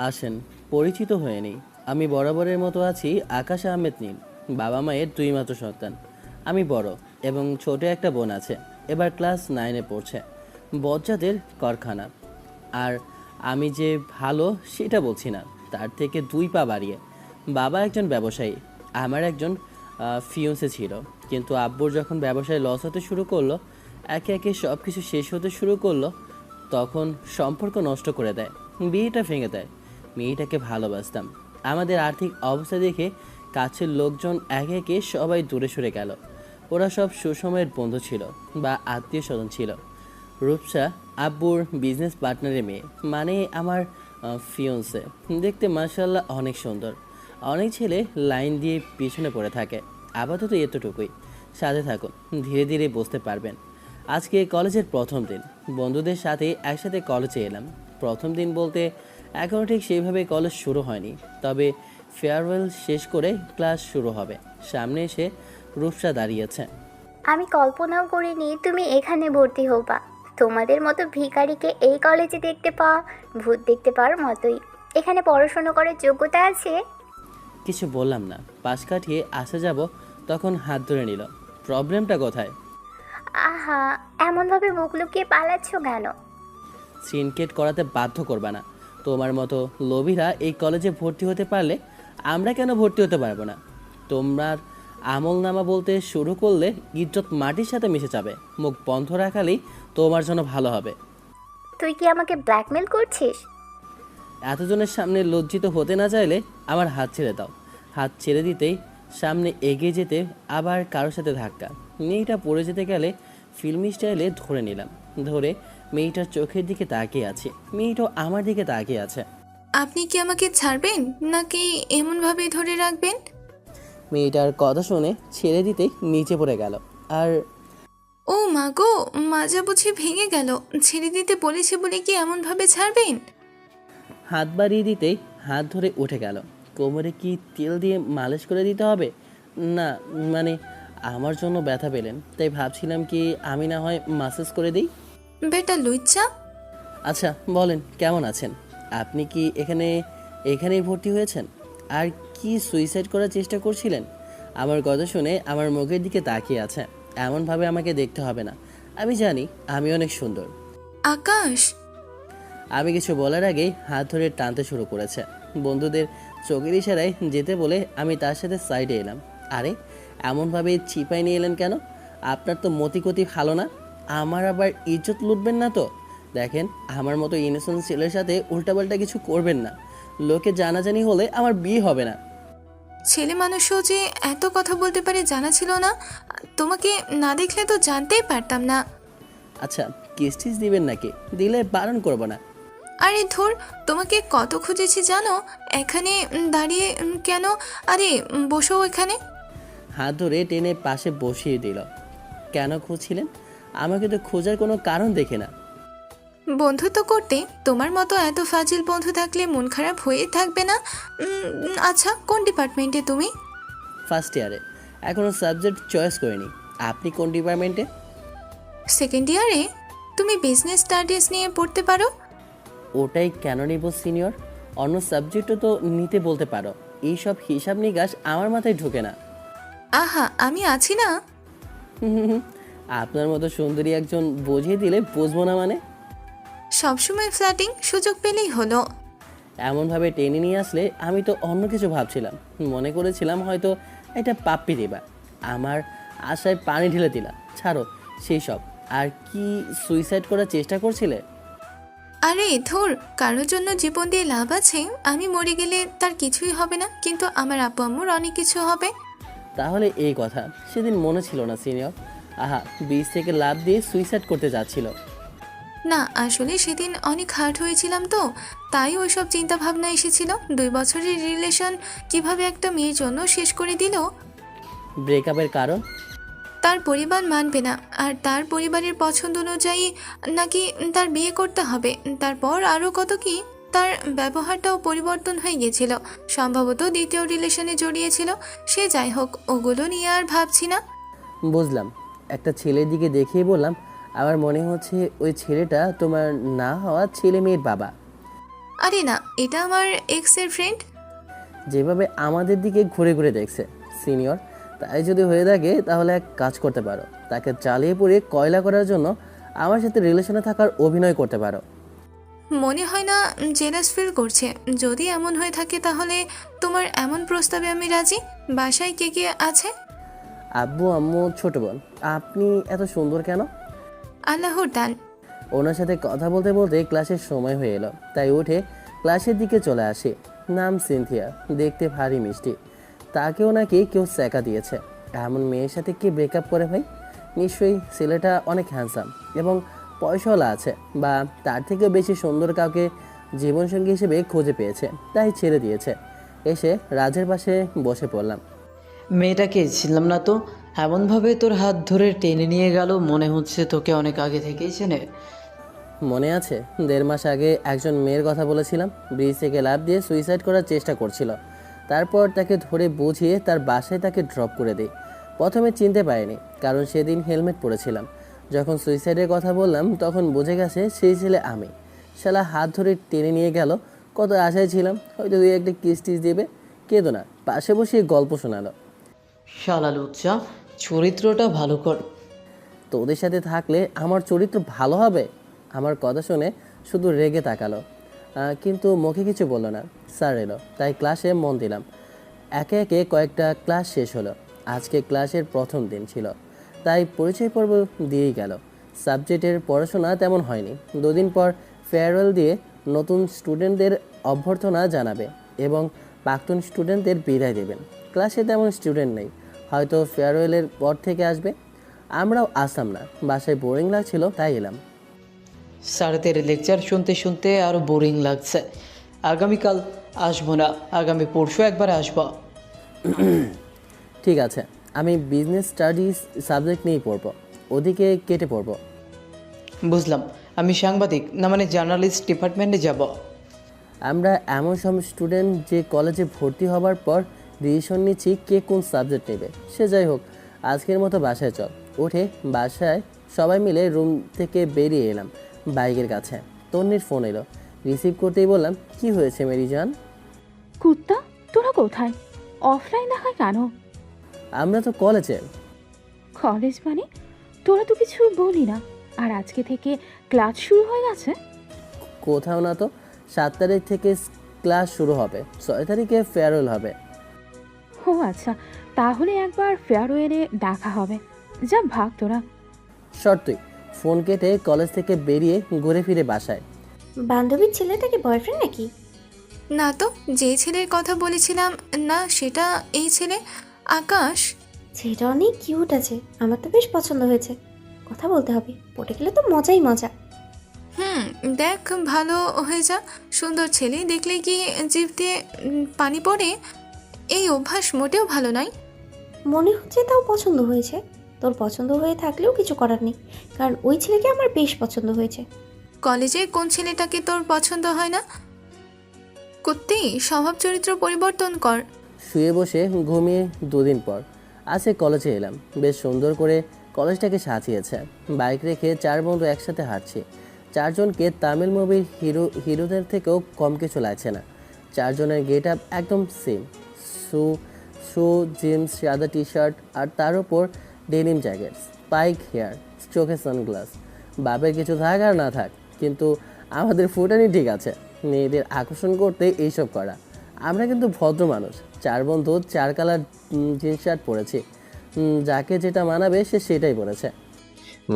আসেন, পরিচিত হয়ে নেই। আমি বরাবরের মতো আছি আকাশ আহমেদ নীল। বাবা মায়ের দুই মাত্র সন্তান। আমি বড় এবং ছোট একটা বোন আছে, এবার ক্লাস 9-এ পড়ছে। বজ্জাতের কারখানা। আর আমি যে ভালো সেটা বলছি না, তার থেকে 2 পা বাড়িয়ে। বাবা একজন ব্যবসায়ী, আমার একজন ফিয়ন্সে ছিল। কিন্তু আব্বুর যখন ব্যবসায় লস হতে শুরু করলো, একে একে সব কিছু শেষ হতে শুরু করলো, তখন সম্পর্ক নষ্ট করে দেয়, বিয়েটা ভেঙে দেয়। মেয়েটাকে ভালোবাসতাম। আমাদের আর্থিক অবস্থা দেখে কাছের লোকজন একে একে সবাই দূরে সরে গেল। ওরা সব সুসময়ের বন্ধু ছিল বা আত্মীয় স্বজন ছিল। রূপসা আব্বুর বিজনেস পার্টনারের মেয়ে, মানে আমার ফিয়ন্সে। দেখতে মাশাআল্লাহ অনেক সুন্দর। অনেক ছেলে লাইন দিয়ে পিছনে পড়ে থাকে। আপাতত এতটুকুই। সাথে থাকুন, ধীরে ধীরে বুঝতে পারবেন। আজকে কলেজের প্রথম দিন। বন্ধুদের সাথে একসাথে কলেজে এলাম। প্রথম দিন বলতে এখনও ঠিক সেইভাবে কলেজ শুরু হয়নি, তবে ফেয়ারওয়েল শেষ করে ক্লাস শুরু হবে। সামনে এসে রূপসা দাঁড়িয়েছে। আমি কল্পনাও করিনি তুমি এখানে ভর্তি হবা। তোমাদের মতো ভিখারিকে এই কলেজে দেখতে পাওয়া ভূত দেখতে পাওয়ার মতোই। এখানে পড়াশোনা করার যোগ্যতা আছে? কিছু বললাম না। পাশ কাটিয়ে আসা যাব, তখন হাত ধরে নিল। প্রবলেমটা কোথায়? আহা, এমনভাবে মুখ লুকিয়ে পালাচ্ছ কেন? সিনকেট করাতে বাধ্য করবা না। তোমার মতো লোভীরা এই কলেজে ভর্তি হতে পারলে আমরা কেন ভর্তি হতে পারবো না? তোমার আমলনামা বলতে শুরু করলে ইজ্জত মাটির সাথে মিশে যাবে। মুখ বন্ধ রাখালেই তোমার জন্য ভালো হবে। তুই কি আমাকে ব্ল্যাকমেল করছিস? এতজনের সামনে লজ্জিত হতে না চাইলে আমার হাত ছেড়ে দাও। হাত ছেড়ে দিতেই সামনে এগিয়ে যেতে আবার কারোর সাথে ধাক্কা। মেয়েটা পড়ে যেতে গেলে ফিল্মি স্টাইলে ধরে নিলাম। ধরে মেয়েটার চোখের দিকে তাকিয়ে আছে। মেয়েটাও আমার দিকে তাকিয়ে আছে। আপনি কি আমাকে ছাড়বেন নাকি এমনভাবে ধরে রাখবেন? মেয়েটার কথা শুনে ছেড়ে দিতেই নিচে পড়ে গেল। আর ও মা গো, মাজা বুঝি ভেঙে গেল। ছেড়ে দিতে বলেছে বলে কি এমনভাবে ছাড়বেন? হাত বাড়িয়ে দিতেই হাত ধরে উঠে গেল। কোমরে কি তেল দিয়ে মালিশ করে দিতে হবে? না, মানে আমার জন্য ব্যথা পেলেন, তাই ভাবছিলাম কি আমি না হয় মাসাজ করে দিই। বেটা লুচ্চা। আচ্ছা বলেন, কেমন আছেন? আপনি কি এখানেই ভর্তি হয়েছেন? আর কি সুইসাইড করার চেষ্টা করছিলেন? আমার কথা শুনে আমার মুখের দিকে তাকিয়ে আছে। এমনভাবে আমাকে দেখতে হবে না। আমি জানি আমি অনেক সুন্দর। আকাশ। আমি কিছু বলার আগেই হাত ধরে টানতে শুরু করেছে। বন্ধুদের চোখের ইশারায় যেতে বলে আমি তার সাথে সাইডে এলাম। আরে, এমনভাবে চিপাই নিয়ে এলেন কেন? আপনার তো মতিগতি ভালো না। আমার আবার ইজ্জত লুটবেন না তো? দেখেন, আমার মতো ইনোসেন্ট ছেলের সাথে উল্টাপাল্টা কিছু করবেন না। লোকে জানাজানি হলে আমার বিয়ে হবে না। ছেলে মানুষও যে এত কথা বলতে পারে জানা ছিল না। তোমাকে না দেখলে তো জানতেই পারতাম না। আচ্ছা, কিস্টিস দিবেন নাকি? দিলে বারণ করবো না। আরে ধুর, তোমাকে কত খুঁজেছি জানো? এখানে দাঁড়িয়ে কেন? আরে বসো এখানে। হাত ধরে টেনে পাশে বসিয়ে দিল। কেন খুঁজছিলেন? আমাকে তো খোঁজার কোনো কারণ দেখে না। বন্ধুত্ব করতে তোমার মতো এত ফাজিল বন্ধু থাকলে মন খারাপ হয়ে থাকবে না? আচ্ছা, কোন ডিপার্টমেন্টে তুমি? ফার্স্ট ইয়ারে, এখনও সাবজেক্ট চয়েস করিনি। আপনি কোন ডিপার্টমেন্টে? সেকেন্ড ইয়ারে? তুমি বিজনেস স্টাডিজ নিয়ে পড়তে পারো। ওটাই কেন নিব সিনিয়র? অন্য সাবজেক্টও তো নিতে বলতে পারো। এইসব হিসাব নিকাশ আমার মাথায় ঢোকে না। আহা, আমি আছি না। আপনার মতো সুন্দরী একজন বুঝিয়ে দিলে বুঝবো না মানে? সবসময় ফ্ল্যাটিং সুযোগ পেলেই হলো। এমনভাবে টেনে নিয়ে আসলে আমি তো অন্য কিছু ভাবছিলাম। মনে করেছিলাম হয়তো এটা পাপ্পি দেবা। আমার আশায় পানি ঢেলে দিলা। ছাড়ো সেই সব। আর কি সুইসাইড করার চেষ্টা করছিলে? আরে ধুর, কারোর জন্য জীবন দিয়ে লাভ আছে? আমি মরে গেলে তার কিছুই হবে না, কিন্তু আমার আব্বু আম্মুর অনেক কিছু হবে। তাহলে এই কথা সেদিন মনে ছিল না সিনিয়র? আহা, বীজ থেকে লাভ দিয়ে সুইসাইড করতে যাচ্ছিল। না, আসলে সেদিন অনেক হার্ট হয়েছিলাম তো, তাই ওইসব চিন্তা ভাবনা এসেছিল। 2 বছরের রিলেশন কিভাবে একটা মেয়ের জন্য শেষ করে দিল। ব্রেকআপের কারণ? তার পরিবার মানবে না, আর তার পরিবারের পছন্দ অনুযায়ী নাকি তার বিয়ে করতে হবে। তারপর আরও কত কি। তার ব্যবহারটাও পরিবর্তন হয়ে গেছিল। সম্ভবত দ্বিতীয় রিলেশনে জড়িয়েছিল। সে যাই হোক, ওগুলো নিয়ে আর ভাবছি না। বুঝলাম। একটা ছেলের দিকে দেখিয়ে বললাম, আমার মনে হচ্ছে ওই ছেলেটা তোমার না হওয়া ছেলে মেয়ের বাবা। আরে না, এটা আমার এক্সের ফ্রেন্ড। যেভাবে আমাদের দিকে ঘুরে ঘুরে দেখছে সিনিয়র, তাই যদি হয়ে থাকে তাহলে এক কাজ করতে পারো, তাকে চালিয়ে পুড়িয়ে কয়লা করার জন্য আমার সাথে রিলেশনে থাকার অভিনয় করতে পারো। মনে হয় না জেলাস ফিল করছে। যদি এমন হয়ে থাকে তাহলে তোমার এমন প্রস্তাবে আমি রাজি। বাসায় কে কে আছে? আব্বু, আম্মু, ছোট বোন। আপনি এত সুন্দর কেন? আল্লাহর দান। ওনার সাথে কথা বলতে বলতে ক্লাসের সময় হয়ে এলো, তাই উঠে ক্লাসের দিকে চলে আসি। নাম সিনথিয়া, দেখতে ভারী মিষ্টি। তাকেও নাকি কেউ স্যাকা দিয়েছে। এমন মেয়ের সাথে কি ব্রেকআপ করে ভাই? নিশ্চয়ই ছেলেটা অনেক হ্যান্ডসাম এবং পয়সাওয়ালা আছে, বা তার থেকে বেশি সুন্দর কাউকে জীবনসঙ্গী হিসেবে খুঁজে পেয়েছে, তাই ছেড়ে দিয়েছে। এসে রাজের পাশে বসে পড়লাম। মেয়েটাকে ছিলাম না তো, এমনভাবে তোর হাত ধরে টেনে নিয়ে গেল, মনে হচ্ছে তোকে অনেক আগে থেকেই চেনে। মনে আছে 1.5 মাস আগে একজন মেয়ের কথা বলেছিলাম, ব্রিজ থেকে লাফ দিয়ে সুইসাইড করার চেষ্টা করছিল। তারপর তাকে ধরে বুঝিয়ে তার বাসায় তাকে ড্রপ করে দিই। প্রথমে চিনতে পারিনি, কারণ সেদিন হেলমেট পরেছিলাম। যখন সুইসাইডের কথা বললাম তখন বুঝে গেছে সেই ছেলে আমি। শালা হাত ধরে টেনে নিয়ে গেল, কত আশায় ছিলাম হয়তো 2-1টা কিস টিস দেবে, কেঁদো না, পাশে বসিয়ে গল্প শোনালো। শালা লুচ্চা, চরিত্রটা ভালো কর। তোদের সাথে থাকলে আমার চরিত্র ভালো হবে? আমার কথা শুনে শুধু রেগে তাকালো, কিন্তু মুখে কিছু বললো না। স্যার এলো, তাই ক্লাসে মন দিলাম। একে একে কয়েকটা ক্লাস শেষ হলো। আজকে ক্লাসের প্রথম দিন ছিল, তাই পরিচয় পর্ব দিয়েই গেল। সাবজেক্টের পড়াশোনা তেমন হয়নি। 2 দিন পর ফেয়ারওয়েল দিয়ে নতুন স্টুডেন্টদের অভ্যর্থনা জানাবে এবং প্রাক্তন স্টুডেন্টদের বিদায় দেবেন। ক্লাসে তেমন স্টুডেন্ট নেই, হয়তো ফেয়ারওয়েলের পর থেকে আসবে। আমরাও আসলাম না, বাসায় বোরিং লাগছিল তাই এলাম। স্যারদের লেকচার শুনতে শুনতে আরও বোরিং লাগছে। আগামীকাল আসবো না, আগামী পরশু একবার আসবো। ঠিক আছে, আমি বিজনেস স্টাডিজ সাবজেক্ট নিয়েই পড়বো, ওদিকে কেটে পড়বো। বুঝলাম, আমি সাংবাদিক না মানে জার্নালিস্ট ডিপার্টমেন্টে যাব। আমরা এমন সব স্টুডেন্ট যে কলেজে ভর্তি হবার পর ডিসিশন নিচ্ছি কে কোন সাবজেক্ট নেবে। সে যাই হোক, আজকের মতো বাসায় চল। উঠে বাসায় সবাই মিলে রুম থেকে বেরিয়ে এলাম। বাইকের কাছে তন্নির ফোন এলো, রিসিভ করতেই বললাম, কি হয়েছে মেরি জান? কুত্তা, তোরা কোথায়? অফলাইন দেখায় কেন? আমরা তো কলেজে। কলেজ মানে? তোরা তো কিছু বলি না, আর আজকে থেকে ক্লাস শুরু হয়ে গেছে? কোথাও না তো, 7 তারিখ থেকে ক্লাস শুরু হবে, 6 তারিখে ফেয়ারওয়েল হবে। ও আচ্ছা, তাহলে একবার ফেয়ারওয়েলে দেখা হবে। যা ভাগ তোরা। শর্তই। ফোন কেটে কলেজ থেকে বেরিয়ে ঘুরে ফিরে বাসায়। বান্ধবীর ছেলেটাকে বয়ফ্রেন্ড নাকি? না তো, যে ছেলের কথা বলেছিলাম না সেটা এই ছেলে আকাশ। ছেলেটা অনেক কিউট আছে, আমার তো বেশ পছন্দ হয়েছে। কথা বলতে হবে, পটে গেলে তো মজাই মজা। দেখ, ভালো হয়ে যা। সুন্দর ছেলে দেখলে কি জিভ দিয়ে পানি পড়ে? এই অভ্যাস মোটেও ভালো নয়। মনে হচ্ছে তাও পছন্দ হয়েছে। তোর পছন্দ হয়ে থাকলেও কিছু করার নেই, কারণ ওই ছেলেকে আমার বেশ পছন্দ হয়েছে। কলেজে কোন ছেলেটাকে তোর পছন্দ হয় না? কুত্তি, স্বভাব চরিত্র পরিবর্তন কর। শুয়ে বসে ঘুমিয়ে 2 দিন পর আজকে কলেজে এলাম। বেশ সুন্দর করে কলেজটাকে সাজিয়েছে। বাইক রেখে 4 বন্ধু একসাথে হাঁটছি। 4 জনকে তামিল মুভির হিরোদের থেকেও কম কিছু লাগছে না। 4 জনের গেট আপ একদম সেম। শু, জিন্স, সাদা টি শার্ট, আর তার উপর ডেনিম জ্যাকেট, স্পাইক হেয়ার, চোখে সানগ্লাস। বাপের কিছু থাক আর না থাক, কিন্তু আমাদের ফুটানি ঠিক আছে। মেয়েদের আকর্ষণ করতে এইসব করা। আমরা কিন্তু ভদ্র মানুষ। 4 বন্ধু 4 কালার জিন্স শার্ট পরেছি। যাকে যেটা মানাবে সে সেটাই পরেছে।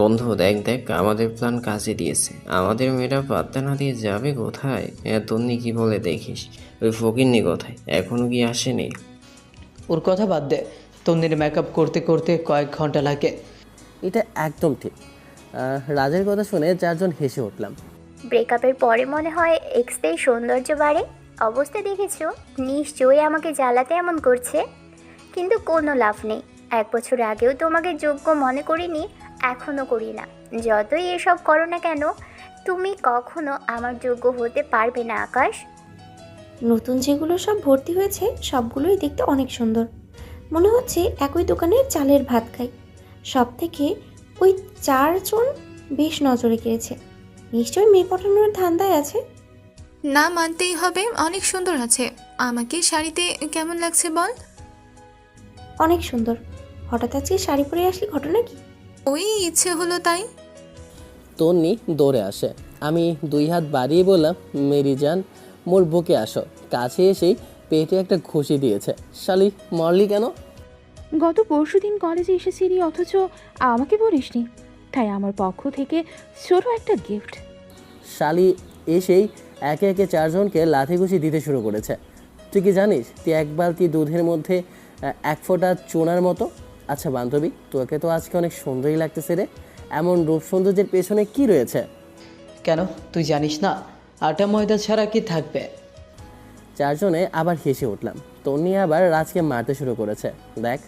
বন্ধু দেখ দেখ, আমাদের প্ল্যান কাজে দিয়েছে। আমাদের মেয়েরা পাত্তা না দিয়ে যাবে কোথায়? তন্নি কি বলে দেখিস? ওই ফকিন্নি কোথায়, এখনো কি আসেনি? ওর কথা বাদ দে, তন্দির মেকআপ করতে করতে কয়েক ঘন্টা লাগে। এটা একদম ঠিক। রাজের কথা শুনে 4 জন হেসে উঠলাম। ব্রেকআপের পরে মনে হয় এক্সদের সৌন্দর্য বাড়ে। অবস্থা দেখেছো? নিশ্চয়ই আমাকে জ্বালাতে এমন করছে, কিন্তু কোনো লাভ নেই। 1 বছর আগেও তোমাকে যোগ্য মনে করিনি, এখনও করি না। যতই এসব করো না কেন, তুমি কখনো আমার যোগ্য হতে পারবে না আকাশ। নতুন যেগুলো সব ভর্তি হয়েছে সবগুলোই দেখতে অনেক সুন্দর। মনে হচ্ছে একই দোকানের চালের ভাত খাই। সব থেকে ওই 4 জন বেশ নজরে কেড়েছে। নিশ্চয়ই মেয়ে পটানোর ধান্দায় আছে। না মানতেই হবে, অনেক সুন্দর আছে। আমাকে শাড়িতে কেমন লাগছে বল? অনেক সুন্দর। হঠাৎ আজকে শাড়ি পরে আসলি, ঘটনা কি? ওই ইচ্ছে হলো তাই। তন্নি দৌড়ে আসে। আমি 2 হাত বাড়িয়ে বললাম, মেরি জান মোর বুকে আসো। কাছে এসেই পেটে একটা ঘুষি দিয়েছে। শালি মরলি কেন? গত পরশুদিন কলেজে এসেছিলি অথচ আমাকে বলিসনি, তাই আমার পক্ষ থেকে ছোট একটা গিফট। শালি এসেই একে একে 4 জনকে লাথি ঘুষি দিতে শুরু করেছে। তুই কি জানিস তুই 1 বালতি দুধের মধ্যে 1 ফোঁটা চুনার মতো। আচ্ছা বান্ধবী, তোকে তো আজকে অনেক সুন্দরই লাগতেছে রে। এমন রূপ সৌন্দর্যের পেছনে কি রয়েছে? কেন তুই জানিস না আটা ময়দা ছাড়া কি থাকবে? 4 জনে আবার হেসে উঠলাম। তন্নি আবার রাজকে মারতে শুরু করেছে। দেখ,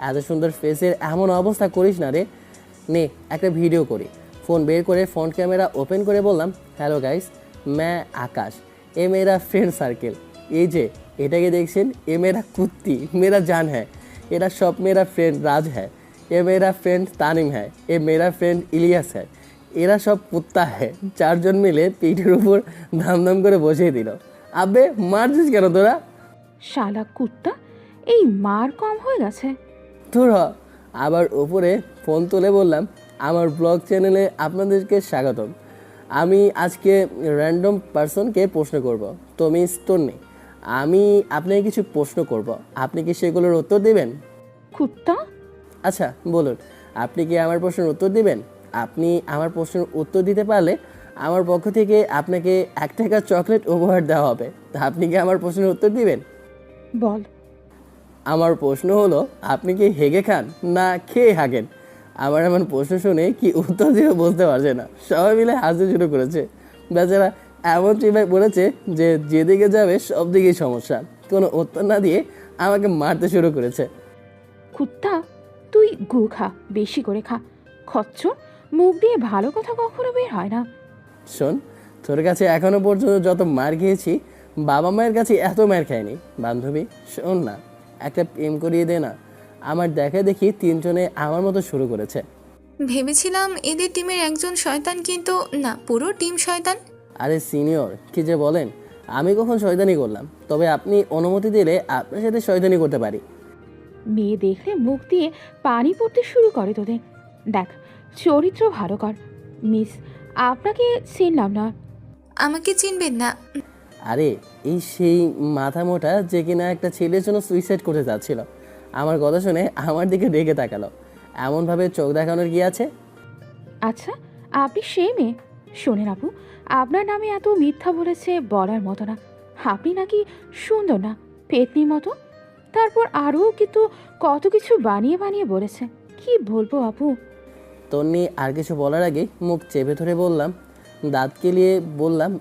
এত সুন্দর ফেসের এমন অবস্থা করিস না রে। নে একটা ভিডিও করি। ফোন বের করে ফ্রন্ট ক্যামেরা ওপেন করে বললাম, হ্যালো গাইস, मैं आकाश, ये मेरा फ्रेंड सर्कल। এই যে এটাকে দেখছেন, এ মেরা কুত্তি, মেরা জান হ্যায়। এরা সব মেরা ফ্রেন্ড রাজ হ্যায়। এ মেরা ফ্রেন্ড তানিম হ্যায়। এ মেরা ফ্রেন্ড ইলিয়াস হ্যায়। এরা সব কুত্তা হ্যায়। 4 জন মিলে পিঠের উপর ধামধাম করে বসিয়ে দিল। আবে মারছিস কেন তোরা? শালা কুত্তা, এই মার কম হয়ে গেছে? তোর আবার উপরে ফোন তুলে বললাম, আমার ব্লগ চ্যানেলে আপনাদেরকে স্বাগতম। আমি আজকে র্যান্ডম পার্সনকে প্রশ্ন করব। তো মিস তন্নি, আমি আপনাকে কিছু প্রশ্ন করব, আপনি কি সেগুলোর উত্তর দেবেন? কুত্তা? আচ্ছা বলুন, আপনি কি আমার প্রশ্নের উত্তর দিবেন? আপনি আমার প্রশ্নের উত্তর দিতে পারলে আমার পক্ষ থেকে আপনাকে 1 টাকার চকলেট উপহার দেওয়া হবে। তা আপনি কি আমার প্রশ্নের উত্তর দিবেন? বল। আমার প্রশ্ন হলো, আপনি কি হেগে খান না খেয়ে হাগেন? আমার এমন প্রশ্ন শুনে কি উত্তর দিয়ে বুঝতে পারছে না। সবাই মিলে হাসতে শুরু করেছে। বেচারা এমন চিন্তায় পড়েছে যে যেদিকে যাবে সব দিকেই সমস্যা। কোনো উত্তর না দিয়ে আমাকে মারতে শুরু করেছে। কুত্তা, তুই গু খা, বেশি করে খা। খচ্চর, মুখ দিয়ে ভালো কথা কখনো বের হয় না। শোন, তোর কাছে এখনো পর্যন্ত যত মার খেয়েছি, বাবা মায়ের কাছে এত মার খায়নি। বান্ধবী শোন না, একটা প্রেম করিয়ে দে না। আমার দেখা দেখি 3 জনে আমার মতো শুরু করেছে। ভেবেছিলাম এদের টিমের একজন শয়তান, কিন্তু না, পুরো টিম শয়তান। আরে সিনিয়র, কি যে বলেন, আমি কখন শয়তানি করলাম? তবে আপনি অনুমতি দিলে আপনার সাথে শয়তানি করতে পারি। মেয়ে দেখলে মুখ দিয়ে পানি পড়তে শুরু করে তোদের। দেখ, চরিত্র ভালো কর। মিস, আপনাকে চিনলাম না। আমাকে চিনবেন না? আরে এই সেই মাথা মোটা যে কিনা একটা ছেলের জন্য সুইসাইড করতে যাচ্ছিল। আমার কথা শুনে আমার দিকে রেগে তাকালো। এমনভাবে চোখ দেখানোর কি আছে? আচ্ছা, আপনি সেই মেয়ে? শোনেন আপু, আপনার নামে এত মিথ্যা বলেছে বলার মতো না। আপনি নাকি সুন্দর না, পেতনির মতো। তারপর আরও কিন্তু কত কিছু বানিয়ে বানিয়ে বলেছে। কি বলবো আপু? তন্নি আর কিছু বলার আগে মুখ চেপে ধরে বললাম, দাঁত কেলিয়ে বললাম,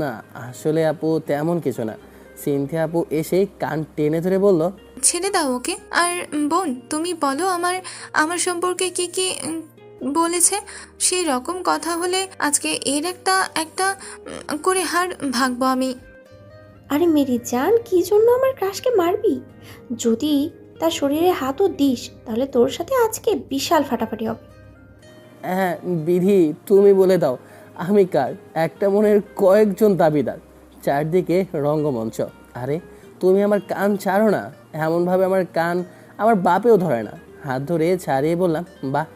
না আসলে আপু তেমন কিছু না। সিনথিয়া আপু এসে কান টেনে ধরে বলল, ছেড়ে দাও ওকে। আর বোন, তুমি বলো আমার আমার সম্পর্কে কি কি বলেছে। সেই রকম কথা হলে আজকে এর একটা একটা করে হার ভাগবো আমি। আরে মেরি জান, কি জন্য আমার ক্রাশকে মারবি? যদি তার শরীরে হাতও দিস তাহলে তোর সাথে আজকে বিশাল ফাটাফাটি হবে। হ্যাঁ বিধি, তুমি বলে দাও আমি কার? একটা মনের কয়েকজন দাবিদার, চারদিকে রঙ্গমঞ্চ। আরে তুমি আমার কান ছাড়ো না। এমনভাবে আমার কান আমার বাপেও ধরে না। হাত ধরে ছাড়িয়ে বললাম, বাহ,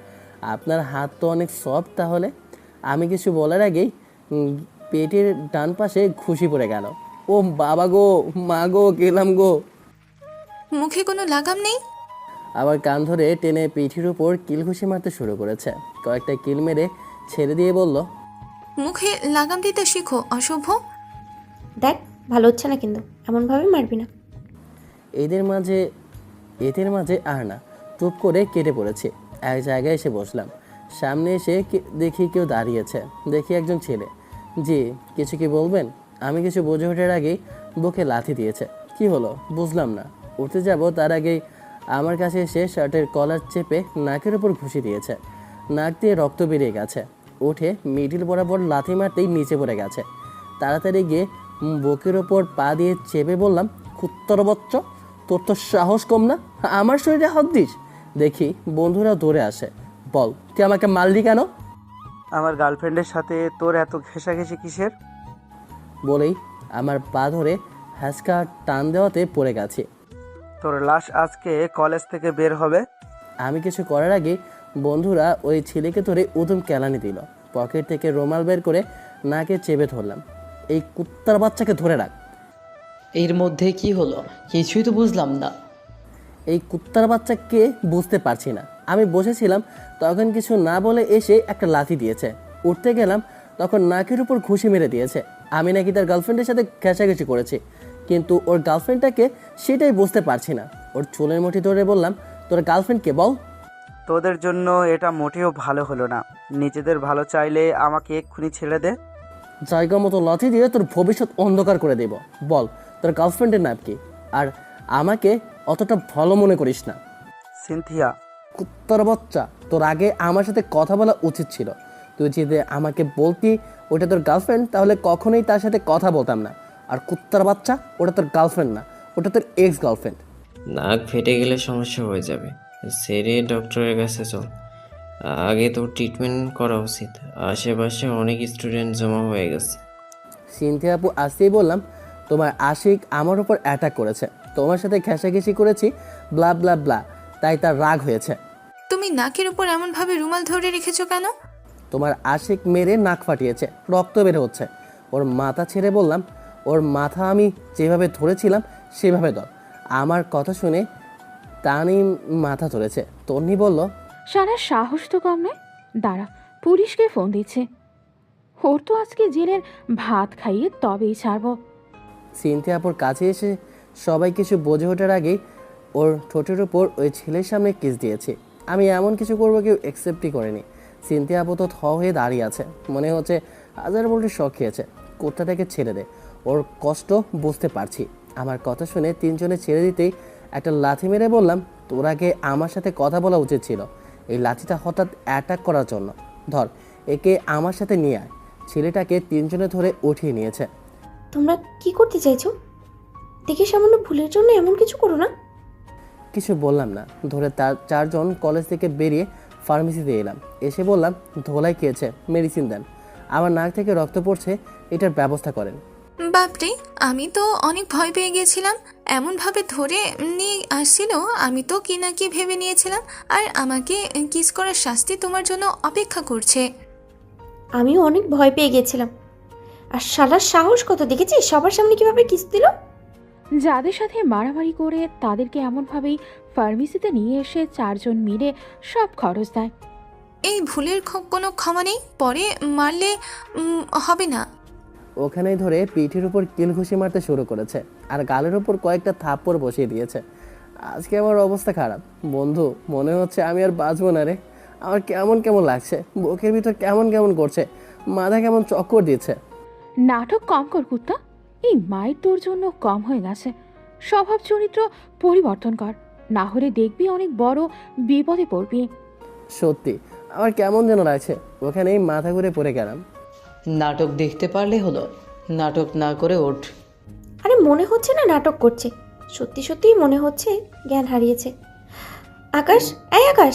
আপনার হাত তো অনেক সফট তাহলে। আমি কিছু বলার আগেই পেটের ডান পাশে ঘুষি পড়ে গেল। ও বাবা গো, মা গো, গেলাম গো। মুখে কোনো লাগাম নেই? আবার কান ধরে টেনে পিঠির উপর কিল ঘুষি মারতে শুরু করেছে। কয়েকটা কিল মেরে ছেড়ে দিয়ে বলল, মুখে লাগাম দিতে শিখো, অসভ্য। দেখ, ভালো হচ্ছে না কিন্তু, এমনভাবে মারবি না। এদের মাঝে আর না, টুপ করে কেটে পড়েছে। এক জায়গায় এসে বসলাম। সামনে এসে দেখি কেউ দাঁড়িয়েছে। দেখি একজন ছেলে। জি, কিছু কি বলবেন? আমি কিছু বুঝে ওঠার আগেই বুকে লাথি দিয়েছে। কি হলো বুঝলাম না। উঠতে যাব তার আগেই আমার কাছে এসে শার্টের কলার চেপে নাকের উপর ঘুষি দিয়েছে। নাক দিয়ে রক্ত বেরিয়ে গেছে। উঠে মিডিল বরাবর লাথি মারতেই নিচে পড়ে গেছে। তাড়াতাড়ি গিয়ে বুকের ওপর পা দিয়ে চেপে বললাম, কুত্তর বচ্চ, তোর তো সাহস কম না, আমার শরীরে হাত দিস? দেখি বন্ধুরা দৌড়ে আসে। বল, তুই আমাকে মারলি কেন? আমার গার্লফ্রেন্ডের সাথে তোর এত ঘেঁষাঘেঁষি কিসের? বলেই আমার পা ধরে হ্যাঁচকা টান দেওয়াতে পড়ে গেছি। তোর লাশ আজকে কলেজ থেকে বের হবে। আমি কিছু করার আগে বন্ধুরা ওই ছেলেকে ধরে উদম কেলানি দিল। পকেট থেকে রুমাল বের করে নাকে চেপে ধরলাম। এই কুত্তার বাচ্চাকে ধরে রাখ। এর মধ্যে কি হলো কিছুই তো বুঝলাম না। এই কুত্তার বাচ্চাকে বুঝতে পারছি না। আমি বসেছিলাম তখন কিছু না বলে এসে একটা লাথি দিয়েছে। উঠতে গেলাম তখন নাকের উপর ঘুষি মেরে দিয়েছে। আমি নাকি তার গার্লফ্রেন্ডের সাথে ঘেঁষাঘেঁষি করেছি, কিন্তু ওর গার্লফ্রেন্ডটাকে সেটাই বুঝতে পারছি না। ওর চুলের মুঠি ধরে বললাম, তোর গার্লফ্রেন্ডকে বল। তোদের জন্য এটা মোটেও ভালো হলো না। নিজেদের ভালো চাইলে আমাকে এক্ষুনি ছেড়ে দে। জায়গা মতো লাথি দিয়ে তোর ভবিষ্যৎ অন্ধকার করে দেব। বল তোর গার্লফ্রেন্ডের নাম কি? আর আমাকে অতটা ভালো মনে করিস না। সিনথিয়া। কুত্তার বাচ্চা, তোর আগে আমার সাথে কথা বলা উচিত ছিল। তুই যদি আমাকে বলতি ওটা তোর গার্লফ্রেন্ড, তাহলে কখনোই তার সাথে কথা বলতাম না। আর কুত্তার বাচ্চা, ওটা তোর গার্লফ্রেন্ড না, ওটা তোর এক্স গার্লফ্রেন্ড। নাক ফেটে গেলে সমস্যা হয়ে যাবে। সেরে ডক্টরের কাছে চল, আগে তো ট্রিটমেন্ট করা উচিত। আশেপাশে অনেক স্টুডেন্ট জমা হয়ে গেছে। সিনথিয়া আপু আসতেই বললাম, তোমার আশিক আমার উপর অ্যাটাক করেছে, তোমার সাথে ঘেঁষাঘেঁষি করেছি, ব্লা ব্লা ব্লা, তাই তার রাগ হয়েছে। তুমি নাকের উপর এমনভাবে রুমাল ধরে রেখেছো কেন? তোমার আশিক মেরে নাক ফাটিয়েছে, রক্ত বের হচ্ছে। ওর মাথা ছেড়ে বললাম, ওর মাথা আমি যেভাবে ধরেছিলাম সেভাবে ধর। আমার কথা শুনে টানি মাথা ধরেছে। তন্নি বলল, সারা সাহস তো কম নয়, দাঁড়া পুলিশকে ফোন দিচ্ছে। ওর তো আজকে জেলের ভাত খাইয়ে তবেই ছাড়বো। সিনথিয়া আপুর কাছে এসে সবাই কিছু বোঝে ওঠার আগেই ওর ঠোঁটের উপর ওই ছেলের সামনে কিস দিয়েছি। আমি এমন কিছু করবো কেউ একসেপ্টই করেনি। সিনথিয়া আপু তো হয়ে দাঁড়িয়ে আছে, মনে হচ্ছে হাজার বলটি শখ খেয়েছে। কুত্তাটাকে ছেড়ে দে, ওর কষ্ট বুঝতে পারছি। আমার কথা শুনে তিনজনে ছেড়ে দিতেই একটা লাথি মেরে বললাম, তোর আগে আমার সাথে কথা বলা উচিত ছিল। এই লাথিটা হঠাৎ অ্যাটাক করার জন্য। ধর, একে আমার সাথে নিয়ে আয়। ছেলেটাকে তিনজনে ধরে উঠিয়ে নিয়েছে। তোমরা কি করতে চাইছো? দেখে সামান্য ভুলের জন্য এমন কিছু করো না। কিছু বললাম না। ধরে তার চারজন কলেজ থেকে বেরিয়ে ফার্মেসিতে এলাম। এসে বললাম, ধোলাই খেয়েছে, মেডিসিন দেন। আমার নাক থেকে রক্ত পড়ছে, এটার ব্যবস্থা করেন। বাপরে, আমি তো অনেক ভয় পেয়ে গেছিলাম। এমনভাবে ধরে নিয়ে আসছিল, আমি তো কি না কি ভেবে নিয়েছিলাম। আর আমাকে কিস করার শাস্তি তোমার জন্য অপেক্ষা করছে। আমিও অনেক ভয় পেয়ে গেছিলাম। আর শালার সাহস কত দেখেছিস, সবার সামনে কিভাবে কিস দিল। যাদের সাথে মারামারি করে তাদেরকে এমনভাবেই ফার্মেসিতে নিয়ে এসে চারজন মিলে সব খরচ দেয়। এই ভুলের কোনো ক্ষমা নেই, পরে মারলে হবে না। ওখানেই ধরে পিঠের উপর কিল ঘুষি মারতে শুরু করেছে আর গালের উপর কয়েকটা থাপ্পড় বসিয়ে দিয়েছে। আজকে আমার অবস্থা খারাপ বন্ধু, মনে হচ্ছে আমি আর বাঁচবো না রে। আমার কেমন কেমন লাগছে, বুকের ভিতর কেমন কেমন করছে, মাথা কেমন চক্কর দিচ্ছে। নাটক কম কর কুত্তা, এই মায়ের তোর জন্য কম হয়ে গেছে। স্বভাব চরিত্র পরিবর্তন কর, না হলে দেখবি অনেক বড় বিপদে পড়বি। সত্যি আমার কেমন যেন লাগছে। ওখানেই মাথা ঘুরে পড়ে গেলাম। নাটক দেখতে পারলে হলো, নাটক না করে ওঠ। আরে মনে হচ্ছে না নাটক করছে, সত্যি সত্যিই মনে হচ্ছে জ্ঞান হারিয়েছে। আকাশ, এই আকাশ,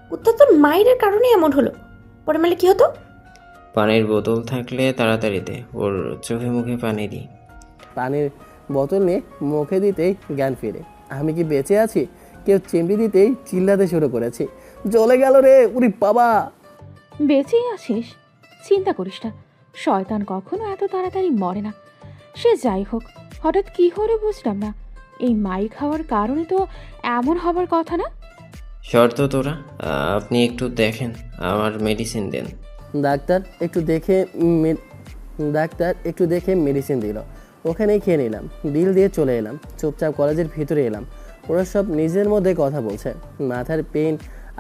কুত্তা তোর মায়ের কারণে এমন হলো, পরে মেলে কি হতো? পানির বোতল থাকলে তাড়াতাড়ি দে, ওর চোখে মুখে পানি দি। পানির বোতল নিয়ে মুখে দিতেই জ্ঞান ফিরে। আমি কি বেঁচে আছি? কেউ চিমড়ি দিতেই চিল্লাতে শুরু করেছি, জ্বলে গেল রে, উরি বাবা। বেঁচেই আছিস, চিন্তা করিস না। শয়তান কখনো এত তাড়াতাড়ি মরে না। সে যাই হোক, হঠাৎ কি হলো বুঝলাম না। এই মাই খাওয়ার কারণে তো এমন হবার কথা না। শর্ত তোরা, আপনি একটু দেখেন, আমার মেডিসিন দেন। ডাক্তার একটু দেখে মেডিসিন দিল। ওখানেই খেয়ে নিলাম, বিল দিয়ে চলে এলাম। চুপচাপ কলেজের ভিতরে এলাম। ওরা সব নিজের মধ্যে কথা বলছে। মাথার পেন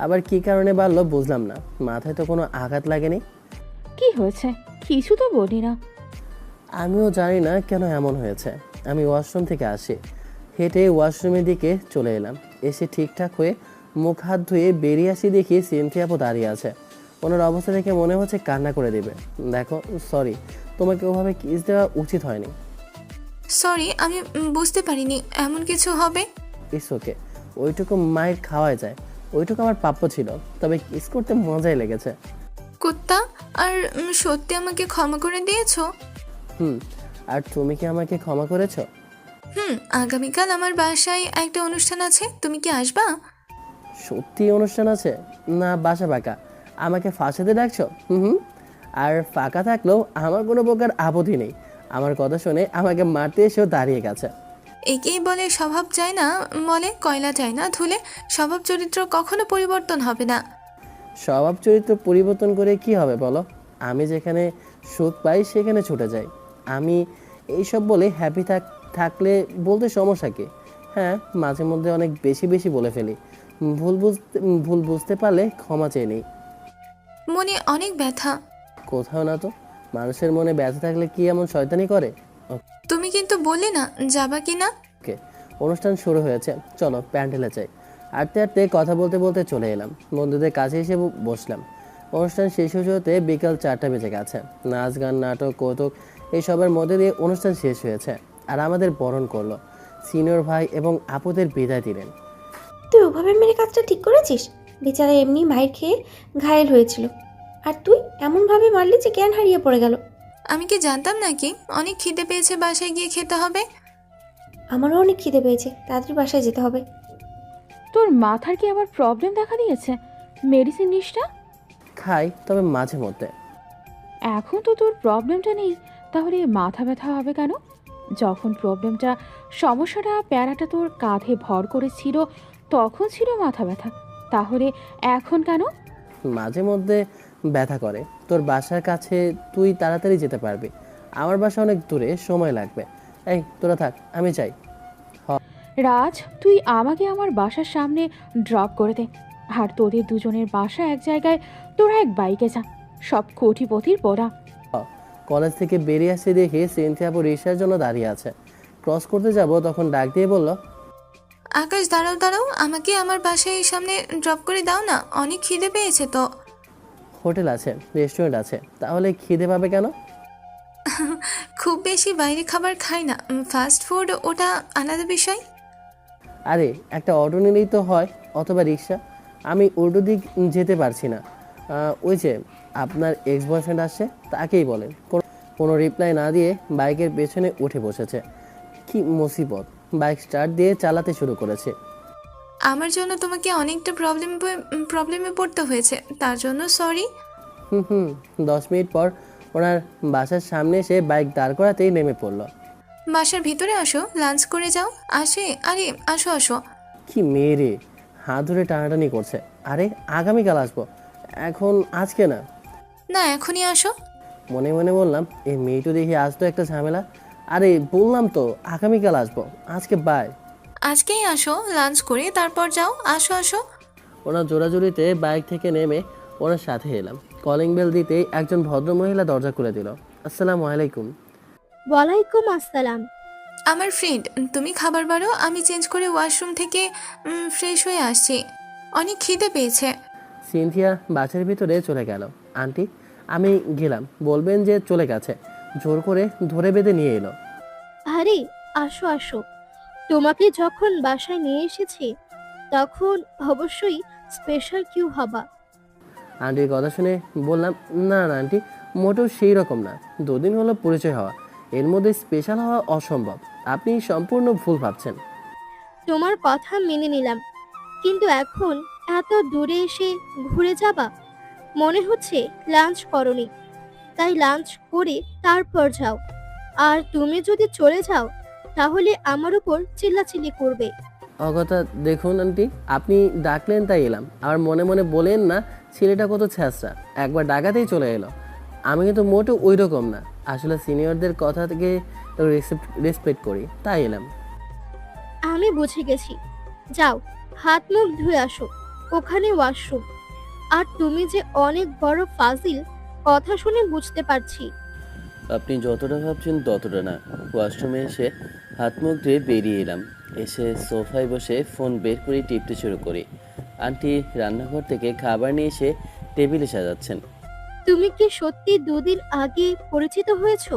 আবার কি কারণে বাড়লো বুঝলাম না। মাথায় তো কোনো আঘাত লাগেনি। কি হয়েছে কিছু তো বলি না। আমিও জানি না কেন এমন হয়েছে। আমি ওয়াশরুম থেকে আসি, হেঁটে ওয়াশরুমের দিকে চলে এলাম। এসে ঠিকঠাক হয়ে মুখ হাত ধুয়ে বেরিয়ে আসি, দেখি সিনথিয়া আপু দাঁড়িয়ে আছে। ওনার অবস্থা দেখে মনে হচ্ছে কান্না করে দেবে। দেখো, সরি, তোমাকে ওভাবে কিস দেওয়া উচিত হয়নি। সরি, আমি বুঝতে পারিনি এমন কিছু হবে। ইটস ওকে, ওইটুকু মায়ের খাওয়াই যায়, ওইটুকু আমার প্রাপ্য ছিল। তবে কিস করতে মজাই লেগেছে। কুত্তা, আর সত্যি আমাকে ক্ষমা করে দিয়েছো? আর তুমি কি আমাকে ক্ষমা করেছো? আগামীকাল আমার বাসায় একটা অনুষ্ঠান আছে, তুমি কি আসবা? সত্যি অনুষ্ঠান আছে? না বাসা ফাঁকা, আমাকে ফাঁসাতে ডাকছো? হুম। আর ফাঁকা থাকলেও আমার কোনো প্রকার আপত্তি নেই। আমার কথা শুনে আমাকে মারতে এসেও দাঁড়িয়ে গেছে। একেই বলে স্বভাব যায় না, বলে কয়লা যায় না ধুলে। স্বভাব চরিত্র কখনো পরিবর্তন হবে না। স্বভাব চরিত্র পরিবর্তন করে কি হবে বলো? আমি যেখানে সুখ পাই সেখানে ছুটে যাই। আমি এইসব বলে হ্যাপি থাকলে বলতে সমস্যা কি? হ্যাঁ, মাঝে মধ্যে অনেক বেশি বেশি বলে ফেলি। ভুল বুঝতে পারলে ক্ষমা চেয়ে নিই। মনে অনেক ব্যথা। কোথাও না তো। মানুষের মনে ব্যথা থাকলে কি এমন শয়তানি করে? তুমি কিন্তু বললে না যাবা কি না। ওকে, অনুষ্ঠান শুরু হয়েছে, চলো প্যান্ডেলে যাই। হাঁটতে হাঁটতে কথা বলতে বলতে চলে এলাম, বন্ধুদের কাছে এসে বসলাম। অনুষ্ঠান শেষ হতে হতে বিকাল 4টা বেজে গেছে। নাচ গান নাটক কৌতুক এইসবের মধ্যে দিয়ে অনুষ্ঠান শেষ হয়েছে। আর আমাদের বরণ করলো সিনিয়র ভাই এবং আপুদের বিদায় দিলেন। তুই ওভাবে মেরে কাজটা ঠিক করেছিস? বেচারা এমনি মাইর খেয়ে ঘায়েল হয়েছিল, আর তুই এমনভাবে মারলি যে জ্ঞান হারিয়ে পড়ে গেল। আমি কি জানতাম নাকি অনেক খিদে পেয়েছে, বাসায় গিয়ে খেতে হবে? আমারও অনেক খিদে পেয়েছে, তাড়াতাড়ি বাসায় যেতে হবে। তোর মাথার কি আবার প্রবলেম দেখা দিয়েছে? মেডিসিন নিস না? খাই, তবে মাঝে মধ্যে। এখন তো তোর প্রবলেমটা নেই, তাহলে মাথা ব্যথা হবে কেন? যখন সমস্যাটা প্যারাটা তোর কাঁধে ভর করেছিল তখন ছিল মাথা ব্যথা, তাহলে এখন কেন? মাঝে মধ্যে ব্যথা করে। তোর বাসার কাছে, তুই তাড়াতাড়ি যেতে পারবি। আমার বাসা অনেক দূরে, সময় লাগবে। এই তোরা থাক, আমি চাই। রাজ, তুই আমাকে আমার বাসার সামনে ড্রপ করে দে, আর তোদের দুজনের বাসা এক জায়গায়, তোরা এক বাইকে যা। সব কোটিপতির পোড়া। কলেজ থেকে বেরিয়ে আসতে দেখে সিনথিয়া আপু রিক্সার জন্য দাঁড়িয়ে আছে। ক্রস করতে যাব, তখন ডাক দিয়ে বলল, আকাশ দাঁড়াও দাঁড়াও, আমাকে আমার বাসায় সামনে ড্রপ করে দাও না, অনেক খিদে পেয়েছে তো। হোটেল আছে, রেস্টুরেন্ট আছে, তাহলে খিদে পাবে কেন? খুব বেশি বাইরে খাবার খাই না, ফাস্ট ফুড ওটা আলাদা বিষয়। আরে একটা অটো নিলেই তো হয়, অথবা রিক্সা। আমি উল্টো দিক যেতে পারছি না। ওই যে আপনার এক্স বয়ফ্রেন্ড আসছে, তাকেই বলেন। কোনো রিপ্লাই না দিয়ে বাইকের পেছনে উঠে বসেছে। কি মুসিবত, বাইক স্টার্ট দিয়ে চালাতে শুরু করেছে। আমার জন্য তোমাকে অনেকটা প্রবলেমে পড়তে হয়েছে, তার জন্য সরি। হুম 10 মিনিট পর ওনার বাসার সামনে এসে বাইক দাঁড় করাতেই নেমে পড়ল। বাসার ভিতরে আসো, লাঞ্চ করে যাও। আরে আসো আসো। কি মেয়ে রে, হাত ধরে টানাটানি করছে। আরে আগামীকাল আসবো, এখন আজকে না। না এখনই আসো। মনে মনে বললাম, এই মেয়েটা দেখি আসতো একটা ঝামেলা। আরে বললাম তো আগামীকাল আসবো, আজকে বাই। আজকেই আসো, লাঞ্চ করে তারপর যাও। আসো আসো। ওনার জোরাজুরিতে বাইক থেকে নেমে ওনার সাথে এলাম। কলিং বেল দিতেই একজন ভদ্রমহিলা দরজা খুলে দিল। আসসালামু আলাইকুম। ওয়ালাইকুম আসসালাম। আমার ফ্রেন্ড, তুমি খাবার বাড়ো, আমি চেঞ্জ করে ওয়াশরুম থেকে ফ্রেশ হয়ে আসছি, অনেক খিদে পেয়েছে। সিনথিয়া বাসের ভিতরে চলে গেল। আন্টি, আমি গেলাম, বলবেন যে চলে গেছে। জোর করে ধরে বেঁধে নিয়ে এলো। আরে আসো আসো, তোমাকে যখন বাসায় নিয়ে এসেছি তখন অবশ্যই স্পেশাল কিউ হবা। আন্টির কথা শুনে বললাম, না না আন্টি, মোটেও সেই রকম না। 2 দিন হলো পরিচয় হওয়া, এর মধ্যে স্পেশাল হওয়া অসম্ভব। আপনি সম্পূর্ণ ভুল ভাবছেন। তোমার কথা মেনে নিলাম, কিন্তু এখন এত দূরে এসে ঘুরে যাবা? মনে হচ্ছে লাঞ্চ করনি, তাই লাঞ্চ করে তারপর যাও। আর তুমি যদি চলে যাও তাহলে আমার উপর চিল্লাচিল্লি করবে। অগতা দেখুন আন্টি, আপনি ডাকলেন তাই এলাম। আর মনে মনে বলেন না ছেলেটা কত ছ্যাঁচড়া, একবার ডাকাতেই চলে এলো। আমি কিন্তু মোটেও ওই রকম না, আসলে সিনিয়রদের কথা থেকে রেসপেক্ট করি, তাই এলাম। আমি বুঝে গেছি, যাও হাত মুখ ধুয়ে আসো, ওখানে ওয়াশরুম। আর তুমি যে অনেক বড় ফাজিল, কথা শুনে বুঝতে পারছি। আপনি যতটা ভাবছেন ততটা না। ওয়াশরুমে এসে হাত মুখ ধুয়ে বেরিয়ে এলাম। এসে সোফায় বসে ফোন বের করে টিপতে শুরু করি। আন্টি রান্নাঘর থেকে খাবার নিয়ে এসে টেবিলে সাজাচ্ছেন। তুমি কি সত্যি 2 দিন আগে পরিচিত হয়েছো,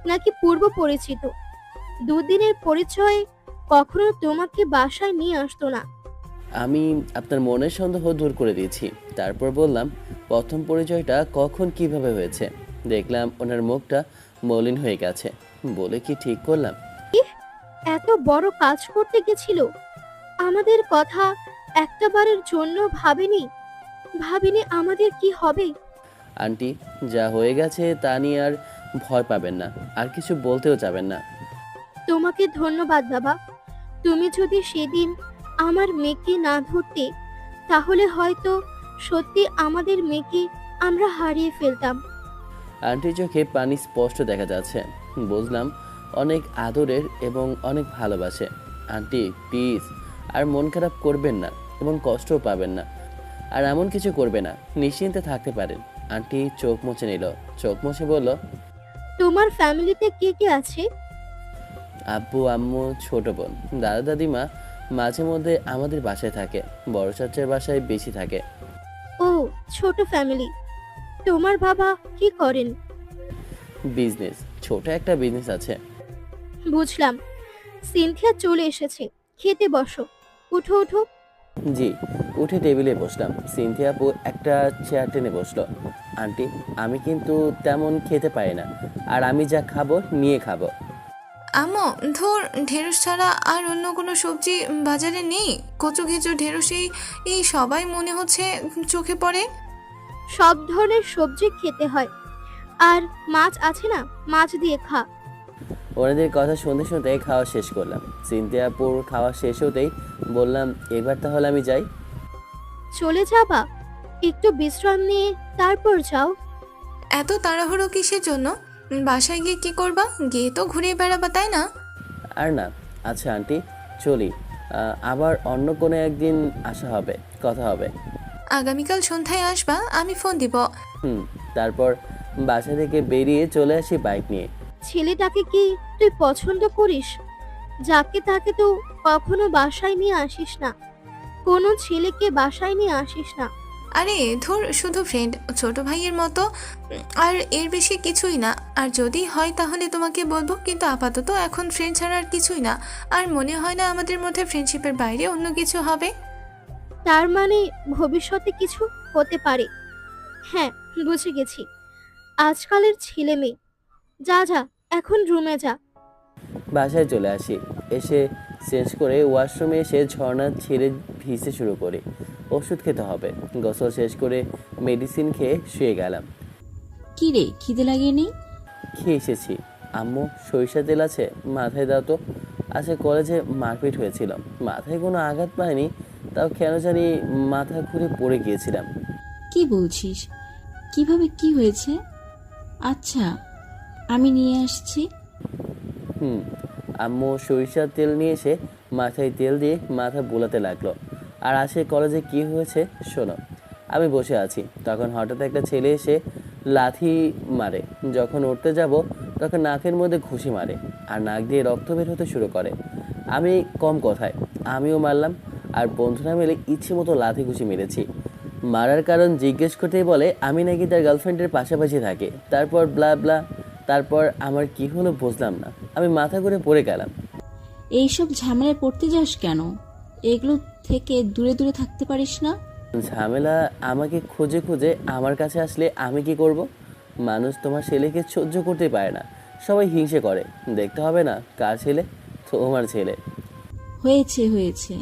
নাকি পূর্ব পরিচিত? 2 দিনের পরিচয় কখনো তোমাকে বাসায় নিয়ে আসতো না। আমি আপনার মনের সন্দেহ দূর করে দিয়েছি। তারপর বললাম, প্রথম পরিচয়টা কখন কিভাবে হয়েছে। দেখলাম ওনার মুখটা মলিন হয়ে গেছে। বলে কি ঠিক করলাম? এত বড় কাজ করতে গেছিল, আমাদের কথা একটাবারের জন্য ভাবেনি আমাদের কি হবে। আন্টি, যা হয়ে গেছে তা নিয়ে আর ভয় পাবেন না, আর কিছু বলতেও যাবেন না। তোমাকে ধন্যবাদ বাবা। তুমি যদি সেদিন আমার মেয়েকে না ধরতে, তাহলে হয়তো সত্যি আমাদের মেয়েকে আমরা হারিয়ে ফেলতাম। আন্টির চোখে পানি স্পষ্ট দেখা যাচ্ছে। বুঝলাম অনেক আদরের এবং অনেক ভালোবাসে। আন্টি প্লিজ আর মন খারাপ করবেন না এবং কষ্টও পাবেন না, আর এমন কিছু করবে না, নিশ্চিন্তে থাকতে পারেন। আন্টি চোখ মুছে নিল, চোখ মুছে বলল, তোমার ফ্যামিলিতে কে কে আছে? আব্বু, আম্মু, ছোট বোন, দাদা, দাদিমা মাঝে মধ্যে আমাদের বাসায় থাকে, বড় চাচার বাসায় বেশি থাকে। ও, ছোট ফ্যামিলি। তোমার বাবা কি করেন? বিজনেস, ছোট একটা বিজনেস আছে। বুঝলাম। সিনথিয়া চলে এসেছে, খেতে বসো। উঠো উঠো। জি, উঠে টেবিলে বসলাম। সিনথিয়া আপু একটা চেয়ার টেনে বসলো। আন্টি, আমি কিন্তু তেমন খেতে পারি না, আর আমি যা খাবো নিয়ে খাবো। আম্মু, ধর, ঢেঁড়স ছাড়া আর অন্য কোনো সবজি বাজারে নেই? কচু ঘেঁচু ঢেঁড়সেই এই সবাই মনে হচ্ছে চোখে পড়ে। সব ধরনের সবজি খেতে হয়, আর মাছ আছে না, মাছ দিয়ে খা। ওনাদের কথা শুনতে শুনতে খাওয়া শেষ করলাম। সিনথিয়া আপুর খাওয়া শেষ হতেই বললাম, এবার তাহলে আমি যাই। চলে যাবা? একটু বিশ্রাম নিয়ে তারপর যাও। এত তাড়াহুড়ো কিসের জন্য? বাসায় গিয়ে কি করবা? গিয়ে তো ঘুরে বেড়াবা, তাই না? আর না। আচ্ছা আন্টি, চলি। আবার অন্য কোনো একদিন আসা হবে, কথা হবে। আগামীকাল সন্ধ্যায় আসবা, আমি ফোন দিব। তারপর বাসা থেকে বেরিয়ে চলে আসি বাইক নিয়ে। ছেলেটাকে কি তুই পছন্দ করিস? যাকে তাকে তো কখনো বাসায় নিয়ে আসিস না। কোনো ছেলেকে বাসায় নিয়ে আসিস না। আরে ধর, শুধু ফ্রেন্ড, ছোট ভাইয়ের মতো, আর এর বেশি কিছুই না। আর যদি হয় তাহলে তোমাকে বলবো, কিন্তু আপাতত এখন ফ্রেন্ড ছাড়া আর কিছুই না। আর মনে হয় না আমাদের মধ্যে ফ্রেন্ডশিপের বাইরে অন্য কিছু হবে। তার মানে ভবিষ্যতে কিছু হতে পারে। হ্যাঁ, বুঝে গেছি। আজকালের ছেলে মেয়ে। যা যা, এখন রুমে যা। বাসায় চলে আসি। এসে চেঞ্জ করে ওয়াশরুমে এসে ঝর্ণা ছেড়ে ভিজতে শুরু করি। ওষুধ খেতে হবে। গোসল শেষ করে মেডিসিন খেয়ে শুয়ে গেলাম। কি রে, খিদে লাগেনি? খেয়ে এসেছি। আম্মু, সরিষা তেল আছে? মাথায় দাও তো। আজকে কলেজে মারপিট হয়েছিল, মাথায় কোনো আঘাত পায়নি, তাও কেন জানি মাথা ঘুরে পড়ে গিয়েছিলাম। কি বলছিস? কিভাবে, কি হয়েছে? আচ্ছা, আমি নিয়ে আসছি। আম্মু সরিষার তেল নিয়ে এসে মাথায় তেল দিয়ে মাথা বোলাতে লাগলো। আর আজকে কলেজে কি হয়েছে শোনো। আমি বসে আছি, তখন হঠাৎ একটা ছেলে এসে লাথি মারে। যখন উঠতে যাব তখন নাকের মধ্যে ঘুষি মারে, আর নাক দিয়ে রক্ত বের হতে শুরু করে। আমি কম কথায় আমিও মারলাম, আর বন্ধুরা মিলে ইচ্ছে মতো লাথি ঘুষি মেরেছি। মারার কারণ জিজ্ঞেস করতেই বলে আমি নাকি তার গার্লফ্রেন্ডের পাশাপাশি থাকি। তারপর ব্লা ব্লা। তারপর আমার কি হলো বুঝলাম না, আমি মাথা ঘুরে পড়ে গেলাম। এইসব ঝামেলায় পড়তে যাস কেন? এগুলো থেকে দূরে দূরে থাকতে পারিস না? ঝামেলা আমাকে খুঁজে খুঁজে আমার কাছে আসলে আমি কি করব? মানুষ তোমার ছেলেকে সহ্য করতে পারে না, সবাই হিংসে করে। দেখতে হবে না কার ছেলে? তোমার ছেলে। হয়েছে হয়েছে,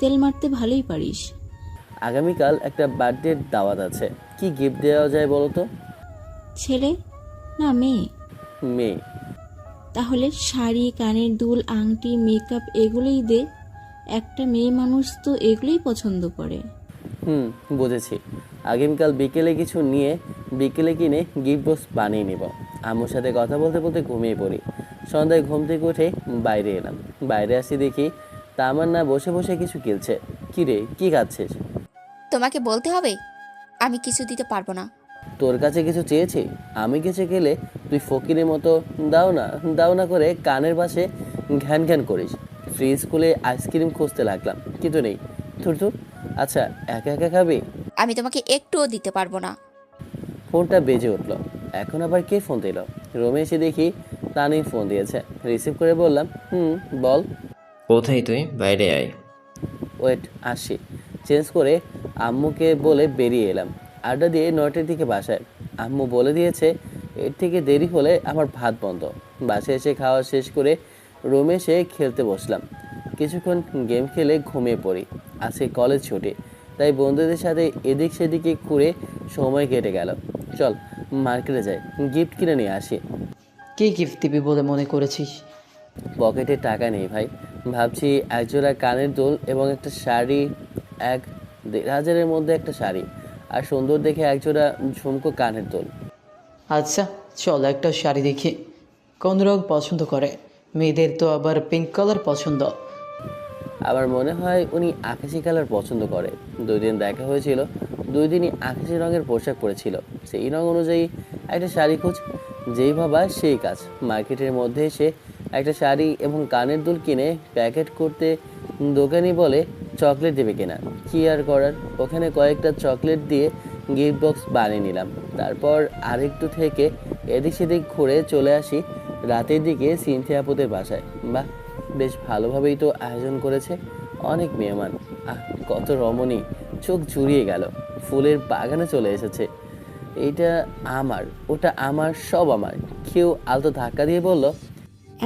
তেল মারতে ভালোই পারিস। আগামীকাল একটা বার্থডের দাওয়াত আছে, কি গিফট দেওয়া যায় বলো তো? ছেলে না মেয়ে? মেয়ে। তাহলে শাড়ি, কানের দুল, আংটি, মেকআপ এগুলোই দে। একটা মেয়ে মানুষ তো এগুলোই পছন্দ করে। বুঝেছি। আগামীকাল বিকেলে কিছু নিয়ে বিকেলে কিনে গিফট বক্স বানিয়ে নিব। আম্মুর সাথে কথা বলতে বলতে ঘুমিয়ে পড়ি। সন্ধ্যায় ঘুম থেকে উঠে বাইরে এলাম। বাইরে আসি দেখি তামান্না বসে বসে কিছু গিলছে। কি রে, কি খাচ্ছিস? তোমাকে বলতে হবে, আমি কিছু দিতে পারবো না। তোর কাছে কিছু চেয়েছি? আমি কিছু গেলে তুই ফকিরের মতো দাও না দাও না করে কানের পাশে ঘ্যান ঘ্যান করিস। ফ্রিজ খুলে আইসক্রিম খুঁজতে লাগলাম, কিন্তু নেই। থুর থুর। আচ্ছা, একা একা খাবি? আমি তোমাকে একটুও দিতে পারবো না। ফোনটা বেজে উঠলো। এখন আবার কে ফোন দিল? রুমে এসে দেখি তানি ফোন দিয়েছে। রিসিভ করে বললাম, বল। কোথায় তুই? বাইরে আয়। ওয়েট, আসি। চেঞ্জ করে আম্মুকে বলে বেরিয়ে এলাম। আড্ডা দিয়ে 9টার দিকে বাসায়। আম্মু বলে দিয়েছে এর থেকে দেরি হলে আমার ভাত বন্ধ। বাসায় এসে খাওয়া শেষ করে রুমে এসে খেলতে বসলাম। কিছুক্ষণ গেম খেলে ঘুমিয়ে পড়ি। আজকে কলেজ ছুটি, তাই বন্ধুদের সাথে এদিক সেদিকে ঘুরে সময় কেটে গেল। চল মার্কেটে যাই, গিফট কিনে নিয়ে আসি। কী গিফট দিবি বলে মনে করেছিস? পকেটে টাকা নেই ভাই, ভাবছি একজোড়া কানের দুল এবং একটা শাড়ি, 1,500-এর মধ্যে একটা শাড়ি, আর সুন্দর দেখে একজোড়া ঝুমকো কানের দুল। আচ্ছা চল একটা শাড়ি দেখি। কোন রং পছন্দ করে? মেয়েদের তো আবার পিঙ্ক কালার পছন্দ। আমার মনে হয় উনি আকাশি কালার পছন্দ করে। 2 দিন দেখা হয়েছিল, 2 দিনই আকাশি রঙের পোশাক পরেছিল। সেই রং অনুযায়ী একটা শাড়ি খোঁজ, যেই ভাবা সেই কাজ। মার্কেটের মধ্যে এসে একটা শাড়ি এবং কানের দুল কিনে প্যাকেট করতে দোকানি বলে চকলেট দেবে কিনা। কী আর করার, ওখানে কয়েকটা চকলেট দিয়ে গিফট বক্স বানিয়ে নিলাম। তারপর আরেকটু থেকে এদিক সেদিক ঘুরে চলে আসি রাতের দিকে সিনথিয়া আপুদের বাসায়। বাহ, বেশ ভালোভাবেই তো আয়োজন করেছে, অনেক মেহমান। কত রমণী, চোখ জুড়িয়ে গেল। ফুলের বাগানে চলে এসেছে। এইটা আমার, ওটা আমার, সব আমার। কেউ আলতো ধাক্কা দিয়ে বলল,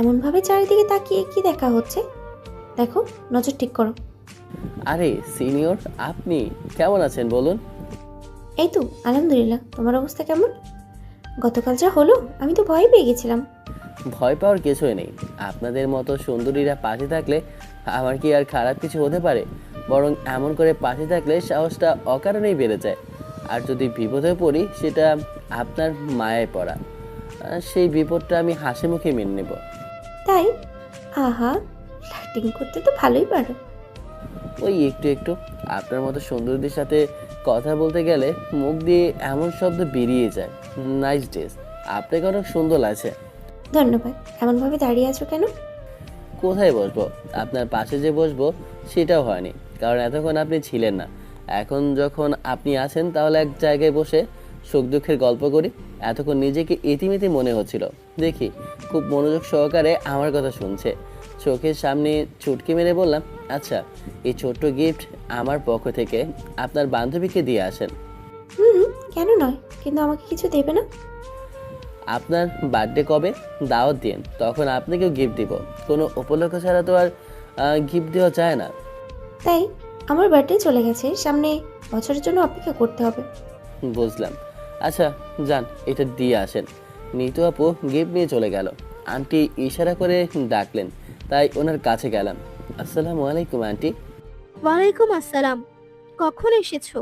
এমনভাবে চারিদিকে তাকিয়ে কি দেখা হচ্ছে? দেখো, নজর ঠিক করো। আরে সিনিয়র, আপনি কেমন আছেন বলুন? এই তো আলহামদুলিল্লাহ, তোমার অবস্থা কেমন? গতকাল যা হলো, আমি তো ভয় পেয়ে গেছিলাম। ভয় পাওয়ার কিছুই নেই। আপনাদের মতো সুন্দরীরা পাশে থাকলে আমার কি আর খারাপ কিছু হতে পারে? বরং এমন করে পাশে থাকলে সাহসটা অকারণেই বেড়ে যায়। আর যদি বিপদে পড়ি, সেটা আপনার মায়ায় পড়া। সেই বিপদটা আমি হাসি মুখে মেনে নেব। তাই? আহা, ফ্লার্টিং করতে তো ভালোই পারো। ওই একটু একটু। আপনার মতো সুন্দরীদের সাথে কথা বলতে গেলে মুখ দিয়ে এমন শব্দ বেরিয়ে যায়, নাইস ড্রেস, আপনাকে অনেক সুন্দর লাগছে। ধন্যবাদ। এমনভাবে দাঁড়িয়ে আছো কেন? কোথায় বসবো? আপনার পাশে যে বসবো সেটাও হয়নি, কারণ এতক্ষণ আপনি ছিলেন না। এখন যখন আপনি আছেন, তাহলে এক জায়গায় বসে সুখ দুঃখের গল্প করি। এতক্ষণ নিজেকে ইতিমিতি মনে হচ্ছিল। দেখি খুব মনোযোগ সহকারে আমার কথা শুনছে। চোখের সামনে চুটকি মেরে বললাম, আচ্ছা, এই ছোট্ট গিফট আমার পক্ষ থেকে আপনার বান্ধবীকে দিয়ে আসেন। কেন নয়, কিন্তু আমাকে কিছু দেবে না? আপনার বার্থডে কবে? দাওয়াত দিন, তখন আপনাকেও গিফট দিব। কোনো উপলক্ষ ছাড়া তো আর গিফট দেওয়া যায় না। তাই? আমার বার্থডে চলে গেছে, সামনে বছরের জন্য অপেক্ষা করতে হবে। বুঝলাম। আচ্ছা যান, এটা দিয়ে আসেন। নিতু আপু গিফট নিয়ে চলে গেল। আন্টি ইশারা করে ডাকলেন, তাই ওনার কাছে গেলাম। আসসালামু আলাইকুম আন্টি। ওয়ালাইকুম আসসালাম। কখন এসেছো?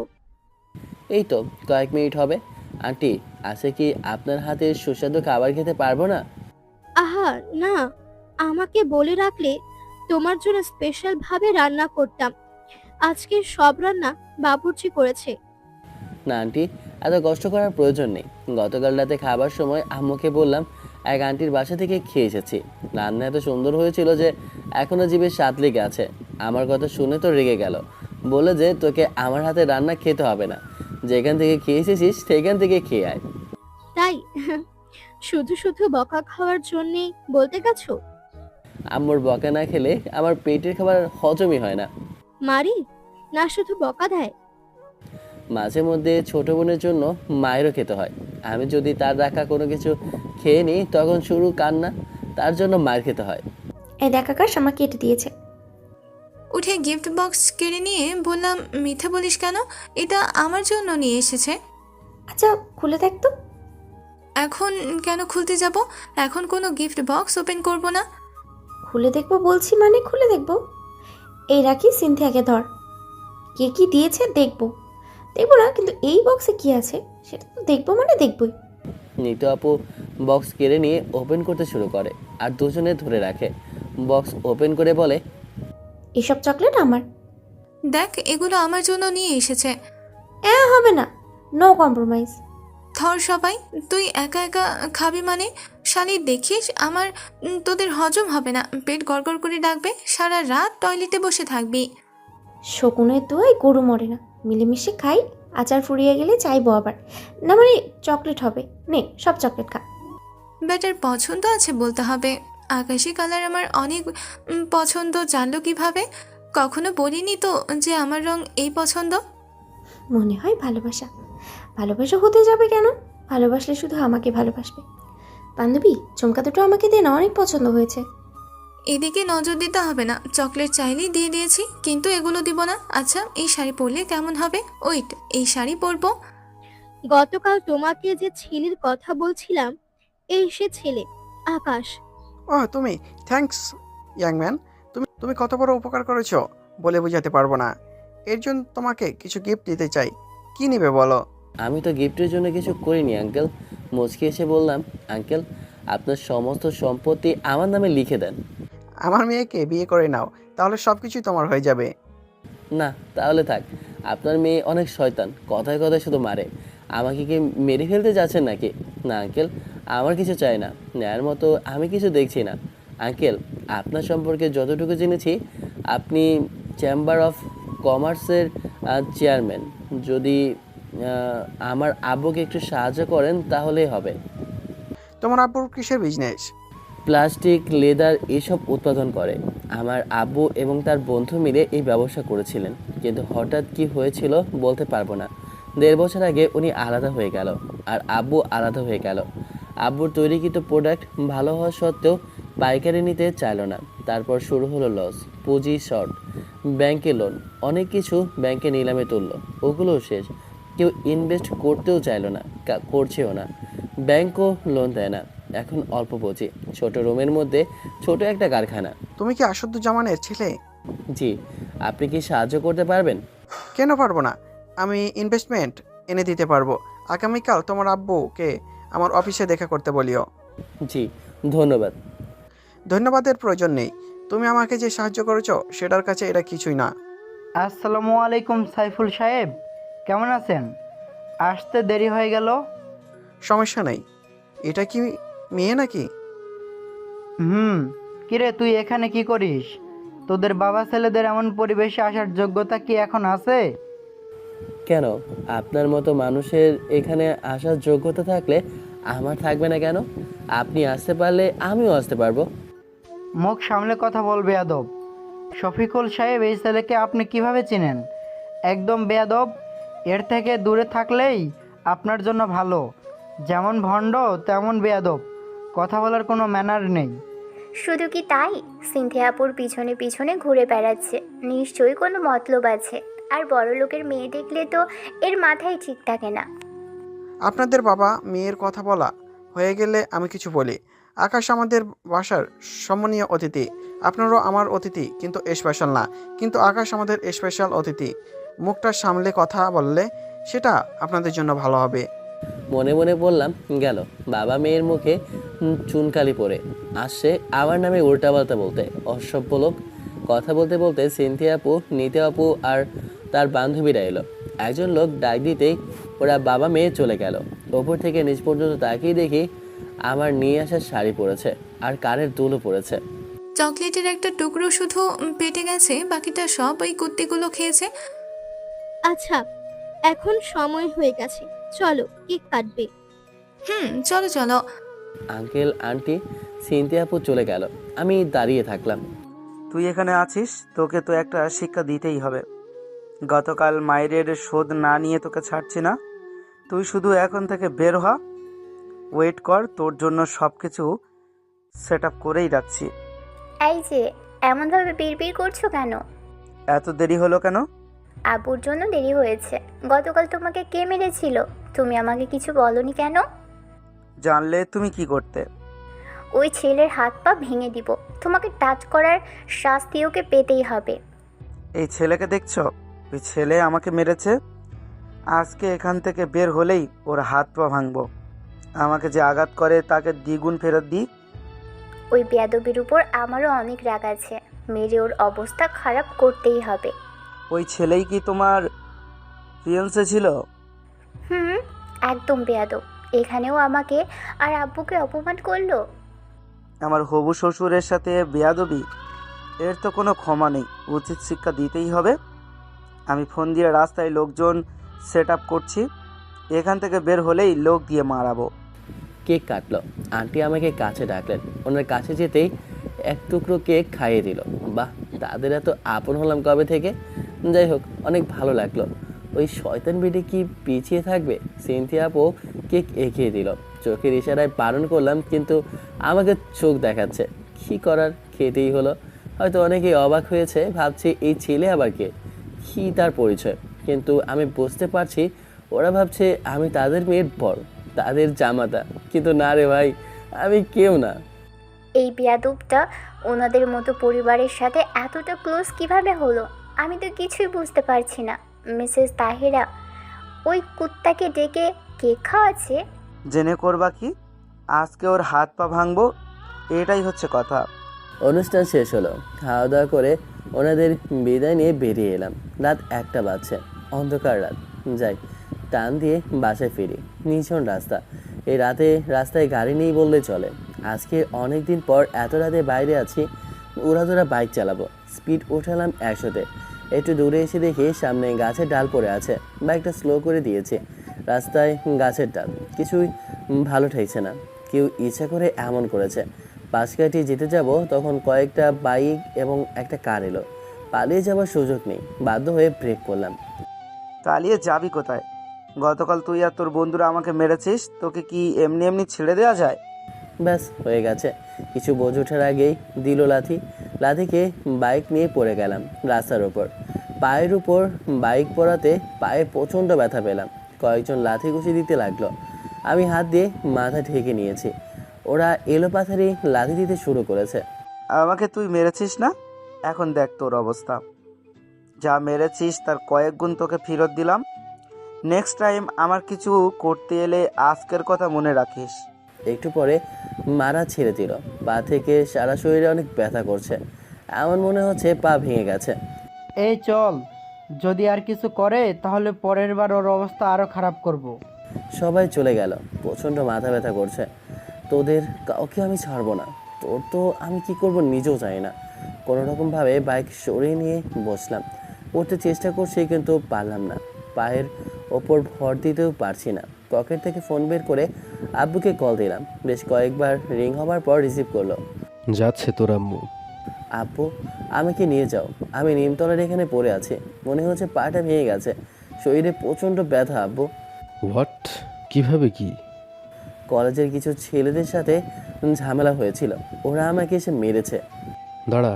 এই তো কয়েক মিনিট হবে। আন্টি, আছে কি আপনার হাতে সুস্বাদু খাবার খেতে পারবো না? আহা না, আমাকে বলে রাখলে তোমার জন্য স্পেশাল ভাবে রান্না করতাম। আজকে সব রান্না বাবুর্চি করেছে। না আন্টি, এত কষ্ট করার প্রয়োজন নেই। গতকাল রাতে খাবার সময় আম্মুকে বললাম এক আন্টির বাসা থেকে খেয়ে এসেছি। রান্না এত সুন্দর হয়েছিল যে এখনো জিভে স্বাদ লেগে আছে। আমার কথা শুনে তো রেগে গেল, বলে যে তোকে আমার হাতে রান্না খেতে হবে না, যেখান থেকে খেয়ে এসেছিস সেখান থেকে খেয়ে আয়। তাই? শুধু শুধু বকা খাওয়ার জন্যে বলতে গেছো? আম্মুর বকা না খেলে আমার পেটের খাবার হজমই হয় না। মারি না, শুধু বকা দেয়? মাঝে মধ্যে ছোট বোনের জন্য মায়েরও খেতে হয়। আমি যদি তার রাখা কোনো কিছু খেয়ে নিই, তখন শুরু কান্না, তার জন্য মায়ের খেতে হয়। এই দেখ আকাশ, আমাকে এটা দিয়েছে। উঠে গিফট বক্স কেড়ে নিয়ে বললাম, মিথ্যে বলিস কেন? এটা আমার জন্য নিয়ে এসেছে। আচ্ছা খুলে দেখ তো। এখন কেন খুলতে যাব? এখন কোনো গিফট বক্স ওপেন করব না। খুলে দেখবো বলছি মানে খুলে দেখবো। এই রাখি, সিনথিয়াকে ধর। কে কি দিয়েছে দেখবো। দেখবো না, কিন্তু এই বক্সে কি আছে সেটা তো দেখবো, মানে দেখবই। নিতু আপু বক্স কেড়ে নিয়ে ওপেন করতে শুরু করে, আর দুজনে ধরে রাখে। বক্স ওপেন করে বলে, এসব চকলেট আমার। দেখ, এগুলো আমার জন্য নিয়ে এসেছে। হবে না, নো কম্প্রোমাইজ। ধর সবাই, তুই একা একা খাবি মানে? শালি দেখিস আমার, তোদের হজম হবে না, পেট গড়গড় করে ডাকবে, সারা রাত টয়লেটে বসে থাকবি। শকুনের দোয়ায় গরু মরে না, মিলেমিশে খাই। আচার ফুরিয়ে গেলে চাইবো আবার। না মানে চকলেট হবে, নে সব চকলেট খা। ব্যাটার পছন্দ আছে বলতে হবে। আকাশি কালার আমার অনেক পছন্দ, জানলো কিভাবে? কখনো বলিনি তো যে আমার রং এই পছন্দ। মনে হয় ভালোবাসা। ভালোবাসা হতে যাবে কেন? ভালোবাসলে শুধু আমাকে ভালোবাসবে। বান্ধবী চমকা দুটো আমাকে দে না, অনেক পছন্দ হয়েছে। এদিকে নজর দিতে হবে না, চকলেট চাইলেই দিয়ে দিয়েছি, কিন্তু এগুলো দিব না। আচ্ছা, এই শাড়ি পরলে কেমন হবে? ওয়েট, এই শাড়ি পরবো। গতকাল তোমাকে যে ছেলের কথা বলছিলাম, এই সে ছেলে, আকাশ। ও তুমি, থ্যাঙ্কস ইয়াং ম্যান। তুমি কত বড় উপকার করেছো বলে বোঝাতে পারবো না। এর জন্য তোমাকে কিছু গিফট দিতে চাই। কি নেবে বলো? আমি তো গিফটের জন্য কিছু করিনি আঙ্কেল। মুচকি এসে বললাম, আঙ্কেল আপনার সমস্ত সম্পত্তি আমার নামে লিখে দেন। আমার মেয়েকে বিয়ে করে নাও, তাহলে সব কিছুই তোমার হয়ে যাবে। না, তাহলে থাক। আপনার মেয়ে অনেক শয়তান, কথায় কথায় শুধু মারে। আমাকে কি মেরে ফেলতে যাচ্ছেন নাকি? না আঙ্কেল, আমার কিছু চাই না। নেয়ার মতো আমি কিছু দেখছি না। আঙ্কেল, আপনার সম্পর্কে যতটুকু জেনেছি, আপনি চেম্বার অফ কমার্সের চেয়ারম্যান। যদি আমার আব্বুকে একটু সাহায্য করেন তাহলেই হবে। তোমার আব্বুর কিসের বিজনেস? প্লাস্টিক, লেদার এসব উৎপাদন করে। আমার আব্বু এবং তার বন্ধু মিলে এই ব্যবসা করেছিলেন, কিন্তু হঠাৎ কি হয়েছিল বলতে পারবো না। 1.5 বছর আগে উনি আলাদা হয়ে গেল, আর আব্বু আলাদা হয়ে গেল। আব্বুর তৈরিকৃত প্রোডাক্ট ভালো হওয়া সত্ত্বেও পাইকারি নিতে চাইল না। তারপর শুরু হলো লস, পুঁজি শর্ট, ব্যাংকে লোন, অনেক কিছু ব্যাংকে নিলামে তুললো, ওগুলোও শেষ। কেউ ইনভেস্ট করতেও চাইলো না, করছেও না। ব্যাংকও লোন দেয় না। এখন অল্প পুঁজি, ছোট রুমের মধ্যে ছোট একটা কারখানা। তুমি কি আসাদুজ্জামানের ছেলে? জি, আপনি কি সাহায্য করতে পারবেন? কেন পারবো না? আমি ইনভেস্টমেন্ট এনে দিতে পারবো। আগামীকাল তোমার আব্বুকে আমার অফিসে দেখা করতে বলিও। জি, ধন্যবাদ। ধন্যবাদের প্রয়োজন নেই। তুমি আমাকে যে সাহায্য করেছো সেটার কাছে এটা কিছুই না। আসসালামু আলাইকুম সাইফুল সাহেব, কেমন আছেন? আসতে দেরি হয়ে গেল। সমস্যা নেই। এটা কি মেয়ে নাকি? কিরে, তুই এখানে কি করিস? তোদের বাবা ছেলেদের এমন পরিবেশে আসার যোগ্যতা কি এখন আছে? কেন, আপনার মতো মানুষের এখানে আসার যোগ্যতা থাকলে আমার থাকবে না কেন? আপনি আসতে পারলে আমিও আসতে পারবো। মুখ সামলে কথা বল বেয়াদব। শফিকুল সাহেব, এই ছেলেকে আপনি কিভাবে চিনেন? একদম বেয়াদব। এর থেকে দূরে থাকলেই আপনার জন্য ভালো। যেমন ভণ্ড তেমন বেয়াদব, কথা বলার কোনো ম্যানার নেই। শুধু কি তাই, সিনথিয়া আপুর পিছনে পিছনে ঘুরে বেড়াচ্ছে, নিশ্চয়ই কোনো মতলব আছে। আর বড় লোকের মেয়ে দেখলে তো এর মাথায় ঠিক থাকে না। আপনাদের বাবা মেয়ের কথা বলা হয়ে গেলে আমি কিছু বলি। আকাশ আমাদের বাসার সম্মানীয় অতিথি। আপনারও আমার অতিথি, কিন্তু স্পেশাল না। কিন্তু আকাশ আমাদের স্পেশাল অতিথি। মুখটা সামলে কথা বললে সেটা আপনাদের জন্য ভালো হবে। মনে মনে বললাম, গেল বাবা মেয়ের মুখে চুনকালি পড়ে আসছে আমার নামে উল্টাপাল্টা বলতে, অসভ্য লোক। কথা বলতে বলতে সিনথিয়া আপু, নিতে আপু আর তার বান্ধবীরা এলো। একজন লোক ডাক দিতেই ওরা বাবা মেয়ে চলে গেল। ওপর থেকে নিচ পর্যন্ত তাকিয়ে দেখি আমার নিয়ে আসা শাড়ি পরেছে আর কানের দুলও পরেছে। চকলেটের একটা টুকরো শুধু পেটে গেছে, বাকিটা সব ওই কুত্তিগুলো খেয়েছে। আচ্ছা, এখন সময় হয়ে গেছে, চলো কেক কাটবে। চলো চলো। আঙ্কেল আন্টি সিনথিয়া আপু চলে গেল, আমি দাঁড়িয়ে থাকলাম। তুই এখানে আছিস, তোকে তো একটা শিক্ষা দিতেই হবে। গতকাল মায়ের শোধ না নিয়ে তোকে ছাড়ছি না। তুই শুধু এখন থেকে বের হ, ওয়েট কর, তোর জন্য সব কিছু সেট আপ করেই রাখছি। এই যে এমনভাবে বিড়বিড় করছো কেন? এত দেরি হলো কেন? আব্বুর জন্য দেরি হয়েছে। গতকাল তোমাকে কে মেরেছিল? তুমি আমাকে কিছু বলনি কেন? জানলে তুমি কি করতে? ওই ছেলের হাত পা ভেঙে দিব। তোমাকে টাচ করার শাস্তি ওকে পেতেই হবে। এই ছেলেকে দেখছো? ওই ছেলে আমাকে মেরেছে। আজকে এখান থেকে বের হলেই ওর হাত পা ভাঙবো। আমাকে যে আঘাত করে তাকে দ্বিগুণ ফেরত দিই। ওই বেয়াদবির উপর আমারও অনেক রাগ আছে। মেরে ওর অবস্থা খারাপ করতেই হবে। ওই ছেলেই কি তোমার ফিয়ান্সে ছিল? একদম বেয়াদব। এখানেও আমাকে আর আব্বুকে অপমান করলো। আমার হবু শ্বশুরের সাথে বেয়াদবি, এর তো কোনো ক্ষমা নেই। উচিত শিক্ষা দিতেই হবে। আমি ফোন দিয়ে রাস্তায় লোকজন সেট আপ করছি। এখান থেকে বের হলেই লোক দিয়ে মারাবো। কেক কাটলো। আন্টি আমাকে কাছে ডাকলেন। ওনার কাছে যেতেই এক টুকরো কেক খাইয়ে দিল। বাহ, তাদের এত আপন হলাম কবে থেকে। যাই হোক, অনেক ভালো লাগলো। ওই শয়তান বেটি কি পিছিয়ে থাকবে? সিনথিয়া আপু কেক এগিয়ে দিল। চোখের ইশারায় বারণ করলাম, কিন্তু আমাকে চোখ দেখাচ্ছে। কী করার, খেতেই হলো। হয়তো অনেকেই অবাক হয়েছে, ভাবছে এই ছেলে আবার কে, কী তার পরিচয়। কিন্তু আমি বুঝতে পারছি ওরা ভাবছে আমি তাদের মেয়ের বর, তাদের জামাতা। কিন্তু না রে ভাই, আমি কেউ না। এই বেয়াদবটা ওনাদের মতো পরিবারের সাথে এতটা ক্লোজ কিভাবে হলো? আমি তো কিছুই বুঝতে পারছি না। মিসেস তাহিরা ওই কুত্তাকে ডেকে কেক খাওয়াচ্ছে। জেনে করবা কি? আজকে ওর হাত পা ভাঙবো, এটাই হচ্ছে কথা। অনুষ্ঠান শেষ হলো, খাওয়া দাওয়া করে ওনাদের বিদায় নিয়ে বেরিয়ে এলাম। রাত 1টা বাজছে, অন্ধকার রাত। যাই, টান দিয়ে বাসায় ফিরি। নিঝুম রাস্তা, এই রাতে রাস্তায় গাড়ি নেই বললে চলে। আজকে অনেক দিন পর এত রাতে বাইরে আছি, উড়াধুরা বাইক চালাবো। স্পিড উঠালাম 100-তে। একটু দূরে এসে দেখি সামনে গাছের ডাল পড়ে আছে। বাইকটা স্লো করে দিয়েছে। রাস্তায় গাছের ডাল, কিছুই ভালো ঠেকছে না। কেউ ইচ্ছা করে এমন করেছে। পাশ কাটিয়ে যেতে যাব, তখন কয়েকটা বাইক এবং একটা কার এলো। পালিয়ে যাওয়ার সুযোগ নেই, বাধ্য হয়ে ব্রেক করলাম। পালিয়ে যাবি কোথায়? গতকাল তুই আর তোর বন্ধুরা আমাকে মেরেছিস, তোকে কি এমনি এমনি ছেড়ে দেওয়া যায়? ব্যাস হয়ে গেছে। কিছু বোঝ ওঠার আগেই দিল লাথি। লাথিকে বাইক নিয়ে পড়ে গেলাম রাস্তার ওপর। পায়ের উপর বাইক পড়াতে পায়ে প্রচণ্ড ব্যথা পেলাম। কয়েকজন লাথি ঘুষি দিতে লাগলো। আমি হাত দিয়ে মাথা ঢেকে নিয়েছি। ওরা এলোপাথারি লাথি দিতে শুরু করেছে। আমাকে তুই মেরেছিস না? এখন দেখ তোর অবস্থা। যা মেরেছিস তার কয়েক গুণ তোকে ফেরত দিলাম। নেক্সট টাইম আমার কিছু করতে এলে আজকের কথা মনে রাখিস। একটু পরে মারা ছেড়ে দিল। পা থেকে সারা শরীরে অনেক ব্যথা করছে, এমন মনে হচ্ছে পা ভেঙে গেছে। এই চল, যদি আর কিছু করে তাহলে পরের বার ওর অবস্থা আরও খারাপ করব। সবাই চলে গেল। প্রচণ্ড মাথা ব্যথা করছে। তোদের কাউকে আমি ছাড়বো না। তোর তো আমি কি করব নিজেও জানি না। কোনো রকমভাবে বাইক সরিয়ে নিয়ে বসলাম। উঠতে চেষ্টা করছি, কিন্তু পারলাম না। পায়ের ওপর ভর দিতেও পারছি না। পকেট থেকে ফোন বের করে আব্বুকে কল দিলাম। বেশ কয়েকবার রিং হবার পর রিসিভ করলো। যাচ্ছে তোর আম্মু। আব্বু, আমাকে নিয়ে যাও। আমি নিমতলার এখানে পড়ে আছি। মনে হচ্ছে পাটা ভেঙে গেছে, শরীরে প্রচণ্ড ব্যথা। আব্বু। হোয়াট? কিভাবে কি? কলেজের কিছু ছেলেদের সাথে ঝামেলা হয়েছিল, ওরা আমাকে এসে মেরেছে। দাঁড়া,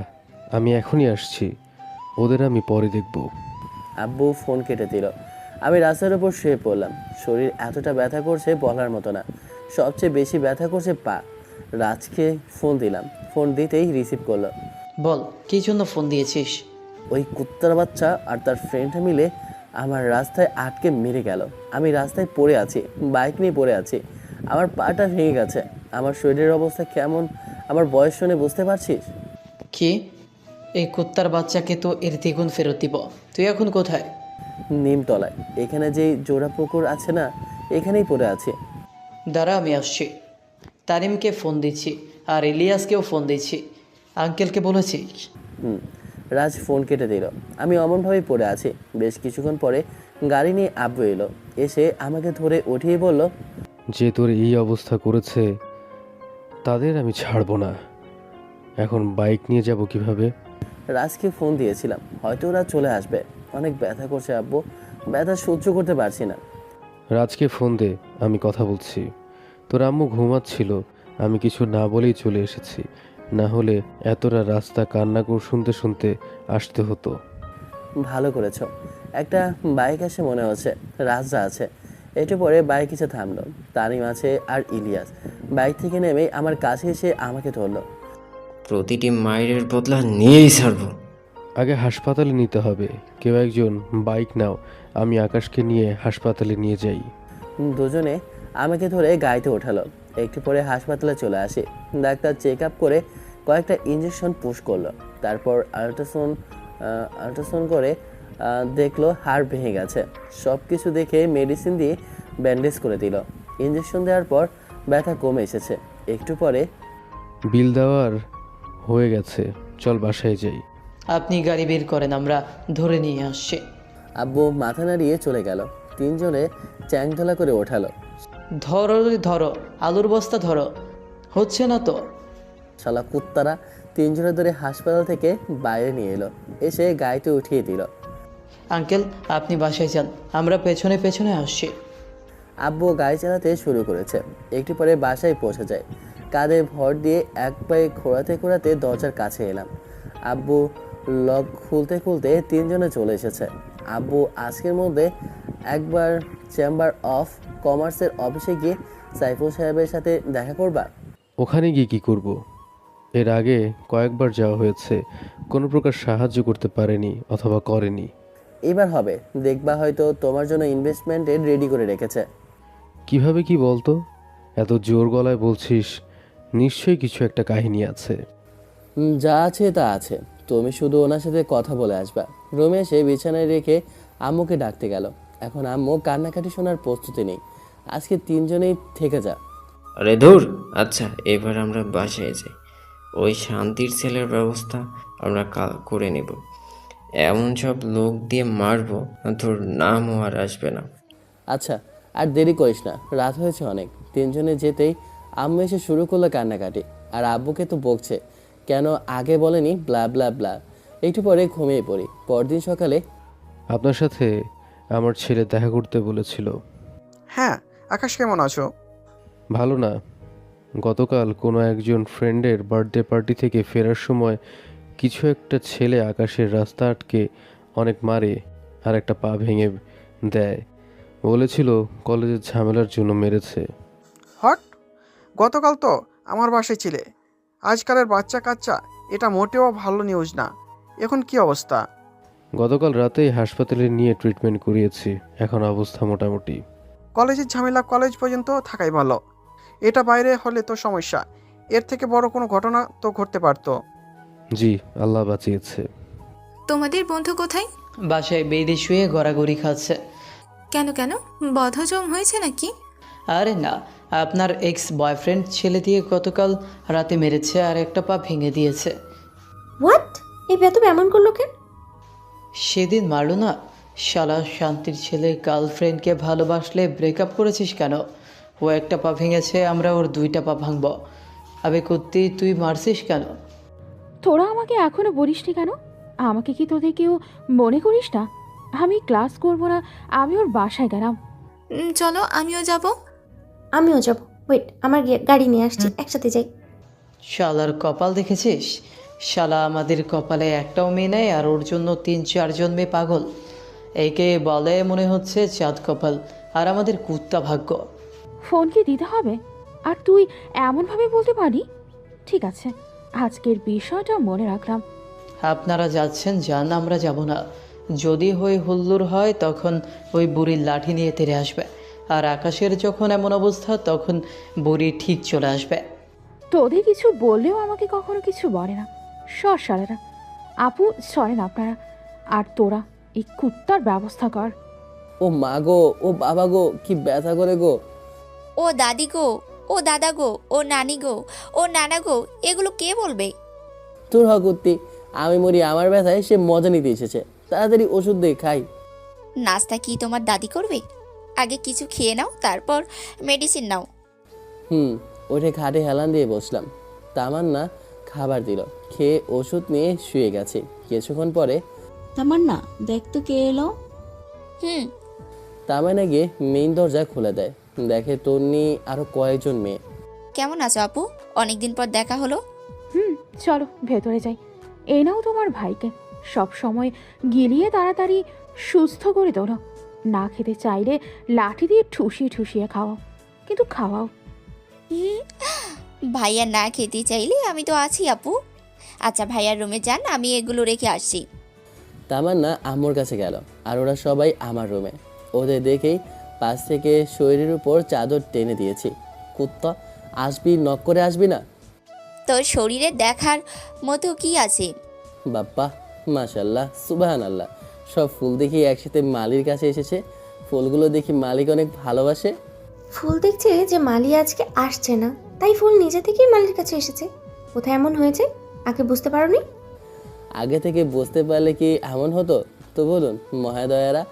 আমি এখনই আসছি, ওদের আমি পরে দেখব। আব্বু ফোন কেটে দিল। আমি রাস্তার উপর শুয়ে পড়লাম। শরীর এতটা ব্যথা করছে বলার মতো না। সবচেয়ে বেশি ব্যথা করছে পা। রাজকে ফোন দিলাম। ফোন দিতেই রিসিভ করলো। বল, কী জন্য ফোন দিয়েছিস? ওই কুত্তার বাচ্চা আর তার ফ্রেন্ডটা মিলে আমার রাস্তায় আটকে মেরে গেল। আমি রাস্তায় পড়ে আছি, বাইক নিয়ে পড়ে আছি। আমার পাটা ভেঙে গেছে। আমার শরীরের অবস্থা কেমন আমার বয়স শুনে বুঝতে পারছিস? কি? এই কুত্তার বাচ্চাকে তো এর দ্বিগুণ ফেরত দিব। তুই এখন কোথায়? নিমতলায়, এখানে যেই জোড়া পুকুর আছে না, এখানেই পড়ে আছি। দাঁড়া, আমি আসছি। তারিমকে ফোন দিচ্ছি, আর ইলিয়াসকেও ফোন দিচ্ছি। আঙ্কেলকে বলেছিস? রাজ ফোন কেটে দিল। আমি অমনভাবেই পড়ে আছি। বেশ কিছুক্ষণ পরে গাড়ি নিয়ে আব্বু এলো। এসে আমাকে ধরে উঠিয়ে বলল, যে তোর এই অবস্থা করেছে তাদের আমি ছাড়বো না। এখন বাইক নিয়ে যাব কিভাবে? রাজকে ফোন দিয়েছিলাম, হয়তো ওরা চলে আসবে। অনেক ব্যথা করছে আব্বু, ব্যথা সহ্য করতে পারছি না। রাজকে ফোন দে, আমি কথা বলছি। তোর আম্মু ঘুমাচ্ছিল, আমি কিছু না বলেই চলে এসেছি। না হলে এতটা রাস্তা কান্না শুনতে শুনতে আসতে হতো। ভালো করেছ। একটা বাইক আসে মনে হচ্ছে, রাজা আছে। একটু পরে বাইক এসে থামলো। তারিম আছে আর ইলিয়াস। বাইক থেকে নেমে আমার কাছে এসে আমাকে ধরলো। প্রতিটি মায়ের বদলা নিয়েই ছাড়বো। আগে হাসপাতালে নিতে হবে। কেউ একজন বাইক নাও, আমি আকাশকে নিয়ে হাসপাতালে নিয়ে যাই। দুজনে আমাকে ধরে গাড়িতে ওঠালো। একটু পরে হাসপাতালে চলে আসি। ডাক্তার চেক আপ করে কয়েকটা ইঞ্জেকশন পুশ করলো। তারপর আল্ট্রাসাউন্ড করে দেখলো হাড় ভেঙে গেছে। সব কিছু দেখে মেডিসিন দিয়ে ব্যান্ডেজ করে দিল। ইঞ্জেকশন দেওয়ার পর ব্যথা কমে এসেছে। একটু পরে, বিল দেওয়ার হয়ে গেছে, চল বাসায় যাই। আপনি গাড়ি বের করেন, আমরা ধরে নিয়ে আসছি। আব্বু মাথা নাড়িয়ে চলে গেল। তিনজনে চ্যাংধলা করে ওঠালো। ধরো ধরো, আলুর বস্তা ধরো, হচ্ছে না তো? শালা কুত্তারা তিনজনে ধরে হাসপাতাল থেকে বাইরে নিয়ে এলো। এসে গাড়িতে উঠিয়ে দিল। আঙ্কেল, আপনি বাসায় যান, আমরা পেছনে পেছনে আসছি। আব্বু গাড়ি চালাতে শুরু করেছে। একটু পরে বাসায় পৌঁছে যায়। কাঁধে ভর দিয়ে এক পায়ে খোঁড়াতে খোঁড়াতে দরজার কাছে এলাম। আব্বু লক খুলতে খুলতে তিনজনে চলে এসেছে। আব্বু আজকের মধ্যে একবার চেম্বার অফ কমার্সের অফিসে গিয়ে সাইফুল সাহেবের সাথে দেখা করবা? ওখানে গিয়ে কি করব? এর আগে কয়েকবার যাওয়া হয়েছে, কোনো প্রকার সাহায্য করতে পারেনি অথবা করেনি। এবার হবে, দেখবা হয়তো তোমার জন্য ইনভেস্টমেন্টের রেডি করে রেখেছে। কিভাবে কি বলতো? এত জোর গলায় বলছিস, নিশ্চয়ই কিছু একটা কাহিনী আছে। যা আছে তা আছে, তুমি শুধু ওনার সাথে কথা বলে আসবা। রুমে এসে বিছানায় রেখে আম্মুকে ডাকতে গেল। এখন আম্মু কান্নাকাটি শোনার প্রস্তুতি নেই। আজকে তিনজনেই থেকে যা। আরে ধুর, আচ্ছা এবার আমরা বাসায় যাই। ওই শান্তির ছেলের ব্যবস্থা আমরা করে নেব। এমন সব লোক দিয়ে মারবো, তোর নামও আর আসবে না। আচ্ছা, আর দেরি করিস না, রাত হয়েছে অনেক। তিনজনে যেতেই আম্মু এসে শুরু করলো কান্নাকাটি। আর আব্বুকে তো বকছে, কেন আগে বলেনি ব্লা ব্লা ব্লা। একটু পরে ঘুমিয়ে পড়ি। পরদিন সকালে আপনার সাথে আমার ছেলে দেখা করতে বলেছিল। হ্যাঁ, আকাশ কেমন আছো? ভালো না। গতকাল কোনো একজন ফ্রেন্ডের বার্থডে পার্টি থেকে ফেরার সময় কিছু একটা ছেলে আকাশের রাস্তা আটকে অনেক মারে আর একটা পা ভেঙে দেয়। বলেছিল কলেজের ঝামেলার জন্য মেরেছে। হট, গতকাল তো আমার বাসায় ছিলে। আজকালের বাচ্চা কাচ্চা, এটা মোটেও ভালো নিউজ না। এখন কি অবস্থা? গতকাল রাতেই হাসপাতালে নিয়ে ট্রিটমেন্ট করিয়েছি, এখন অবস্থা মোটামুটি। কলেজের ঝামেলা কলেজ পর্যন্ত থাকাই ভালো। এটা বাইরে হলে তো সমস্যা। এর থেকে বড় কোনো ঘটনা তো ঘটতে পারতো। জি, আল্লাহ বাঁচিয়েছে। তোমাদের বন্ধু কোথায়? বাসায় বেডে শুয়ে গড়াগড়ি খাচ্ছে। কেন কেন, বদহজম হয়েছে নাকি? আরে না, আপনার এক্স বয়ফ্রেন্ড ছেলে দিয়ে গতকাল রাতে মেরেছে আর একটা পা ভেঙে দিয়েছে। হোয়াট? এই বেতব এমন করলো কেন? সেদিন মারলো না, শালা শান্তির ছেলে। গার্লফ্রেন্ডকে ভালোবাসলে ব্রেকআপ করেছিস কেন? ও একটা পা ভেঙেছে, আমরা ওর দুইটা পা ভাঙব। আবে কুত্তি, তুই মারছিস কেন? তোরা আমাকে এখনো বলিসনি কেন? আমাকে কি তোদের কেউ মনে করিস না? আমি ক্লাস করব না, আমি ওর বাসায় গেলাম। চলো আমিও যাব। আমিও যাব। ওয়েট, আমার গাড়ি নিয়ে আসছি, একসাথে যাই। শালার কপাল দেখেছিস? শালা আমাদের কপালে একটাও মেয়ে নেই, আর ওর জন্য 3-4 জন মেয়ে পাগল। একে বলে মনে হচ্ছে চাঁদ কপাল, আর আমাদের কুত্তা ভাগ্য। ফোন কি দিতে হবে? আর তুই এমনভাবে বলতে পারি? ঠিক আছে, আজকের বিষয়টা মনে রাখলাম। আপনারা যাচ্ছেন যান, আমরা যাব না। যদি হই হুল্লোড় হয় তখন ওই বুড়ির লাঠি নিয়ে তেড়ে আসবে, আর আকাশের যখন এমন অবস্থা তখন বুড়ি ঠিক চলে আসবে। তোদের কিছু বললেও আমাকে কখনো কিছু বলে না, সর সালেরা। আপু সরেন আপনারা, আর তোরা এই কুত্তার ব্যবস্থা কর। ও মা গো, ও বাবা গো, কি ব্যথা করে গো। ও দাদি গো, ও দাদা গো, ও নানি গো, ও নানা গো, এগুলো কে বলবে? তোর হকুত্তি, আমি মরি আমার ব্যথায়, সে মজা নিতে এসেছে। তাড়াতাড়ি ওষুধ দিয়ে খাই। নাস্তা কি তোমার দাদি করবে? আগে কিছু খেয়ে নাও, তারপর মেডিসিন নাও। ওঠে খাটে হেলান দিয়ে বসলাম। তামান্না খাবার দিল, খেয়ে ওষুধ নিয়ে শুয়ে গেছে। কিছুক্ষণ পরে তামান্না, দেখ তো কে এলো। তামান্না গিয়ে মেইন দরজা খুলে দেয়। দেখে তন্নি আরো কয়েকজন মেয়ে। কেমন আছো আপু? অনেকদিন পর দেখা হলো। চলো ভেতরে যাই। এই নাও তোমার ভাইকে, সব সময় গিলিয়ে তাড়াতাড়ি সুস্থ করে তোলো। না খেতে চাইলে লাঠি দিয়ে ঠুসিয়ে ঠুসিয়ে খাওয়াও, কিন্তু খাওয়াও। ভাইয়া না খেতে চাইলে আমি তো আছি আপু। আচ্ছা ভাইয়ার রুমে যান, আমি এগুলো রেখে আসছি। তামান্না আম্মুর কাছে গেল, আর ওরা সবাই আমার রুমে। ওদের দেখেই পাশ থেকে শরীরের উপর চাদর টেনে দিয়েছি। কুত্তা, আসবি, নক করে আসবি না? তোর শরীরে দেখার মতো কি আছে? বাপ্পা, মাশাল্লাহ, সুবাহান আল্লাহ। সব ফুল দেখি একসাথে মালির কাছে এসেছে। ফুলগুলো দেখি মালিক অনেক ভালোবাসে। ফুল দেখছে যে মালি আজকে আসছে না, তাই ফুল নিজে থেকেই মালির কাছে এসেছে। কোথায় এমন হয়েছে আগে বুঝতে পারোনি? আগে থেকে বুঝতে পারলে কি এমন হতো? তো বলুন মহাদয়ারা,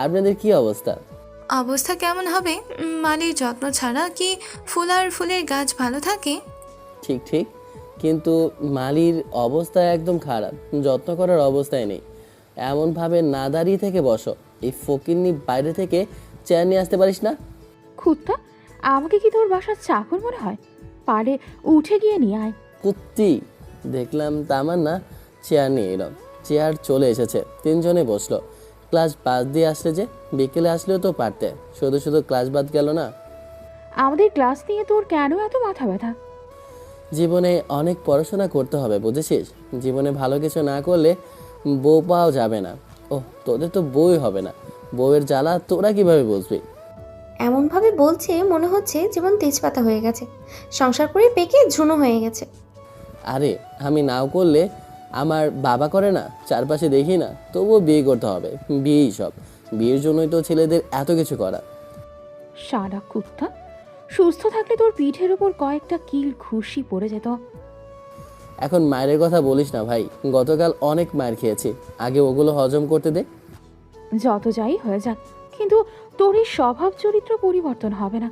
আপনাদের কি অবস্থা? অবস্থা কেমন হবে? মালির যত্ন ছাড়া কি ফুল আর ফুলের গাছ ভালো থাকে? ঠিক ঠিক, কিন্তু মালির অবস্থা একদম খারাপ, যত্ন করার অবস্থায় নেই। এমনভাবে না দাঁড়িয়ে থেকে বসো। এই ফকিন্নি বাইরে থেকে চেয়ার নিয়ে আসতে পারিস না? কুত্তা, আমাকে কি তোর বাসার চাকর মনে হয়? পারে উঠে গিয়ে নিয়ে আয়। কুত্তি। দেখলাম তামান্না চেয়ার নিয়ে এলো, চেয়ার চলে এসেছে, তিনজনে বসলো। ক্লাস বাদ দিয়ে আসলে যে, বিকেলে আসলেও তো পারতে, শুধু শুধু ক্লাস বাদ গেল না। আমাদের ক্লাস নিয়ে তোর কেন এত মাথা ব্যথা? জীবনে অনেক পড়াশোনা করতে হবে, বুঝেছিস? জীবনে ভালো কিছু না করলে বউ পাওয়া যাবে না। ও, তোদের তো বউই হবে না, বউয়ের জ্বালা তোরা কিভাবে বুঝবি? এমনভাবে বলছে মনে হচ্ছে জীবন তেজপাতা হয়ে গেছে, সংসার করে পেকে ঝুনো হয়ে গেছে। আরে আমি নাও করলে আমার বাবা করে না, চারপাশে দেখি না, তবুও বিয়ে করতে হবে। বিয়েই সব, বিয়ের জন্যই তো ছেলেদের এত কিছু করা। সারা কুত্তা, সুস্থ থাকলে তোর পিঠের উপর কয়েকটা কিল ঘুষি পড়ে যেত। এখন মায়ের কথা বলিস না ভাই, গতকাল অনেক মায়ের খেয়েছি, আগে ওগুলো হজম করতে দে। যত যাই হয়ে যাক, কিন্তু তোর এই স্বভাব চরিত্র পরিবর্তন হবে না,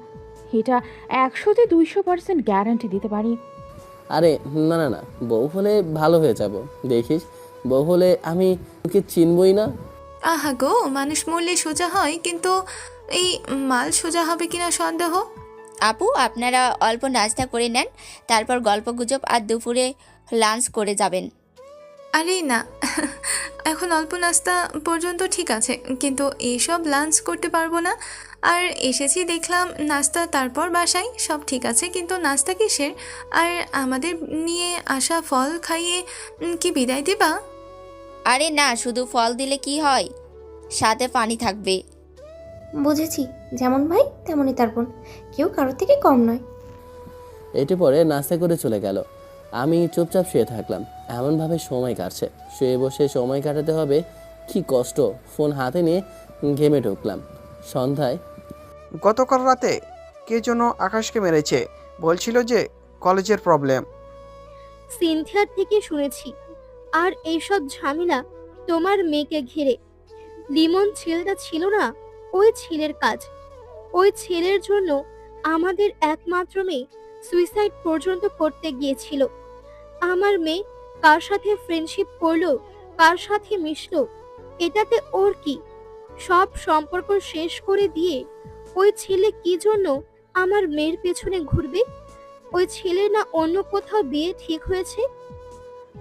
এটা 100-200% গ্যারান্টি দিতে পারি। আরে না না না, বউ হলে ভালো হয়ে যাব, দেখিস। বউ হলে আমি তোকে চিনবই না। আহা গো, মানুষ মরলে সোজা হয়, কিন্তু এই মাল সোজা হবে কিনা সন্দেহ। আপু, আপনারা অল্প নাস্তা করে নেন, তারপর গল্পগুজব আর দুপুরে লাঞ্চ করে যাবেন। আরে না, এখন অল্প নাস্তা পর্যন্ত ঠিক আছে, কিন্তু এইসব লাঞ্চ করতে পারবো না। আর এসেছি দেখলাম নাস্তা, তারপর বাসায়, সব ঠিক আছে, কিন্তু নাস্তা কিসের? আর আমাদের নিয়ে আসা ফল খাইয়ে কি বিদায় দিবা? আরে না, শুধু ফল দিলে কি হয়, সাথে পানি থাকবে। বুঝেছি, যেমন ভাই তেমনই তার বোন, কেউ কারোর থেকে কম নয়। এটি পরে নাস্তা করে চলে গেল। আমি চুপচাপ শুয়ে থাকলাম, এমনভাবে সময় কাটছে, শুয়ে বসে সময় কাটাতে হবে, কি কষ্ট। ফোন হাতে নিয়ে ঘেমে ঢুকলাম। সন্ধ্যায় গতকাল রাতে কে যেন আকাশকে মেরেছে, বলছিল যে কলেজের প্রবলেম। সিনথিয়ার থেকে শুনেছি। আর এইসব ঝামেলা তোমার মেয়েকে ঘিরে। লিমন ছেলেটা ছিল না, ওই ছেলের কাজ। ওই ছেলের জন্য আমাদের একমাত্র মেয়ে সুইসাইড পর্যন্ত করতে গিয়েছিল। আমার মেয়ে কার সাথে ফ্রেন্ডশিপ করলো, কার সাথে মিশলো, এটাতে ওর কি? সব সম্পর্ক শেষ করে দিয়ে ওই ছেলে কি জন্য আমার মেয়ের পেছনে ঘুরবে? ওই ছেলে না অন্য কোথাও বিয়ে ঠিক হয়েছে?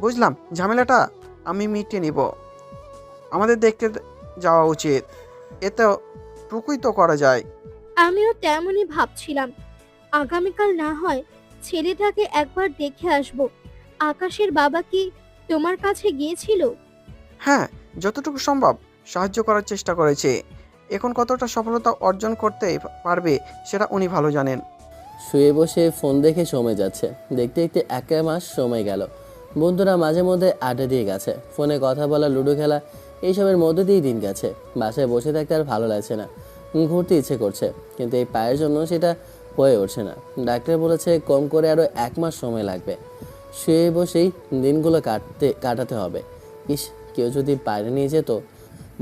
বুঝলাম, ঝামেলাটা আমি মিটিয়ে নিব। আমাদের দেখতে যাওয়া উচিত, এতে টুকুই তো করা যায়। আমিও তেমনই ভাবছিলাম। আগামীকাল না হয় ছেলেটাকে একবার দেখে আসব। আকাশের বাবা কি তোমার কাছে গিয়েছিল? হ্যাঁ, যতটুকু সম্ভব সাহায্য করার চেষ্টা করেছে। এখন কতটা সফলতা অর্জন করতে পারবে সেটা উনি ভালো জানেন। শুয়ে বসে ফোন দেখে সময় যাচ্ছে, দেখতে দেখতে 1 মাস সময় গেল। বন্ধুরা মাঝে মধ্যে আড্ডা দিয়ে গেছে, ফোনে কথা বলা, লুডো খেলা, এইসবের মধ্যে দিয়েই দিন গেছে। বাসায় বসে থাকতে আর ভালো লাগছে না, ঘুরতে ইচ্ছে করছে, কিন্তু এই পায়ের জন্য সেটা হয়ে উঠছে না। ডাক্তার বলেছে কম করে আরও 1 মাস সময় লাগবে। শুয়ে বসেই দিনগুলো কাটাতে হবে। ইস, কেউ যদি বাইরে নিয়ে যেত।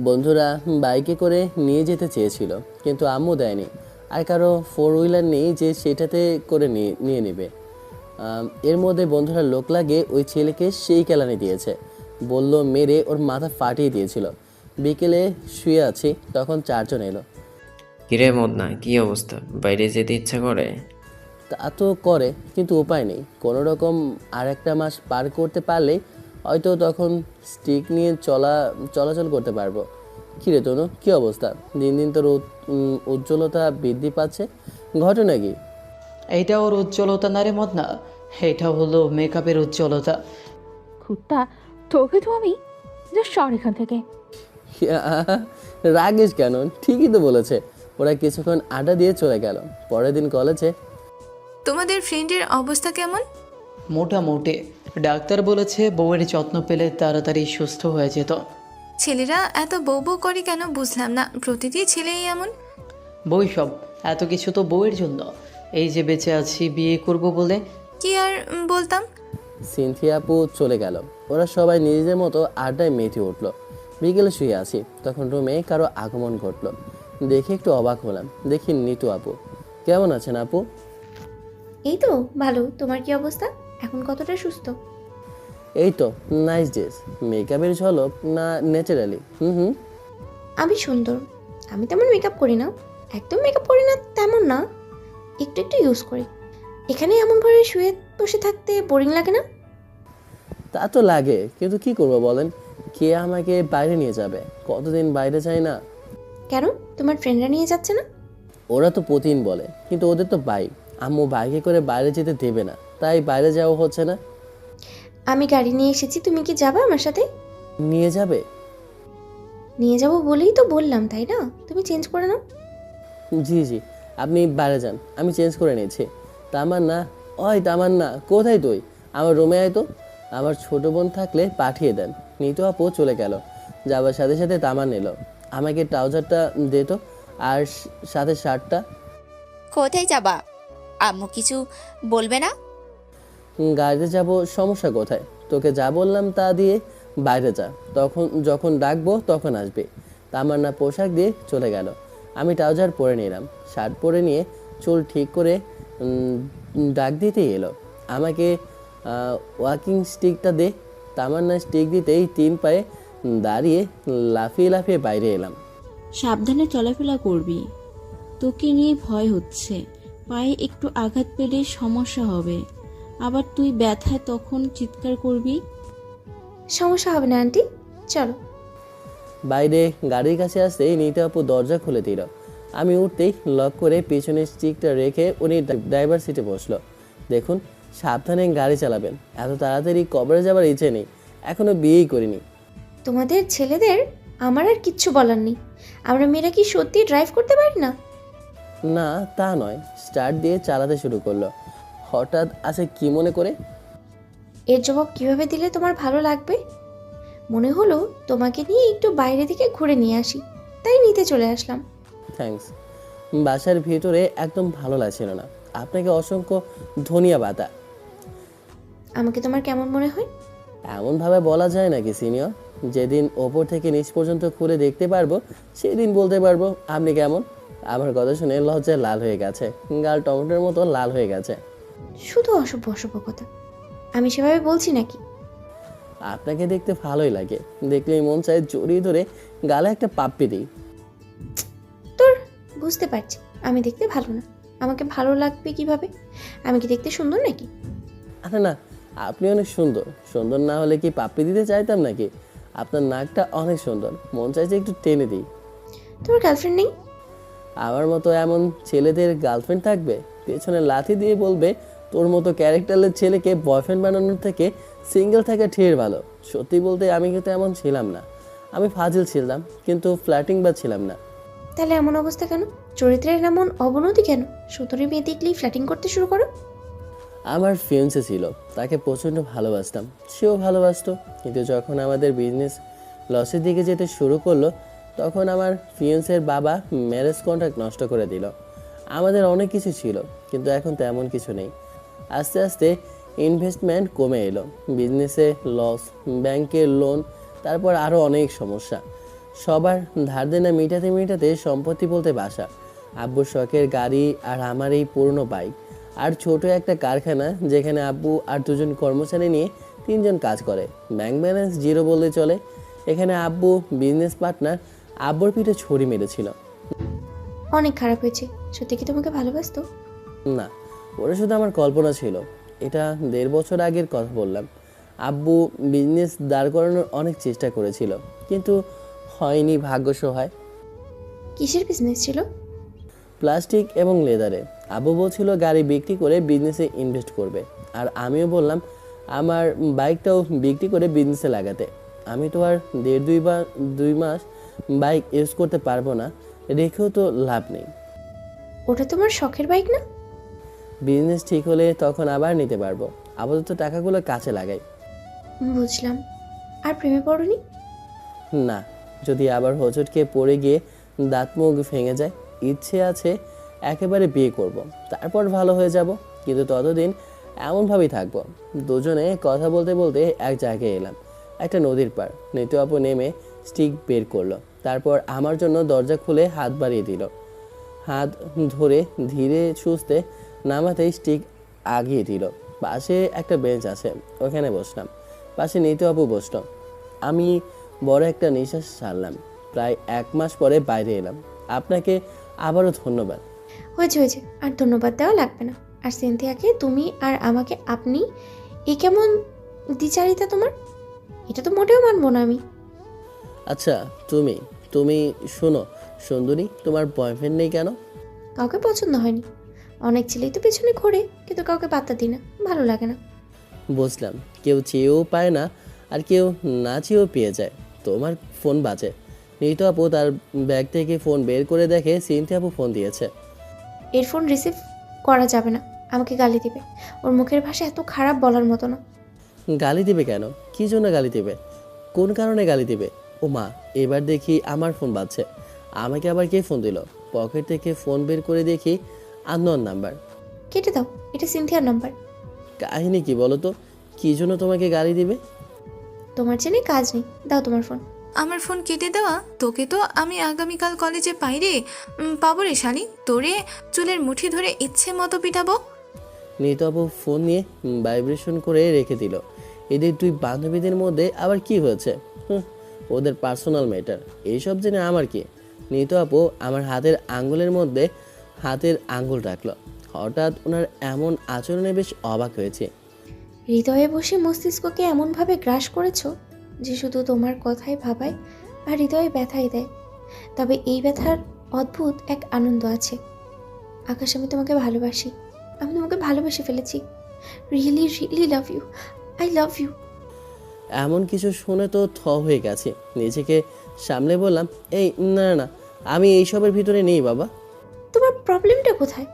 বন্ধুরা বাইকে করে নিয়ে যেতে চেয়েছিল, কিন্তু আম্মু দেয়নি। আর কারো 4 হুইলার নেই যে সেটাতে করে নিয়ে নেবে। এর মধ্যে বন্ধুরা লোক লাগে ওই ছেলেকে সেই কেলানি দিয়েছে, বলল মেরে ওর মাথা ফাটিয়ে দিয়েছিল। বিকেলে শুয়ে আছি, তখন 4 জন এলো। কিরে মদনা, কি অবস্থা? বাইরে যেতে ইচ্ছা করে? তা তো করে, কিন্তু উপায় নেই। কোনো রকম আর 1 মাস পার করতে পারলেই হয়তো তখন স্টিক নিয়ে চলাচল করতে পারবো। কিরে তনু, কী অবস্থা? দিন দিন তোর উজ্জ্বলতা বৃদ্ধি পাচ্ছে, ঘটনা কি? এইটা ওর উজ্জ্বলতা না রে মদনা, এটা হলো মেকআপের উজ্জ্বলতা। কুত্তা, তোকে তো আমি যা সর এখান থেকে। রাগিস কেন? ঠিকই তো বলেছে। ওরা কিছুক্ষণ আড্ডা দিয়ে চলে গেল। পরের দিন কলেজে। তোমাদের ফ্রেন্ডের অবস্থা কেমন? মোটামুটি, ডাক্তার বলেছে বউয়ের যত্ন পেলে তাড়াতাড়ি সুস্থ হয়ে যেত। ছেলেরা এত বউ বউ করে কেন বুঝলাম না, প্রতিটি ছেলেই এমন। বই সব, এত কিছু তো বউয়ের জন্য। এই যে বেঁচে আছি বিয়ে করব বলে। কি আর বলতাম। সিনথিয়া আপু চলে গেল, ওরা সবাই নিজেদের মতো আড্ডায় মেতে উঠলো। বিকেলে শুয়ে আছি, তখন রুমে কারো আগমন ঘটলো। দেখে একটু অবাক হলাম, দেখি নিতু আপু। কেমন আছেন আপু? এই তো ভালো, তোমার কি অবস্থা? এখন কতটা সুস্থ? এই তো, নাইস ড্রেস। মেকআপের ঝলক না ন্যাচারালি? আমি সুন্দর, আমি তেমন মেকআপ করি না, একদম মেকআপ করি না তেমন না, একটু একটু ইউজ করি। এখানে এমনভাবে শুয়ে বসে থাকতে বোরিং লাগে না? তা তো লাগে, কিন্তু কি করব বলেন? কে আমাকে বাইরে নিয়ে যাবে? কতদিন বাইরে যাই না। কেন, তোমার ফ্রেন্ডরা নিয়ে যাচ্ছে না? ওরা তো প্রতিদিন বলে, কিন্তু ওদের তো বাইক। আম্মু বাইকে করে বাইরে যেতে দেবে না, তাই বাইরে যাওয়া হচ্ছে না। আমি গাড়ি নিয়ে এসেছি, তুমি কি যাবে আমার সাথে? নিয়ে যাবে? নিয়ে যাব বলেই তো বললাম, তাই না? তুমি চেঞ্জ করে নাও। জি জি, আপনি বাইরে যান, আমি চেঞ্জ করে নিয়েছি। তামান্না, ওই তামান্না, কোথায় তুই? আমার রুমে আয় তো। আমার ছোট বোন থাকলে পাঠিয়ে দেন। নিতু আপু চলে গেল। যাবার সাথে সাথে তামান এলো। আমাকে ট্রাউজারটা দে তো, আর সাথে শার্টটা। কোথায় যাবা? আম্মু কিছু বলবে না? গাড়িতে যাব, সমস্যা কোথায়? তোকে যা বললাম তা দিয়ে বাইরে যা, তখন যখন ডাকবো তখন আসবে। তামান্না পোশাক দিয়ে চলে গেল। আমি ট্রাউজার পরে নিলাম, শার্ট পরে নিয়ে চুল ঠিক করে ডাক দিতেই এলো। আমাকে ওয়াকিং স্টিকটা দে। তামান্না স্টিক দিতেই 3 পায়ে দাঁড়িয়ে লাফিয়ে লাফিয়ে বাইরে এলাম। সাবধানে চলাফেরা করবি, তোকে নিয়ে ভয় হচ্ছে। পায়ে একটু আঘাত পেলে সমস্যা হবে, আবার তুই ব্যথায় তখন চিৎকার করবি। সমস্যা হবে না আন্টি, চলো। বাইরে গাড়ির কাছে আসতেই নিতু আপু দরজা খুলে দিল। আমি উঠতেই লক করে পেছনের স্টিকটা রেখে উনি ড্রাইভার সিটে বসলো। দেখুন, সাবধানে গাড়ি চালাবেন। এত তাড়াতাড়ি কবরে যাবার ইচ্ছে নেই, এখনো বিয়েই করিনি। তোমাদের ছেলেদের আমার আর কিচ্ছু বলার নেই। আমরা মেয়েরা কি সত্যি ড্রাইভ করতে পারি না? না তা নয়, স্টার্ট দিয়ে চালাতে শুরু করলো। হঠাৎ আসে কি মনে করে? এর জবাব কিভাবে দিলে তোমার ভালো লাগবে? মনে হলো তোমাকে নিয়ে একটু বাইরে থেকে ঘুরে নিয়ে আসি, তাই নিতে চলে আসলাম। থ্যাঙ্কস। বাসার ভিতরে একদম ভালো লাগছিল না। আপনাকে অসংখ্য ধন্যবাদ। আমাকে তোমার কেমন মনে হয়? এমনভাবে বলা যায় নাকি সিনিয়র? যেদিন ওপর থেকে নিচ পর্যন্ত খুলে দেখতে পারবো সেদিন বলতে পারবো আপনি কেমন। আমার কথা শুনে লজ্জায় লাল হয়ে গেছে, গাল টমেটোর মতো লাল হয়ে গেছে। শুধু অসভ্য অসভ্য কথা, আমি সেভাবে বলছি নাকি? আপনাকে দেখতে ভালোই লাগে, দেখলেই মন চায় জড়িয়ে ধরে গালে একটা পাপ্পি দিই। তোর বুঝতে পারছি আমি দেখতে ভালো না, আমাকে ভালো লাগবে কিভাবে? আমি কি দেখতে সুন্দর নাকি? আরে না, আপনি অনেক সুন্দর। সুন্দর না হলে কি পাপ্পি দিতে চাইতাম নাকি? আপনার নাকটা অনেক সুন্দর, মন চাইছে একটু টেনে দিই। তোমার গার্লফ্রেন্ড নেই? আমার মতো এমন ছেলেদের গার্লফ্রেন্ড থাকবে? পেছনে লাথি দিয়ে বলবে তোর মতো ক্যারেক্টারের ছেলেকে বয়ফ্রেন্ড বানানোর থেকে সিঙ্গেল থাকা ঢের ভালো। সত্যি বলতে আমি কিন্তু এমন ছিলাম না। আমি ফাজিল ছিলাম, কিন্তু ফ্ল্যাটিং বা ছিলাম না। তাহলে এমন অবস্থা কেন? চরিত্রের এমন অবনতি কেন? সুতরি মেয়ে দেখলেই ফ্ল্যাটিং করতে শুরু করো? আমার ফিয়ান্সে ছিল, তাকে প্রচণ্ড ভালোবাসতাম, সেও ভালোবাসতো। কিন্তু যখন আমাদের বিজনেস লসের দিকে যেতে শুরু করলো, তখন আমার ফিয়ান্সের বাবা ম্যারেজ কন্ট্রাক্ট নষ্ট করে দিল। আমাদের অনেক কিছু ছিল, কিন্তু এখন তেমন কিছু নেই। আস্তে আস্তে ইনভেস্টমেন্ট কমে এলো, বিজনেসে লস, ব্যাংকের লোন, তারপর আরও অনেক সমস্যা। সবার ধার দেনা মেটাতে মেটাতে সম্পত্তি বলতে বাসা, আব্বুর শখের গাড়ি, আর আমার এই পুরনো বাইক, আর ছোট একটা কারখানা যেখানে আব্বু আর 2 জন কর্মচারী নিয়ে 3 জন কাজ করে। ব্যাংক ব্যালেন্স 0 বললে চলে। এখানে আব্বু বিজনেস পার্টনার আব্বুর পিঠে ছড়ি মেরেছিল। অনেক খারাপ হয়েছে। সত্যি কি তোমাকে ভালোবাসতো? না, ওরা শুধু আমার কল্পনা ছিল। এটা 1.5 বছর আগের কথা বললাম। আব্বু বিজনেস দাঁড় করানোর অনেক চেষ্টা করেছিল, কিন্তু হয়নি, ভাগ্য সহায়। কিসের বিজনেস ছিল? প্লাস্টিক এবং লেদারে। আব্বু বলছিল গাড়ি বিক্রি করে বিজনেসে ইনভেস্ট করবে, আর আমিও বললাম আমার বাইকটাও বিক্রি করে বিজনেসে লাগাতে। আমি তো আর 1.5-2 মাস বাইক ইউজ করতে পারবো না, রেখেও তো লাভ নেই। ওটা তোমার শখের বাইক না? বিজনেস ঠিক হলে তখন আবার নিতে পারবো, আপাতত টাকাগুলো কাছে লাগাই। বুঝলাম। আর প্রেমে পড়নি? না, যদি আবার হোঁচটকে পড়ে গিয়ে দাঁত মুখ ভেঙে যায়। ইচ্ছে আছে একেবারে বিয়ে করব, তারপর ভালো হয়ে যাব, কিন্তু ততদিন এমনভাবেই থাকবো। দুজনে কথা বলতে বলতে এক জায়গায় এলাম, একটা নদীর পার। নিতু আপু নেমে স্টিক বের করলো, তারপর আমার জন্য দরজা খুলে হাত বাড়িয়ে দিল। হাত ধরে ধীরে সুস্থে নামাতেই স্টিক আগিয়ে দিল। পাশে একটা বেঞ্চ আছে, ওখানে বসলাম। পাশে নিতু আপু বসলো। আমি বড় একটা নিঃশ্বাস ছাড়লাম। প্রায় 1 মাস পরে বাইরে এলাম। আপনাকে আবারও ধন্যবাদ। হয়েছে হয়েছে, আর ধন্যবাদ দেওয়া লাগবে না। আর সিনথিয়াকে তুমি আর আমাকে আপনি, এ কেমন দ্বিচারিতা তোমার? এটা তো মোটেও মানবো না আমি। আচ্ছা তুমি তুমি শোনো সুন্দরী, তোমার বয়ফ্রেন্ড নেই কেন? কাউকে পছন্দ হয়নি। অনেক ছেলেই তো পেছনে ঘোরে, কিন্তু কাউকে পাত্তা দিই না, ভালো লাগে না। বুঝলাম, কেউ চেয়েও পায় না আর কেউ না চেয়েও পেয়ে যায়। তোমার ফোন বাজে। নিতু আপু তার ব্যাগ থেকে ফোন বের করে দেখে সিনথিয়া আপু ফোন দিয়েছে। এর ফোন রিসিভ করা যাবে না, আমাকে গালি দিবে। ওর মুখের ভাষা এত খারাপ বলার মতো না। গালি দিবে কেন? কী জন্য গালি দিবে? কোন কারণে গালি দিবে? ও মা, এবার দেখি আমার ফোন বাজছে। আমাকে আবার কে ফোন দিল? পকেট থেকে ফোন বের করে দেখি আননোন নাম্বার। কেটে দাও, এটা সিনথিয়ার নাম্বার। কাহিনী কি বলো তো? কী জন্য তোমাকে গালি দিবে? তোমার জেনে কাজ নেই, দাও তোমার ফোন। আমার ফোন কেটে দেওয়া? তোকে তো আমি আগামীকাল কলেজে পাই রে, পাবো রে শালি, তোরে চুলের মুঠি ধরে ইচ্ছে মতো পিটাবো। নিতু আপু ফোন নিয়ে ভাইব্রেশন করে রেখে দিল। এদের দুই বান্ধবীদের মধ্যে আবার কি হয়েছে? ওদের পার্সোনাল ম্যাটার, এইসব জেনে আমার কি? নিতু আপু আমার হাতের আঙ্গুলের মধ্যে হাতের আঙ্গুল রাখলো। হঠাৎ ওনার এমন আচরণে বেশ অবাক হয়েছে। হৃদয়ে বসে মস্তিষ্ককে এমনভাবে গ্রাস করেছো যে শুধু তোমার কথাই ভাবায় আর হৃদয়ে ব্যথাই দেয়। তবে এই ব্যথার অদ্ভুত এক আনন্দ আছে। আকাশ, আমি তোমাকে ভালোবাসি, আমি তোমাকে ভালোবেসে ফেলেছি। Really really love you, I love you. এমন কিছু শুনে তো থ হয়ে গেছে। নিজেকে সামলে বললাম, এই না না না, আমি এইসবের ভিতরে নেই বাবা। তোমার প্রবলেমটা কোথায়?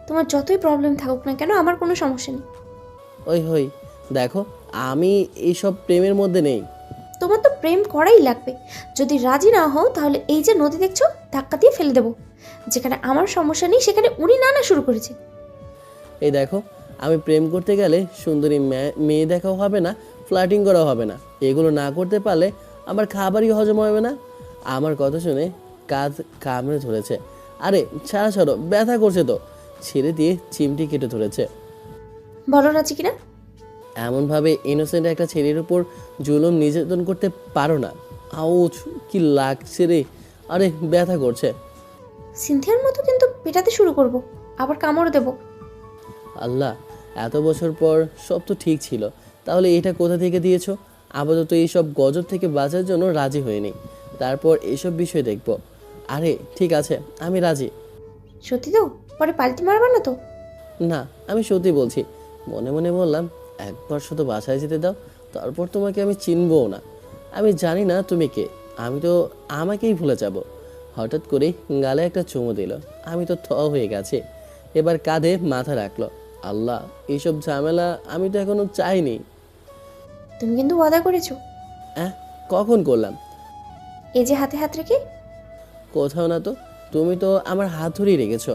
তোমার যতই প্রবলেম থাকুক না কেন, আমার কোনো সমস্যা নেই। ওই হই দেখো, আমি এইসব প্রেমের মধ্যে নেই। তোমার তো প্রেম করাই লাগবে। যদি রাজি না হও তাহলে এই যে নদী দেখছো, ধাক্কা দিয়ে ফেলে দেবো। যেখানে আমার সমস্যা নেই সেখানে উনি নানা শুরু করেছে। এই দেখো, আমি প্রেম করতে গেলে সুন্দরী মেয়ে দেখাও হবে না, ফ্লার্টিং করাও হবে না। এগুলো না করতে পারলে আমার খাবারই হজম হবে না। আমার কথা শুনে কাঁধ কামড়ে ধরেছে। আরে ছাড়া ছাড়ো, ব্যথা করছে তো। ছেড়ে দিয়ে চিমটি কেটে ধরেছে। বলো রাজি কিনা? এমনভাবে ইনোসেন্ট একটা ছেলের উপর জুলুম নির্যাতন করতে পারো না। আউচ, কি লাগছে রে! আরে ব্যথা করছে। সিনথিয়ার মতো কিন্তু পেটাতে শুরু করব, আবার কামড় দেব। আল্লাহ, এত বছর পর সব তো ঠিক ছিল, তাহলে এটা কোথা থেকে দিয়েছো? আপাতত এইসব গজব থেকে বাঁচার জন্য রাজি হয়নি, তারপর এইসব বিষয় দেখব। আরে ঠিক আছে, আমি রাজি। সত্যি তো? পরে পাল্টি মারবা না তো? না, আমি সত্যি বলছি। মনে মনে বললাম, একবার শুধু বাসায় যেতে দাও, তারপর তোমাকে আমি চিনবও না। আমি জানি না তুমি কে, আমি তো আমাকেই ভুলে যাব। হঠাৎ করে গালে একটা চুমু দিল। আমি তো থ হয়ে গেছি। এবার কাঁধে মাথা রাখলো। আল্লাহ, এইসব ঝামেলা আমি তো এখনো চাইনি। তুমি কিন্তু ওয়াদা করেছো। কখন করলাম? এই যে হাতে হাত রেখে। কোথাও না তো, তুমি তো আমার হাত ধরেই রেখেছো।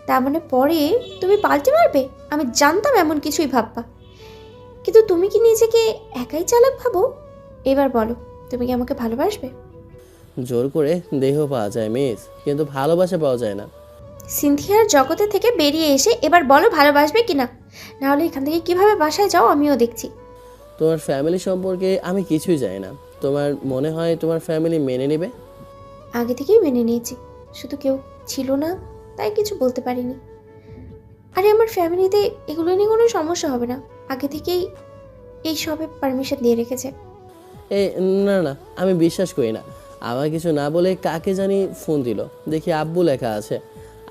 তার মানে পরে তুমি পাল্টে মারবে? আমি জানতাম এমন কিছুই ভাববা, কিন্তু তুমি কি নিজেকে একাই চালাক ভাবো? এবার বলো, তুমি কি আমাকে ভালোবাসবে? জোর করে দেহ পাওয়া যায় মিস, কিন্তু ভালোবাসা পাওয়া যায় না। সিনথিয়ার জগতে থেকে বেরিয়ে এসে এবার বলো ভালোবাসবে কিনা, না হলে এখান থেকে কিভাবে বাসায় যাও আমিও দেখছি। তোমার ফ্যামিলি সম্পর্কে আমি কিছুই জানি না। তোমার মনে হয় তোমার ফ্যামিলি মেনে নেবে? আগে থেকেই মেনে নিয়েছি, শুধু কেউ ছিল না তাই কিছু বলতে পারিনি। আরে আমার ফ্যামিলিতে এগুলো নিয়ে কোনো সমস্যা হবে না, আগে থেকেই এই সবে পারমিশন দিয়ে রেখেছে। না না, আমি বিশ্বাস করি না। আমার কিছু না বলে কাকে জানি ফোন দিল, দেখি আব্বু লেখা আছে।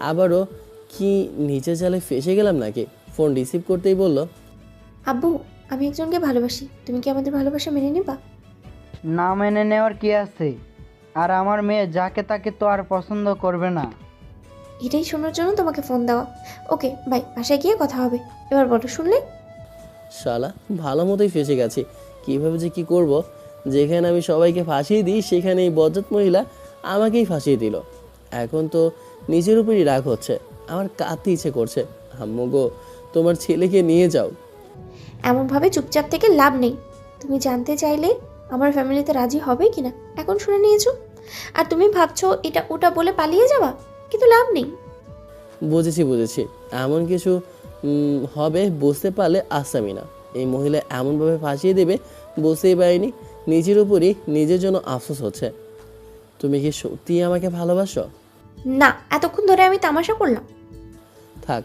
আবারও কি নিচে জালে ফেসে গেলাম নাকি? ফোন রিসিভ করতেই বলল, আব্বু, আমি একজনকে ভালোবাসি, তুমি কি আমাদের ভালোবাসা মেনে নেবা? না মেনে নেওয়ার কি আছে? আর আমার মেয়ে যাকে তাকে তো আর পছন্দ করবে না। এটাই শোনার জন্য তোমাকে ফোন দেওয়া। ওকে বাই, বাসায় গিয়ে কথা হবে। এবার বলো, শুনলে? শালা ভালো মতোই ফেসে গেছি। কীভাবে যে কি করব? যেখানে আমি সবাইকে ফাঁসিয়ে দিই, সেখানে এই বজ্জাত মহিলা আমাকেই ফাঁসিয়ে দিল। এখন তো নিজের উপরই রাগ হচ্ছে, আমার কাঁদতে ইচ্ছে করছে। আম্মু গো, তোমার ছেলেকে নিয়ে যাও। এমনভাবে চুপচাপ থেকে লাভ নেই। তুমি জানতে চাইলে আমার ফ্যামিলিতে রাজি হবে কিনা, এখন শুনে নিয়েছো। আর তুমি ভাবছো এটা ওটা বলে পালিয়ে যাওয়া, কিন্তু লাভ নেই। বুঝেছি। এমন কিছু হবে বুঝতে পারলে আসতামই না। এই মহিলা এমনভাবে ফাঁসিয়ে দেবে বুঝতেই পারিনি। নিজের উপরই নিজের জন্য আফসোস হচ্ছে। তুমি কি সত্যিই আমাকে ভালোবাসো? না, এতক্ষণ ধরে আমি তামাশা করলাম। থাক,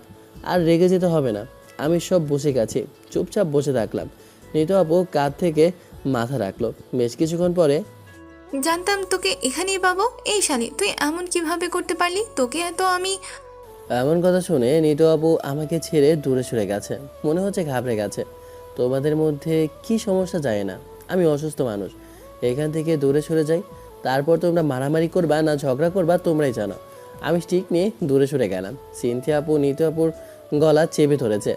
আর রেগে যেতে হবে না। আমি সব বসে গেছি। চুপচাপ বসে থাকলাম। নিতু আপু কাঁধ থেকে মাথা রাখলো। বেশ কিছুক্ষণ পরে, জানতাম তোকে এখানেই পাবো। এই শালি, তুই এমন কিভাবে করতে পারলি? তোকে এত আমি... এমন কথা শুনে নিতু আপু আমাকে ছেড়ে দূরে সরে গেছে। মনে হচ্ছে ঘাবড়ে গেছে। তোমাদের মধ্যে কি সমস্যা যায় না? আমি অসুস্থ মানুষ, এখান থেকে দূরে সরে যাই। তারপর তোমরা মারামারি করবা না ঝগড়া করবা তোমরাই জানো। আমি স্টিক নিয়ে দূরে সরে গেলাম। সিনথিয়া আপু নিতু আপুর গলা চেপে ধরেছে।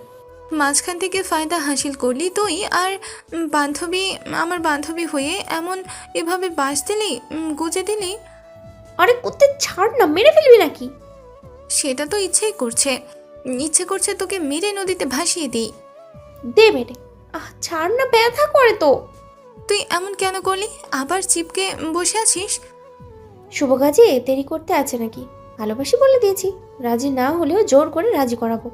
মাঝখান থেকে ফায়দা হাসিল করলি তুই, আর বান্ধবী, আমার বান্ধবী হয়ে এমন এভাবে বাস দিলি, গুজে দিলি। আরে কুত্তে ছাড় না, মেরে ফেলবি নাকি? সেটা তো ইচ্ছে করছে তোকে মেরে নদীতে ভাসিয়ে দিই। দে মেরে। ছাড় না, ব্যথা করে তো। তুই এমন কেন করলি? আবার চিপকে বসে আছিস? শুভ কাজে দেরি করতে আছে নাকি? ভালোবাসি বলে দিয়েছি, রাজি না হলেও জোর করে রাজি করাবো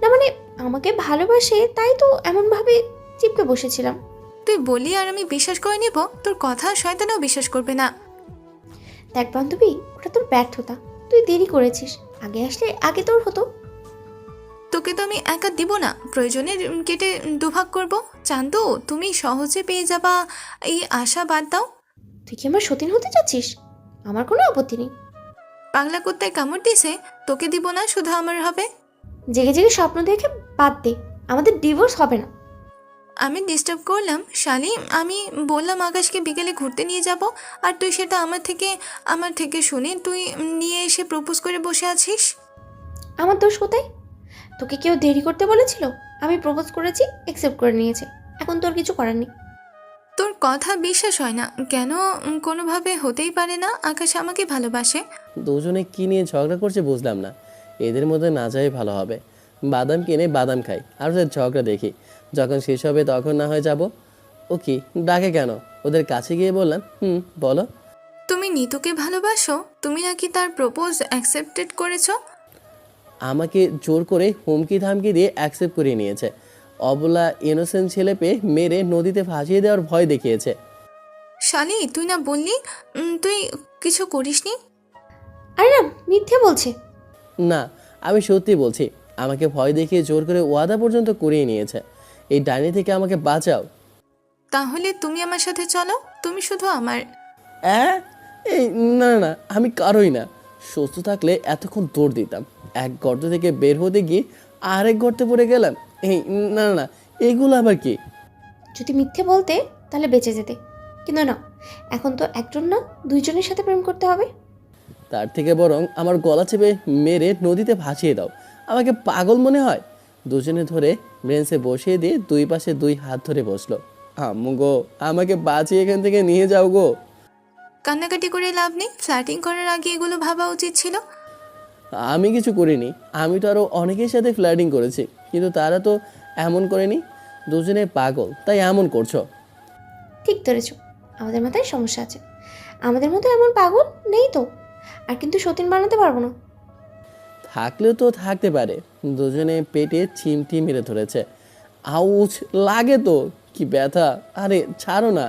না। মানে আমাকে ভালোবাসে তাই তো এমনভাবে চিপকে বসেছিলাম। তুই বলি আর আমি বিশ্বাস করে নিব? তোর কথা শয়তানও বিশ্বাস করবে না। দেখ বান্ধবী, ওটা তোর ব্যর্থতা। তুই দেরি করেছিস, আগে আসলে আগে তোর হতো। তোকে তো আমি একা দিব না, প্রয়োজনে কেটে দুভাগ করব। চান্দু, তুমি সহজে পেয়ে যাবা এই আশা বাদ দাও। তুই কি আমার সতীন হতে চাচ্ছিস? আমার কোনো আপত্তি নেই। পাগলা কুত্তায় কামড় দিছে, তোকে দিব না, শুধু আমার হবে। জেগে জেগে স্বপ্ন দেখে বাদ দে, আমাদের ডিভোর্স হবে না। আমি ডিস্টার্ব করলাম শালি? আমি বললাম আকাশকে বিকেলে ঘুরতে নিয়ে যাব, আর তুই সেটা আমার থেকে শুনে তুই নিয়ে এসে প্রপোজ করে বসে আছিস। আমার দোষ কোথায়? তোকে কেউ দেরি করতে বলেছিল? আমি প্রপোজ করেছি, অ্যাকসেপ্ট করে নিয়েছে। এখন তোর কিছু করার নেই। তোর কথা বিশ্বাস হয় না কেন? কোনোভাবে হতেই পারে না আকাশ আমাকে ভালোবাসে। দুজনে কি নিয়ে ঝগড়া করছে বুঝলাম না। এদের মধ্যে না যাই ভালো হবে। বাদাম কিনে বাদাম খাই আর ওদের ঝগড়া দেখি। যখন শেষ হবে তখন না হয় যাব। ও কি ডাকে কেন? ওদের কাছে গিয়ে বললাম, বলো। তুমি নিতুকে ভালোবাসো? তুমি নাকি তার প্রপোজ অ্যাকসেপ্টেড করেছো? আমাকে জোর করে হুমকি ধামকি দিয়ে অ্যাকসেপ্ট করিয়ে নিয়েছে। অবলা ইনোসেন্ট ছেলে পেয়ে মেরে নদীতে ভাসিয়ে দেওয়ার ভয় দেখিয়েছে। শালি, তুই না বললি তুই কিছু করিসনি? আরে না, মিথ্যে বলছে। না, আমি সত্যি বলছি। আমাকে ভয় দেখিয়ে জোর করে ওয়াদা পর্যন্ত করিয়ে নিয়েছে। এই ডাইনি থেকে আমাকে বাঁচাও। তাহলে তুমি আমার সাথে চলো, তুমি শুধু আমার। এই না না, আমি কারোই না। সুস্থ থাকলে এতক্ষণ দৌড় দিতাম। এক গর্ত থেকে বের হতে গিয়ে আরেক গর্তে পড়ে গেলাম। এই না না, এগুলো আবার কি? যদি মিথ্যে বলতে তাহলে বেঁচে যেতে, কিন্তু না, এখন তো একজন না দুইজনের সাথে প্রেম করতে হবে। তার থেকে বরং আমার গলা চেপে মেরে নদীতে ভাসিয়ে দাও। আমাকে পাগল মনে হয়? দুজনে ধরে ব্রেঞ্চে বসিয়ে দিয়ে দুই পাশে দুই হাত ধরে বসলো। আম্মু গো, আমাকে বাঁচিয়ে এখান থেকে নিয়ে যাও গো। কান্নাকাটি করে লাভ নেই, ফ্ল্যাটিং করার আগে এগুলো ভাবা উচিত ছিল। আমি কিছু করিনি। আমি তো আরও অনেকের সাথে ফ্ল্যাটিং করেছি, কিন্তু তারা তো এমন করেনি। দুজনে পাগল, তাই এমন করছো। ঠিক ধরেছ, আমাদের মাথায় সমস্যা আছে। আমাদের মতো এমন পাগল নেই তো। আর কিন্তু সতীন বানাতে পারবো না। থাকলেও তো থাকতে পারে। দুজনে পেটে চিমটি মেরে ধরেছে। আউচ লাগে তো, কি ব্যথা। আরে ছাড়ো না।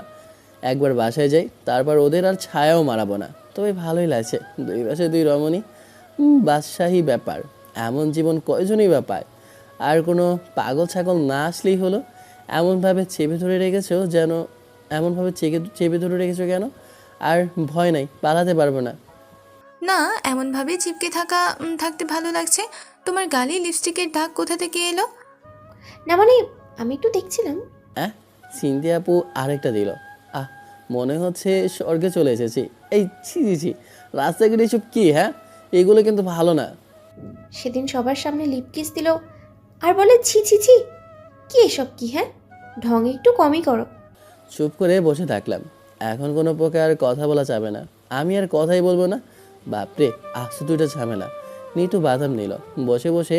একবার বাসায় যাই, তারপর ওদের আর ছায়াও মারাবো না। তবে ভালোই লাগছে, দুই পাশে দুই রমণী। বাদশাহী ব্যাপার। এমন জীবন কয়জনই বা পায়। আর কোনো পাগল ছাগল না আসলেই হলো। এমনভাবে চেপে ধরে রেখেছো যেন, এমনভাবে চেপে ধরে রেখেছো কেন? আর ভয় নাই, পালাতে পারবো না। না, এমনভাবে চিপকে থাকতে ভালো লাগছে। তোমার গালে লিপস্টিকের দাগ কোথা থেকে এলো? না মানে আমি একটু দেখছিলাম। সিনথিয়া আপু আরেকটা দিল। মনে হচ্ছে স্বর্গে চলে এসেছি। এই ছি ছি ছি, রাস্তাঘাটে এসব কি? এগুলো কিন্তু ভালো না। সেদিন সবার সামনে লিপ কিস দিল আর বলে ছি ছি ছি। কি এসব কি? ঢং একটু কমই করো। চুপ করে বসে থাকলাম। এখন কোনো প্রকার কথা বলা যাবে না। আমি আর কথাই বলবো না। বাপরে, আসছে দুইটা ঝামেলা। নিতু বাদাম নিল। বসে বসে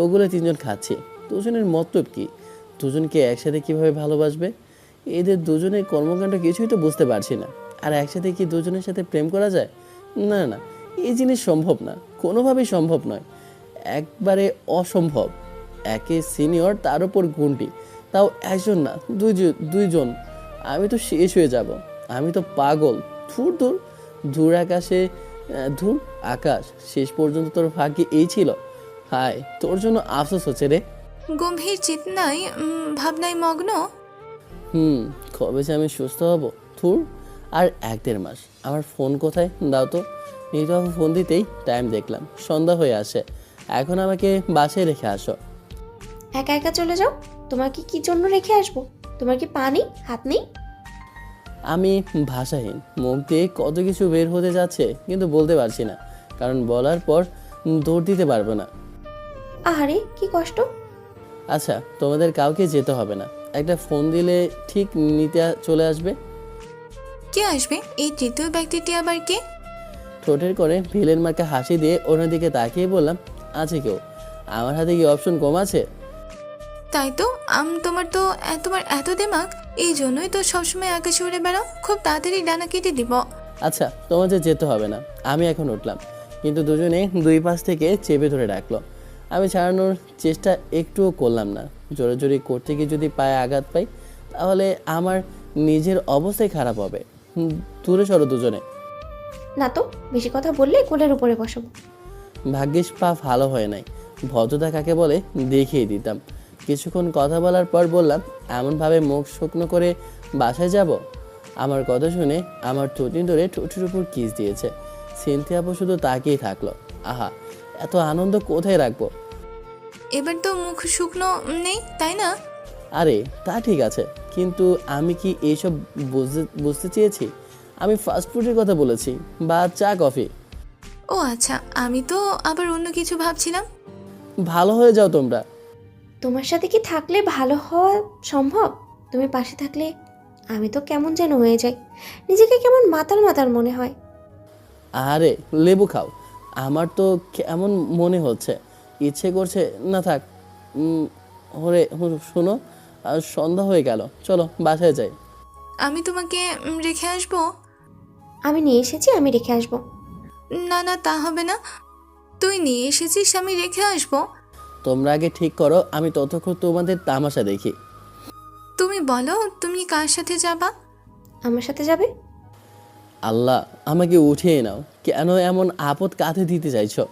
ওগুলো তিনজন খাচ্ছি। দুজনের মতলব কি? দুজনকে একসাথে কিভাবে ভালোবাসবে? এদের দুজনের কর্মকাণ্ড কিছুই তো বুঝতে পারছি না। আর একসাথে কি দুজনের সাথে প্রেম করা যায়? না না, এই জিনিস সম্ভব না, কোনোভাবেই সম্ভব নয়। একবারে অসম্ভব। একে সিনিয়র, তার উপর গুন্ডি, তাও একজন না, দুইজন। আমি তো শেষ হয়ে যাব। আমি তো পাগল। দূর দূর দূর আকাশে ধুর আকাশ, শেষ পর্যন্ত তোর ভাগ্যে এই ছিল। হায়, তোর জন্য আফসোস হচ্ছে রে। গম্ভীর চিন্তায় ভাবনায় মগ্ন। কবে যে আমি সুস্থ হব। থুর, আর 1-1.5 মাস। আমার ফোন কোথায় দাও তো। নিতবাবু ফোন দিতেই টাইম দেখলাম, সন্ধ্যা হয়ে আসে। এখন আমাকে বাসায় রেখে আসো। একা একা চলে যাও? তোমাকে কি জন্য রেখে আসবো? তোমার কি পা নেই, হাত নেই? আমি ভাষাহীন, মুখ দিয়ে কত কিছু বের হতে যাচ্ছে কিন্তু বলতে পারছি না, কারণ বলার পর দৌড় দিতে পারবো না। আহারে কি কষ্ট। আচ্ছা, তোমাদের কাউকে যেতে হবে না, একটা ফোন দিলে ঠিক নিতে চলে আসবে। কে আসবে? এই তৃতীয় ব্যক্তিটি আবার কে? ঠোঁটের করে ভিলের মার্কা হাসি দিয়ে অন্যদিকে তাকিয়ে বললাম, আছে কেউ? আমার হাতে কি অপশন কম আছে? তাই তো, তোমার এত দিমাগ, এই জন্যই তো সবসময় আকাশে উড়ে বেড়াও। খুব তাড়াতাড়ি ডানা কেটে দিব। আচ্ছা, তোমাদের যেতে হবে না, আমি এখন উঠলাম। কিন্তু দুজনে দুই পাশ থেকে চেপে ধরে রাখলো। আমি ছাড়ানোর চেষ্টা একটুও করলাম না। জোরে জোরে করতে গিয়ে যদি পায়ে আঘাত পাই তাহলে আমার নিজের অবস্থাই খারাপ হবে। দূরে সরো দুজনে। না তো, বেশি কথা বললে কোলের উপরে বসাবো। ভাগ্যিস পা ভালো হয় নাই, ভদ্রতা কাকে বলে দেখিয়ে দিতাম। কিছুক্ষণ কথা বলার পর বললাম, এমনভাবে মুখ শুকনো করে বাসায় যাব? আমার কথা শুনে আমার থুতনি ধরে ঠোঁটের উপর কিস দিয়েছে। সিনথিয়া আপু শুধু তাকিয়ে থাকলো। আহা, এত আনন্দ কোথায় রাখবো? এবার তো মুখ শুকনো নেই, তাই না? আরে তা ঠিক আছে, কিন্তু আমি কি এইসব বুঝতে চেয়েছি? আমি ফাস্টফুডের কথা বলেছি, বা চা কফি। ও আচ্ছা, আমি তো আবার অন্য কিছু ভাবছিলাম। ভালো হয়ে যাও তোমরা। তোমার সাথে কি থাকলে ভালো হওয়া সম্ভব? তুমি পাশে থাকলে আমি তো কেমন যেন হয়ে যাই, নিজেকে কেমন মাতাল মাতাল মনে হয়। আরে লেবু খাও, আমার তো কেমন মনে হচ্ছে, ইচ্ছে করছে না থাক। শোনো, সন্ধ্যা হয়ে গেল, চলো বাসায় যাই। আমি তোমাকে রেখে আসবো? আমি নিয়ে এসেছি, আমি রেখে আসবো। না না, তা হবে না। তুই নিয়ে এসেছিস, আমি রেখে আসবো? তোমরা আগে ঠিক করো, আমি ততক্ষণ তোমাদের তামাশা দেখি। তুমি বলো, তুমি কার সাথে যাবা? আমার সাথে যাবে? আল্লাহ, আমাকে উঠিয়ে নাও। কেন এমন আপদ কাঁধে দিতে চাইছো?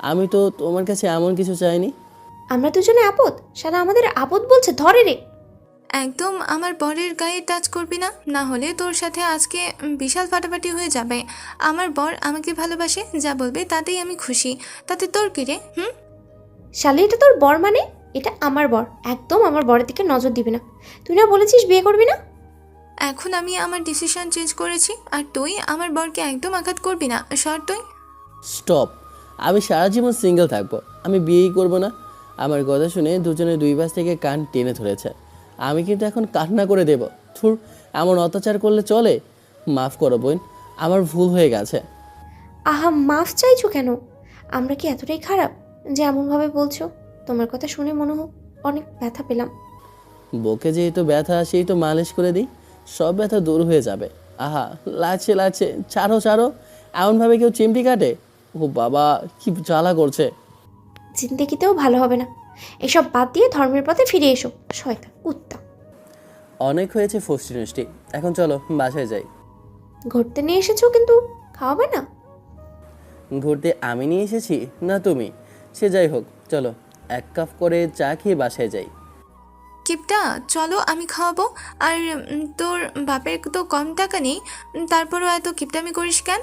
আমি তো তোমার কাছে এমন কিছু চাইনি। আমরা দুজনে আপদ? সারা আমাদের আপদ বলছে, ধরে রে। একদম আমার বরের গায়ে টাচ করবি না, না হলে তোর সাথে আজকে বিশাল ফাটাফাটি হয়ে যাবে। আমার বর আমাকে ভালোবাসে, যা বলবে তাতেই আমি খুশি। তাতে তোর কি রে? শালি, এটা তোর বর মানে? এটা আমার বর, একদম আমার বরের দিকে নজর দিবি না। তুই না বলেছিস বিয়ে করবি না? এখন আমি আমার ডিসিশন চেঞ্জ করেছি, আর তুই আমার বরকে একদম আঘাত করবি না। সর তুই। স্টপ, আমি সারা জীবন সিঙ্গেল থাকবো, আমি বিয়েই করব না। আমার কথা শুনে দুজনে দুই পাশ থেকে কান টেনে ধরেছে। আমি কিন্তু এখন কান্না করে দেব। থুর, এমন অত্যাচার করলে চলে? মাফ করো বোন, আমার ভুল হয়ে গেছে। আহা, মাফ চাইছো কেন? আমরা কি এতটাই খারাপ যে এমনভাবে বলছো? তোমার কথা শুনে মনে হোক অনেক ব্যথা পেলাম। বকে যেহেতু ব্যথা, সেই তো মালিশ করে দিই, সব ব্যথা দূর হয়ে যাবে। আহা, লাগছে লাগছে, ছাড়ো ছাড়ো। এমনভাবে কেউ চিমটি কাটে? ও বাবা, কি জ্বালা করছে। জিন্দেগিতেও ভালো হবে না। এসব বাদ দিয়ে ধর্মের পথে ফিরে এসো, শয়তান কুত্তা। অনেক হয়েছে ফষ্টি নষ্টি, এখন চলো বাসায় যাই। ঘুরতে নিয়ে এসেছো, কিন্তু খাওয়াবে না? ঘুরতে আমি নিয়ে এসেছি না তুমি? সে যাই হোক, চলো 1 কাপ করে চা খেয়ে বাসায় যাই। কিপটা, চলো আমি খাওয়াবো। আর তোর বাপের তো কম টাকা নেই, তারপরও এত কিপটামি করিস কেন?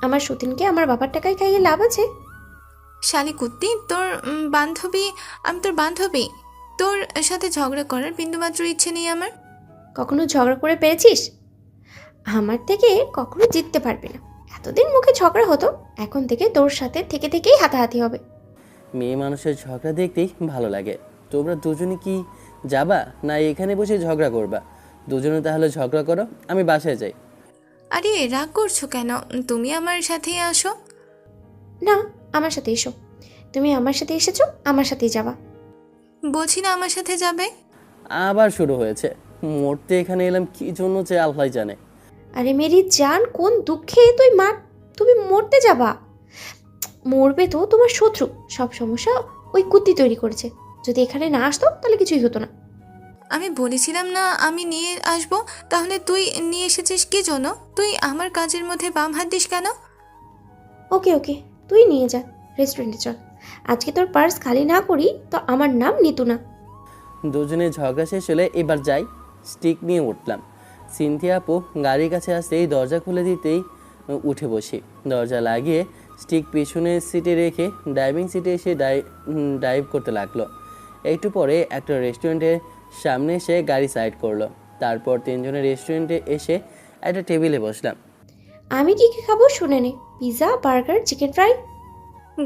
আমার সতীনকে আমার বাবার টাকায় খাইয়ে লাভ আছে? শালি কুত্তি, তোর বান্ধবী, আমি তোর বান্ধবী। তোর সাথে ঝগড়া করার বিন্দুমাত্র ইচ্ছে নেই আমার। কখনো ঝগড়া করে পেরেছিস? আমার থেকে কখনো জিততে পারবি না। এতদিন মুখে ঝগড়া হতো, এখন থেকে তোর সাথে থেকে থেকেই হাতাহাতি হবে। মেয়ে মানুষের ঝগড়া দেখতেই ভালো লাগে। তোমরা দুজনে কি যাবা, না এখানে বসে ঝগড়া করবা? দুজনে তাহলে ঝগড়া করো, আমি বাসায় যাই। আরে রাগ করছো কেন? তুমি আমার সাথেই আসো। না, আমার সাথে এসো। তুমি আমার সাথে এসেছো, আমার সাথেই যাবা। বলছি না আমার সাথে যাবে। আবার শুরু হয়েছে। মরতে এখানে এলাম কি জন্য, যে আল্লাহ জানে। আরে মেরি জান, কোন দুঃখে তুমি মরতে যাবা? মরবে তো তোমার শত্রু, সব সমস্যা ওই কুত্তি তৈরি করেছে। যদি এখানে না আসতো তাহলে কিছুই হতো না। আমি বলেছিলাম না আমি নিয়ে আসবো, তাহলে তুই নিয়ে এসেছিস কি জন্য? তুই আমার কাজের মধ্যে বাম হাত দিস কেন? ওকে ওকে, তুই নিয়ে যা, রেস্টুরেন্টে চল। আজকে তোর পার্স খালি না করি তো আমার নাম নিতু না। দুজনে ঝগড়া শেষ হলে এবার যাই। স্টিক নিয়ে উঠলাম। সিনথিয়া আপু গাড়ির কাছে আসতেই দরজা খুলে দিতেই উঠে বসি। দরজা লাগিয়ে স্টিক পিছনের সিটে রেখে ড্রাইভিং সিটে এসে ড্রাইভ করতে লাগলো। একটু পরে একটা রেস্টুরেন্টের সামনে এসে গাড়ি সাইড করলো। তারপর তিনজনের রেস্টুরেন্টে এসে একটা টেবিলে বসলাম। আমি কি কি খাবো শুনে নে। Pizza, burger, chicken fry.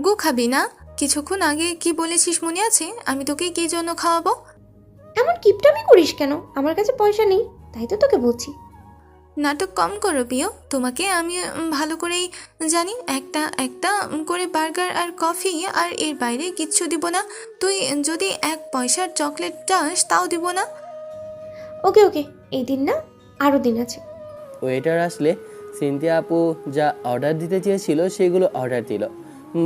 গু খাবি না? কিছুক্ষণ আগে কি বলেছিস মনে আছে? আমি তোকে কি জন্য খাওয়াবো? এমন কিপটামি করিস কেন? আমার কাছে পয়সা নেই, তাই তো তোকে বলছি। নাটক কম করো প্রিয়, তোমাকে আমি ভালো করেই জানি। একটা একটা করে বার্গার আর কফি, আর এর বাইরে কিচ্ছু দিব না। তুই যদি 1 পয়সার চকলেট চাস তাও দিব না। ওকে ওকে, এই দিন না, আরও দিন আছে। ওয়েটার আসলে সিনথিয়া আপু যা অর্ডার দিতে চেয়েছিল সেগুলো অর্ডার দিল।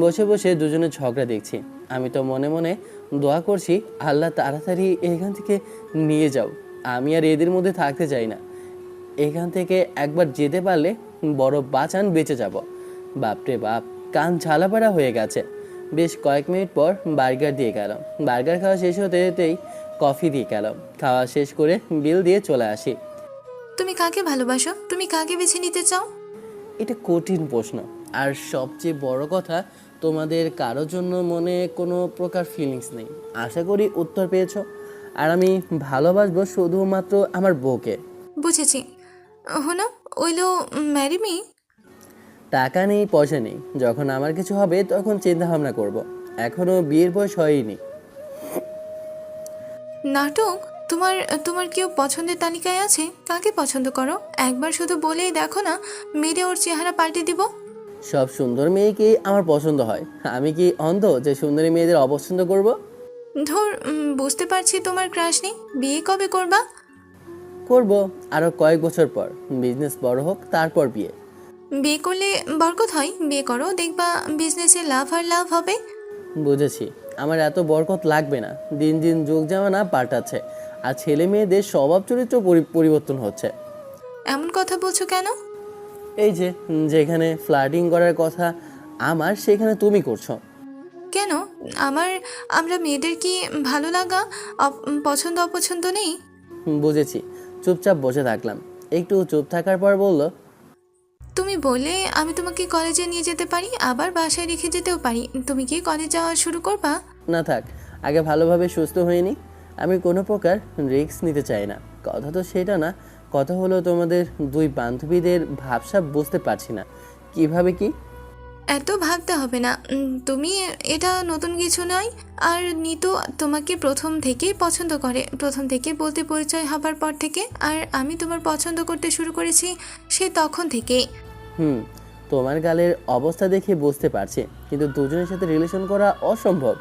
বসে বসে দুজনে ঝগড়া দেখছি। আমি তো মনে মনে দোয়া করছি, আল্লাহ তাড়াতাড়ি এখান থেকে নিয়ে যাও। আমি আর এদের মধ্যে থাকতে চাই না। এখান থেকে একবার যেতে পারলে বড় বাঁচান বেঁচে যাব। বাপরে বাপ, কান ঝালাপাড়া হয়ে গেছে। বেশ কয়েক মিনিট পর বার্গার দিয়ে গেল। বার্গার খাওয়া শেষ হতে হতেই কফি দিয়ে গেল। খাওয়া শেষ করে বিল দিয়ে চলে আসি। তুমি কাকে ভালোবাসো? তুমি কাকে বেছে নিতে চাও? এটা কঠিন প্রশ্ন, আর সবচেয়ে বড় কথা, তোমাদের কারোর জন্য মনে কোনো প্রকার ফিলিংস নেই। আশা করি উত্তর পেয়েছো। আর আমি ভালোবাসবো শুধুমাত্র আমার বউকে। বুঝেছি। হলো ওইলো ম্যারি মি। টাকা নেই, পয়সা নেই, যখন আমার কিছু হবে তখন চিন্তা ভাবনা করব। এখনো বিয়ের বয়স হয়নি। নাটক? তোমার তোমার কেউ পছন্দের তালিকায় আছে? কাকে পছন্দ করো? একবার শুধু বলেই দেখো না, মেরে ওর চেহারা পাল্টে দিব। সব সুন্দর মেয়েকেই আমার পছন্দ হয়। আমি কি অন্ধ যে সুন্দরী মেয়েদের অপছন্দ করব? ধর, বুঝতে পারছি তোমার ক্রাশ নেই। বিয়ে কবে করবা? করব আরো কয়েক বছর পর। বিজনেস বড় হোক, তারপর বিয়ে। বিয়ে করলে বরকত হয়। বিয়ে করো, দেখবা বিজনেসে লাভ আর লাভ হবে। বুঝেছি, আমার এত বরকত লাগবে না। দিন দিন যুগ জামানা পাল্টাচ্ছে, আর ছেলে মেয়েদের স্বভাব চরিত্র পরিবর্তন হচ্ছে। এমন কথা বলছো কেন? এই যে যেখানে ফ্লার্টিং করার কথা আমার, সেখানে তুমি করছো কেন? আমরা মেয়েদের কি ভালো লাগা, পছন্দ অপছন্দ নেই? বুঝেছি। চুপচাপ বসে থাকলাম। একটু চুপ থাকার পর বলল, তুমি বললে আমি তোমাকে কলেজে নিয়ে যেতে পারি, আবার বাসায় রেখে যেতেও পারি। তুমি কি কলেজ যাওয়া শুরু করবা? না থাক, আগে ভালোভাবে সুস্থ হয়নি। আমি কোনো প্রকার রিস্ক নিতে চাই না। কথা তো সেটা না, কথা হলো তোমাদের দুই বান্ধবীদের ভাবসাব বুঝতে পারছি না কিভাবে কি। এত ভাবতে হবে না। তুমি, এটা নতুন কিছু নয়। আর নিতু তোমাকে প্রথম থেকেই পছন্দ করে, প্রথম থেকে বলতে পরিচয় হবার পর থেকে। আর আমি তোমার পছন্দ করতে শুরু করেছি সে তখন থেকেই। তোমার গালের অবস্থা দেখে বুঝতে পারছি, কিন্তু দুজনের সাথে রিলেশন করা অসম্ভব।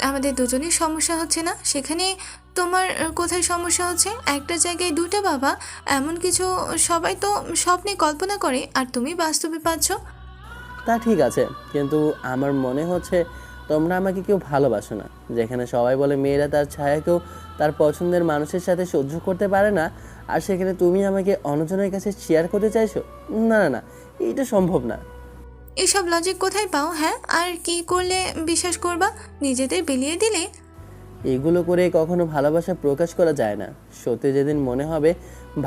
আমাদের দুজনের সমস্যা হচ্ছে না, সেখানে তোমার কোথায় সমস্যা হচ্ছে? একটা জায়গায় দুটো বাবা, এমন কিছু সবাই তো স্বপ্নে কল্পনা করে, আর তুমি বাস্তবে পাচ্ছ। তা ঠিক আছে, কিন্তু আমার মনে হচ্ছে তোমরা আমাকে কেউ ভালোবাসো না। যেখানে সবাই বলে মেয়েরা তার ছায়াকেও তার পছন্দের মানুষের সাথে সহ্য করতে পারে না, আর সেখানে তুমি আমাকে অন্যজনের কাছে শেয়ার করতে চাইছো। না না না, এটা সম্ভব না। এসব লজিক কোথায় পাও? হ্যাঁ, আর কি করলে বিশ্বাস করবা? নিজেদের বিলিয়ে দিলে? এগুলো করে কখনো ভালোবাসা প্রকাশ করা যায় না। সত্যি যেদিন মনে হবে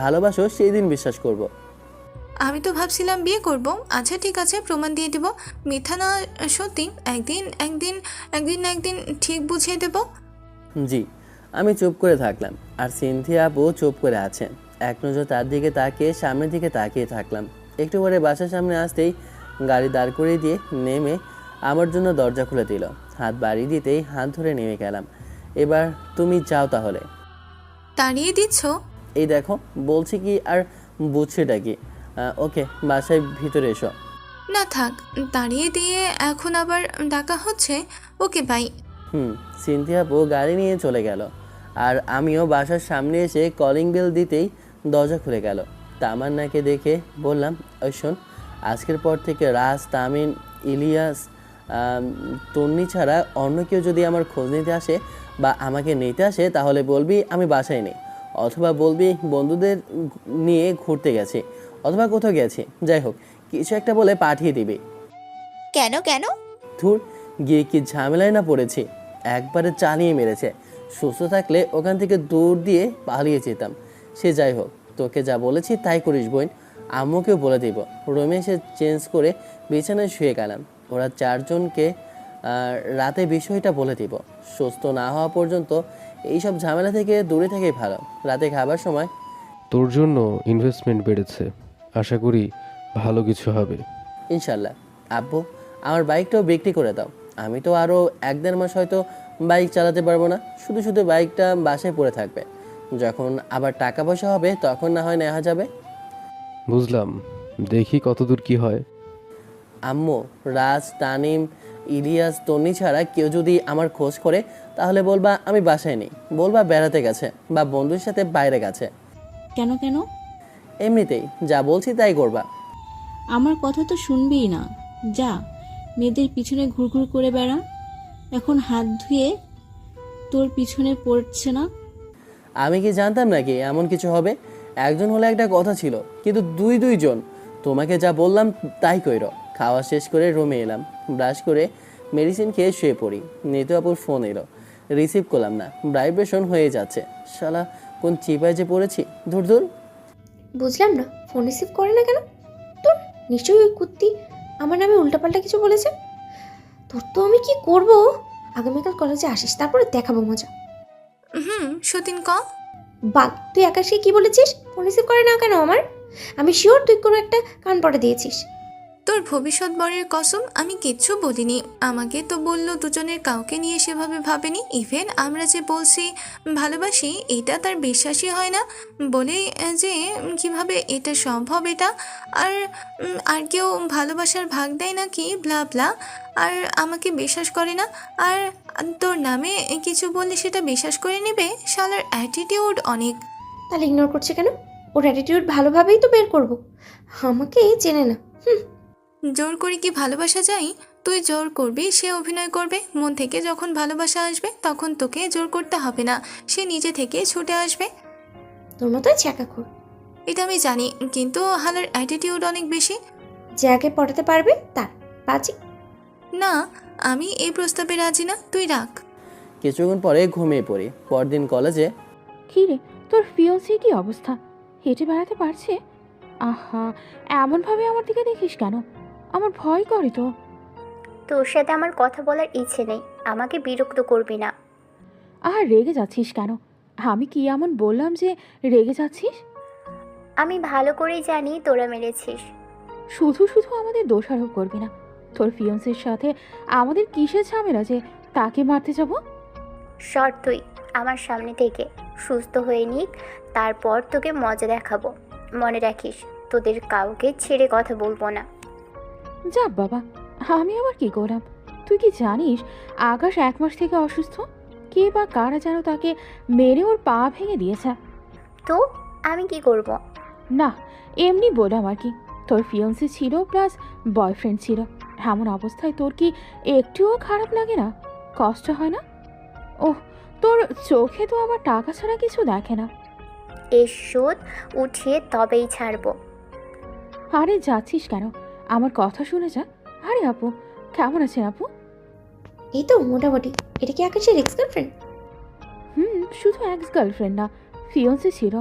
ভালোবাসো, সেই দিন বিশ্বাস করব। আমি তো ভাবছিলাম বিয়ে করব। আচ্ছা ঠিক আছে, প্রমাণ দিয়ে দেব। মিথ্যা না সত্যি, একদিন একদিন একদিন একদিন ঠিক বুঝিয়ে দেব। জি। আমি চুপ করে থাকলাম, আর সিনথিয়া আপু চুপ করে আছে। এক নজর তার দিকে তাকিয়ে সামনের দিকে তাকিয়ে থাকলাম। একটু পরে বাসার সামনে আসতেই গাড়ি দাঁড় করিয়ে দিয়ে নেমে আমার জন্য দরজা খুলে দিল। হাত বাড়িয়ে দিতেই হাত ধরে নেমে গেলাম। এবার তুমি যাও তাহলে। তাড়িয়ে দিচ্ছ? এই দেখো, বলছি কি আর বুঝছেটা কি? ওকে, বাসায় ভিতরে এসো। না থাক, তাড়িয়ে দিয়ে এখন আবার ডাকা হচ্ছে। Okay bye. সিনথিয়া আপু গাড়ি নিয়ে চলে গেল, আর আমিও বাসার সামনে এসে কলিং বেল দিতেই দরজা খুলে গেল। তামান্নাকে দেখে বললাম, ওই শোন, আজকের পর থেকে রাজ, তামিন, ইলিয়াস, তন্নি ছাড়া অন্য কেউ যদি আমার খোঁজ নিতে আসে বা আমাকে নিতে আসে, তাহলে বলবি আমি বাসায় নেই, অথবা বলবি বন্ধুদের নিয়ে ঘুরতে গেছি, অথবা কোথাও গেছি, যাই হোক কিছু একটা বলে পাঠিয়ে দিবি। কেন কেন? ধুর, গিয়ে কি ঝামেলায় না পড়েছি। একবারে চালিয়ে মেরেছে। সুস্থ থাকলে ওখান থেকে দৌড় দিয়ে পালিয়ে যেতাম। সে যাই হোক, তোকে যা বলেছি তাই করিস বোন। আম্মুকেও বলে দিব। রুমে এসে চেঞ্জ করে বিছানায় শুয়ে গেলাম। ওরা চারজনকে রাতে বিষয়টা বলে দিব। সুস্থ না হওয়া পর্যন্ত এইসব ঝামেলা থেকে দূরে থেকেই ভালো। রাতে খাবার সময় তোর জন্য ইনভেস্টমেন্ট বেড়েছে, আশা করি ভালো কিছু হবে। ইনশাল্লাহ। আব্বু, আমার বাইকটাও বিক্রি করে দাও। আমি তো আরও 1-1.5 মাস হয়তো বাইক চালাতে পারবো না। শুধু শুধু বাইকটা বাসায় পড়ে থাকবে। যখন আবার টাকা পয়সা হবে তখন না হয় নেওয়া যাবে। বুঝলাম, দেখি কতদূর কি হয়। আম্মু, রাজ, তানিম, ইলিয়াস, তন্নি ছাড়া কেউ যদি আমার খোঁজ করে তাহলে বলবা আমি বাসায় নেই। বলবা বেড়াতে গেছে বা বন্ধুর সাথে বাইরে গেছে। কেন কেন? এমনিতেই যা বলছি তাই করবা। আমার কথা তো শুনবেই না। যা, মেয়েদের পিছনে ঘুরঘুর করে বেড়া। এখন হাত ধুয়ে তোর পিছনে পড়ছে না? আমি কি জানতাম নাকি এমন কিছু হবে? একজন হলে একটা কথা ছিল, কিন্তু দুইজন। তোমাকে যা বললাম তাই কইরো। খাওয়া শেষ করে রুমে এলাম। ব্রাশ করে মেডিসিন খেয়ে শুয়ে পড়ি। নিতু আপুর ফোন এলো, রিসিভ করলাম না। ভাইব্রেশন হয়ে যাচ্ছে। শালা কোন চিপায় যে পড়েছি। ধুর ধুর। বুঝলাম না, ফোন রিসিভ করে না কেন? তোর নিশ্চয়ই ওই কুত্তি আমার নামে উল্টাপাল্টা কিছু বলেছে। তোর তো আমি কি করব? আগামীকাল কলেজে আসিস, তারপরে দেখাবো মজা। সতীন ক। বাল, তুই আকাশকে কি বলেছিস? ফোন রিসিভ করে না কেন আমার? আমি শিওর তুই কোনো একটা কান পড়ে দিয়েছিস। তোর ভবিষ্যৎ বরের কসম, আমি কিচ্ছু বলিনি। আমাকে তো বললো দুজনের কাউকে নিয়ে সেভাবে ভাবেনি। ইভেন আমরা যে বলছি ভালোবাসি এটা তার বিশ্বাসই হয় না। বলে যে কিভাবে এটা সম্ভব এটা, আর আর কেউ ভালোবাসার ভাগ দেয় নাকি ব্লা ব্লা, আর আমাকে বিশ্বাস করে না। আর তোর নামে কিছু বললে সেটা বিশ্বাস করে নেবে। শালার অ্যাটিটিউড অনেক। তাহলে ইগনোর করছে কেন? ওর অ্যাটিটিউড ভালোভাবেই তো বের করব। আমাকে চেনে না। জোর করে কি ভালোবাসা যায়? তুই জোর করবি, সে অভিনয় করবে। মন থেকে যখন ভালোবাসা আসবে তখন তোকে জোর করতে হবে না, সে নিজে থেকে ছুটে আসবে। তোর মতোই ছ্যাঁকাখোর। এটা আমি জানি, কিন্তু হালার অ্যাটিটিউড অনেক বেশি। যাকে পটাতে পারবে তার বাজি। না, আমি এই প্রস্তাবে রাজি না, তুই রাখ। কিছুক্ষণ পরে ঘুমিয়ে পড়ি। পরদিন কলেজে। কি রে, তোর ফিয়ন্সি কি অবস্থা? হেঁটে বেড়াতে পারছে? আহা, এমনভাবে আমার দিকে দেখিস কেন? আমার ভয় করে তো। তোর সাথে আমার কথা বলার ইচ্ছে নেই। আমাকে বিরক্ত করবি না। আর রেগে যাচ্ছিস কেন? আমি কি এমন বললাম যে রেগে যাচ্ছিস? আমি ভালো করেই জানি তোরা মেরেছিস। শুধু শুধু আমাদের দোষারোপ করবি না। তোর ফিয়ন্সের সাথে আমাদের কিসের ঝামেলা যে তাকে মারতে যাব? সর তুই আমার সামনে থেকে। সুস্থ হয়ে নিক, তারপর তোকে মজা দেখাবো। মনে রাখিস, তোদের কাউকে ছেড়ে কথা বলবো না। যা বাবা, আমি আবার কি করলাম? তুই কি জানিস আকাশ 1 মাস থেকে অসুস্থ? কে বা কারা যেন তাকে মেরে ওর পা ভেঙে দিয়েছে। তো আমি কি করব? না, এমনি বললাম আর কি। তোর ফিয়ন্সি ছিল প্লাস বয়ফ্রেন্ড ছিল। এমন অবস্থায় তোর কি একটুও খারাপ লাগে না? কষ্ট হয় না? ওহ, তোর চোখে তো আবার টাকা ছাড়া কিছু দেখে না। এই শোধ উঠিয়ে তবেই ছাড়বো। আরে যাচ্ছিস কেন? আমার কথা শুনে যা। আরে আপু, কেমন আছেন আপু? এই তো মোটামুটি। এটা কি আকাশের এক্স গার্লফ্রেন্ড? শুধু এক্স গার্লফ্রেন্ড না, ফিয়ন্সি ছিল।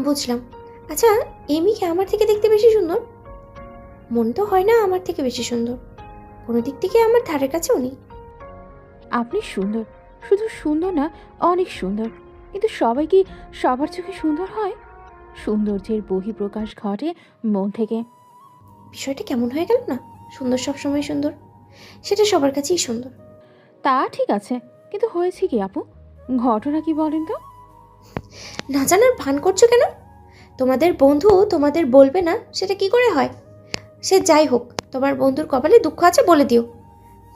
বুঝলাম। আচ্ছা, এমি কি আমার থেকে দেখতে বেশি সুন্দর? মন তো হয় না আমার থেকে বেশি সুন্দর। কোনো দিক থেকে আমার ধারের কাছেও নেই। আপনি সুন্দর, শুধু সুন্দর না, অনেক সুন্দর। কিন্তু সবাই কি সবার চোখে সুন্দর হয়? সৌন্দর্যের বহিঃপ্রকাশ ঘটে মন থেকে। বিষয়টা কেমন হয়ে গেল না? সুন্দর সবসময় সুন্দর, সেটা সবার কাছেই সুন্দর। তা ঠিক আছে, কিন্তু হয়েছে কি আপু? ঘটনা কি বলেন তো? না জানার ভান করছো কেন? তোমাদের বন্ধু তোমাদের বলবে না সেটা কি করে হয়? সে যাই হোক, তোমার বন্ধুর কপালে দুঃখ আছে বলে দিও।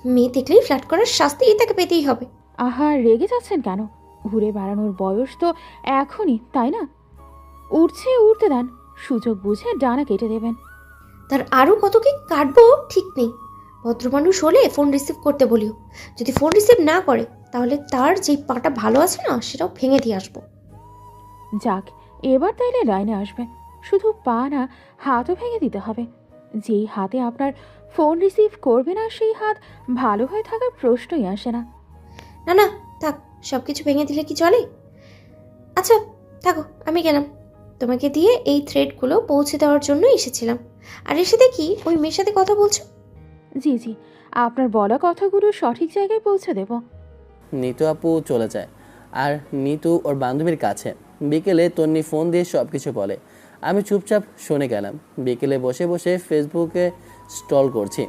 মেয়ে দেখলেই ফ্ল্যাট করার শাস্তি তাকে পেতেই হবে। আহা, রেগে যাচ্ছেন কেন? ঘুরে বেড়ানোর বয়স তো এখনই, তাই না? উঠতে দেন, সুযোগ বুঝে ডানা কেটে দেবেন। তার আরও কত কি কাটবো ঠিক নেই। ভদ্রমানুষ হলে ফোন রিসিভ করতে বলিও। যদি ফোন রিসিভ না করে তাহলে তার যেই পাটা ভালো আছে না সেটাও ভেঙে দিয়ে আসবো। যাক, এবার তাইলে লাইনে আসবে। শুধু পা না, হাতও ভেঙে দিতে হবে। যেই হাতে আপনার ফোন রিসিভ করবে না সেই হাত ভালো হয়ে থাকার প্রশ্নই আসে না। না না, থাক, সব কিছু ভেঙে দিলে কি চলে? আচ্ছা থাকো, আমি গেলাম। তোমাকে দিয়ে এই থ্রেডগুলো পৌঁছে দেওয়ার জন্য এসেছিলাম, আর এসে দেখি ওই মেয়ের সাথে কথা বলছো। জি জি, আপনার বলা কথাগুলো সঠিক জায়গায় পৌঁছে দেব। নিতু আপু চলে যায় আর নিতু ওর বান্ধবীর কাছে। বিকেলে তন্নি ফোন দিয়ে সব কিছু বলে। আমি চুপচাপ শুনে গেলাম। বিকেলে বসে বসে ফেসবুকে স্টল করছি,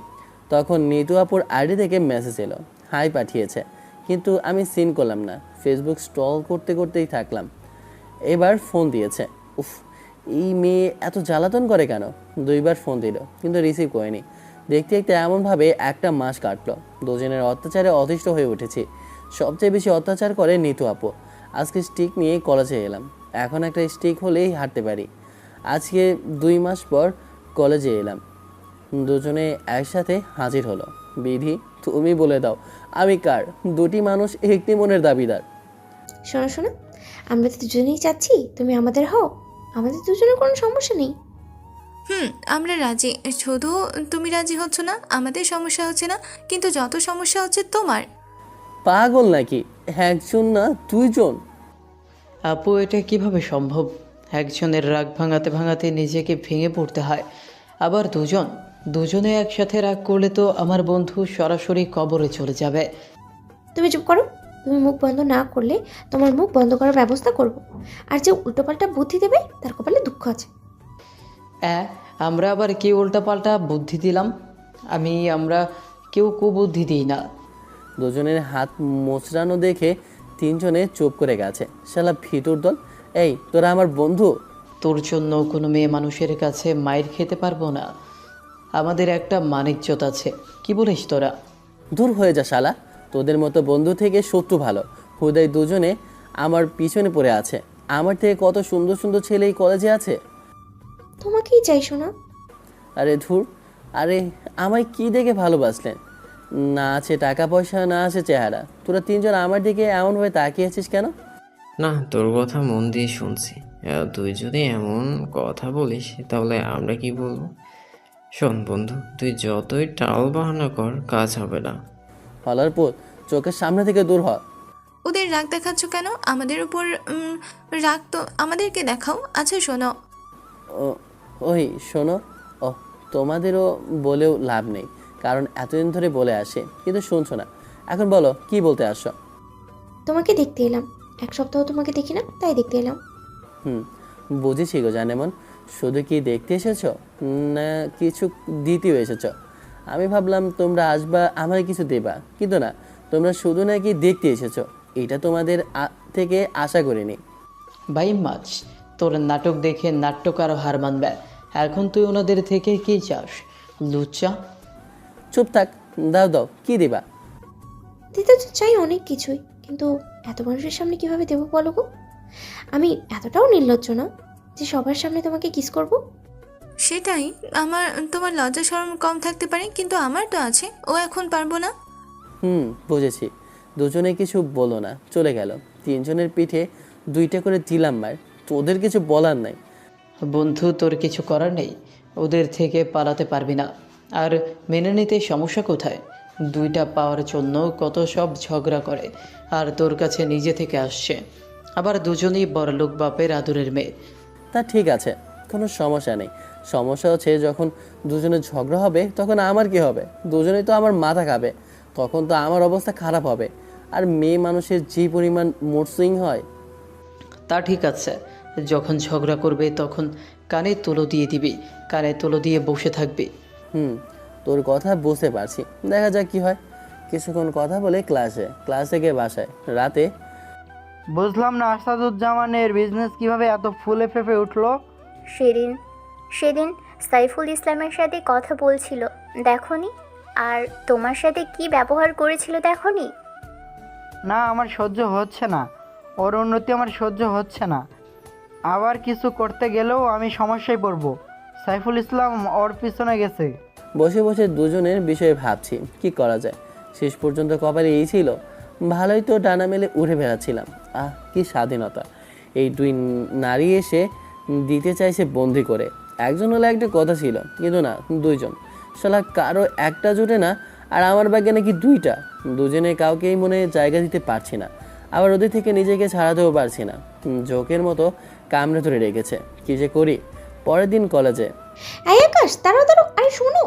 তখন নিতু আপুর আইডি থেকে মেসেজ এলো, হাই পাঠিয়েছে, কিন্তু আমি সিন করলাম না। ফেসবুক স্টল করতে করতেই থাকলাম। এবার ফোন দিয়েছে। উফ, এই মেয়ে এত জ্বালাতন করে কেন? 2বার ফোন দিল কিন্তু রিসিভ করেনি। দেখতে দেখতে এমনভাবে একটা মাস কাটলো। দুজনের অত্যাচারে অতিষ্ঠ হয়ে উঠেছি। সবচেয়ে বেশি অত্যাচার করে নিতু আপু। আজকে স্টিক নিয়ে কলেজে এলাম, এখন একটা স্টিক হলেই হাঁটতে পারি। আজকে 2 মাস পর কলেজে এলাম, দুজনে একসাথে হাজির হলো। বিধি, তুমি বলে দাও আমি কার? দুটি মানুষ একটি মনের দাবিদার। শোনো শোনো, আমরা তো দুজনেই চাচ্ছি তুমি আমাদের হও। আমাদের দুজনের কোনো সমস্যা নেই। আমরা রাজি, শুধু তুমি রাজি হচ্ছ না, আমাদের সমস্যা হচ্ছে না, কিন্তু যত সমস্যা হচ্ছে তোমার। পাগল নাকি? একজন না 2জন? আপু, এটা কিভাবে সম্ভব? একজনের রাগ ভাঙাতে ভাঙাতে নিজেকে ভেঙে পড়তে হয়, আবার দুজনে একসাথে রাগ করলে তো আমার বন্ধু সরাসরি কবরে চলে যাবে। তুমি চুপ করো। তুমি মুখ বন্ধ না করলে তোমার মুখ বন্ধ করার ব্যবস্থা করব। আর যে উল্টোপাল্টা বুদ্ধি দেবে তার কপালে দুঃখ আছে। আমরা আবার কি উল্টাপাল্টা বুদ্ধি দিলাম? আমরা কেউ কুবুদ্ধি দিই না। দুজনের হাত মোচড়ানো দেখে 3জনে চুপ করে গেছে। শালা ভিতর দল। এই তোরা আমার বন্ধু? তোর জন্য কোনো মেয়ে মানুষের কাছে মাইর খেতে পারবো না। আমাদের একটা মানিজ্যত আছে, কি বলিস তোরা? দূর হয়ে যা শালা, তোদের মতো বন্ধু থেকে শত্রু ভালো। হুদাই দুজনে আমার পিছনে পড়ে আছে। আমার থেকে কত সুন্দর সুন্দর ছেলে এই কলেজে আছে। তোমাকেই চাইছো না? আরে ধুর, আরে আমায় কি দেখে ভালোবাসলেন? না আছে টাকা পয়সা, না আছে চেহারা। তোরা 3জন আমার দিকে এমনভাবে তাকিয়েছিস কেন? না, তোর কথা মন দিয়ে শুনছি। তুই যদি এমন কথা বলিস তাহলে আমরা কি বলবো? শোন বন্ধু, তুই যতই টাল বাহানা কর, কাজ হবে না। হলার পুত, চোখের সামনে থেকে দূর হ। ওদের রাগ দেখাচ্ছ কেন? আমাদের উপর রাগ তো আমাদেরকে দেখাও। আচ্ছা শোনো। ওই শোনো। ও, তোমাদেরও বলেও লাভ নেই, কারণ এতদিন ধরে বলে আসে কিন্তু শুনছো না। এখন বলো কি বলতে আসছো? তোমাকে দেখতে এলাম। 1 সপ্তাহ তোমাকে দেখি না, তাই দেখতে এলাম। বুঝেছি গো জানেমন। শুধু কি দেখতে এসেছো না কিছু দিতেও এসেছো? আমি ভাবলাম তোমরা আসবা, আমার কিছু দেবা, কিন্তু না, তোমরা শুধু নাকি দেখতে এসেছো। এটা তোমাদের থেকে আশা করিনি। ভাই মাছ, তোর নাটক দেখে নাট্যকারও হার মানবে। এখন তুই ওনাদের থেকে কি চাস? লুচ্চা? চুপ থাক, দাও দাও, কি দিবা? দিতে তো চাই অনেক কিছুই, কিন্তু এত মানুষের সামনে কিভাবে দেবো বলো গো? আমি এতটাও নির্লজ্জ না যে সবার সামনে তোমাকে কিস করব। সেটাই, তোমার লজ্জা শরম কম থাকতে পারে, কিন্তু আমার তো আছে। ও এখন পারবো না। বুঝেছি। দুজনে কিছু বলো না, চলে গেল। 3জনের পিঠে 2টা করে দিলাম মার। তোদের কিছু বলার নাই। বন্ধু, তোর কিছু করার নেই, ওদের থেকে পালাতে পারবি না। আর মেনে নিতে সমস্যা কোথায়? 2টা পাওয়ার জন্য কত সব ঝগড়া করে, আর তোর কাছে নিজে থেকে আসছে। আবার দুজনেই বড়লোক বাপের আদরের মেয়ে। তা ঠিক আছে, কোনো সমস্যা নেই। সমস্যা হচ্ছে যখন দুজনের ঝগড়া হবে, তখন আমার কি হবে? দুজনেই তো আমার মাথা খাবে, তখন তো আমার অবস্থা খারাপ হবে। আর মেয়ে মানুষের যে পরিমাণ মুড সুইং হয়। তা ঠিক আছে, যখন ঝগড়া করবে তখন কানে তুলো দিয়ে দিবি, কানে তুলো দিয়ে বসে থাকবি। তোর কথা বুঝতে পারছি, দেখা যাক কি হয়। কিছুক্ষণ কথা বলে ক্লাসে গিয়ে বাসায়। রাতে বুঝলাম না আসাদুজ্জামানের বিজনেস কিভাবে এত ফুলে ফেঁপে উঠলো। সেদিন সাইফুল ইসলামের সাথে কথা বলছিল দেখনি? আর তোমার সাথে কি ব্যবহার করেছিল দেখনি? না, আমার সহ্য হচ্ছে না। ওর উন্নতি আমার সহ্য হচ্ছে না। আবার কিছু করতে গেলেও আমি সমস্যায় পড়ব। সাইফুল ইসলাম ওর পিছনে গেছে। বসে বসে দুজনের বিষয়ে ভাবছি কি করা যায়। শেষ পর্যন্ত কপালে এই ছিল, ভালোই তো ডানা মেলে উড়ে বেড়াচ্ছিলাম। কি স্বাধীনতা! এই 2 নারী এসে দিতে চাইছে বন্দি করে। একজন হলে একটা কথা ছিল, কিন্তু না, দুইজন। শালা কারো একটা জোটে না, আর আমার ভাগ্যে নাকি দুইটা। দুজনে কাউকেই মনে জায়গা দিতে পারছি না, আবার ওদের থেকে নিজেকে ছাড়াতেও পারছি না। জোকের মতো কামড়ে ধরে রেখেছে। কী যে করি। পরের দিন কলেজে। এই আকাশ, দাঁড়াও দাঁড়াও, আরে শোনো।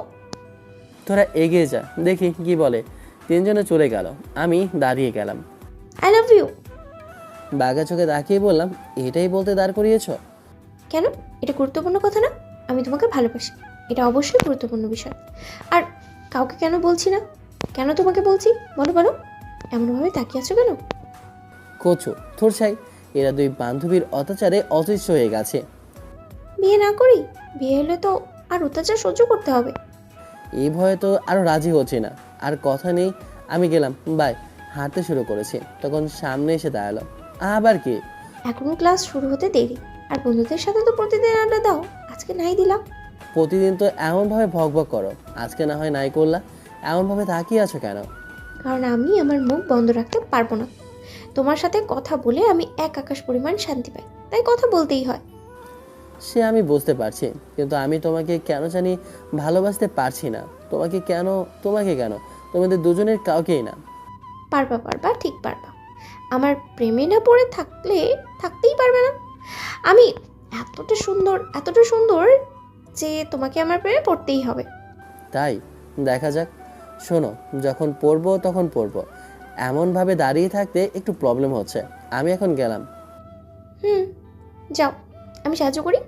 তোরা এগিয়ে যা, দেখি কি বলে। তিনজনে চলে গেল, আমি দাঁড়িয়ে গেলাম। I love you. বাঘা চোখে তাকিয়ে বললাম, এটাই বলতে দাঁড় করিয়েছ? কেন? এটা গুরুত্বপূর্ণ কথা না? আমি তোমাকে ভালোবাসি, এটা অবশ্যই গুরুত্বপূর্ণ বিষয়। আর কাউকে কেন বলছি না? কেন তোমাকে বলছি বলো বলো। এমনভাবে তাকিয়ে আছো কেন? কচু তোর চাই, এরা দুই বান্ধবীর অত্যাচারে অতিষ্ঠ হয়ে গেছে। বিয়ে না করি? বিয়ে হলে তো আর অত্যাচার সহ্য করতে হবে। এই ভয়ে তো আরও রাজি হচ্ছে না। আর কথা নেই, আমি গেলাম, বাই। হাঁটতে শুরু করেছি, তখন সামনে এসে দাঁড়ালো। আবার কি? এখনো ক্লাস শুরু হতে দেরি, আর বন্ধুদের সাথে তো প্রতিদিন আড্ডা দাও, আজকে নাই দিলাম। প্রতিদিন তো এমনভাবে ভকভক করো, আজকে না হয় নাই করলা। এমনভাবে তাকিয়ে আছো কেন? কারণ আমি আমার মুখ বন্ধ রাখতে পারবো না। তোমার সাথে কথা বলে আমি এক আকাশ পরিমাণ শান্তি পাই, তাই কথা বলতেই হয়। সে আমি বুঝতে পারছি, কিন্তু আমি তোমাকে কেন জানি ভালোবাসতে পারছি না। তোমাকে কেন? তোমাদের দুজনের কাউকেই না। পারবা পারবা, ঠিক পারবা। আমার প্রেমে না পড়ে থাকতেই পারবে না। আমি এতটা সুন্দর যে তোমাকে আমার প্রেমে পড়তেই হবে। তাই দেখা যাক। শোনো, যখন পড়বো তখন পড়বো। এমনভাবে দাঁড়িয়ে থাকতে একটু প্রবলেম হচ্ছে। আমি এখন গেলাম। যাও, আমি সাহায্য করি।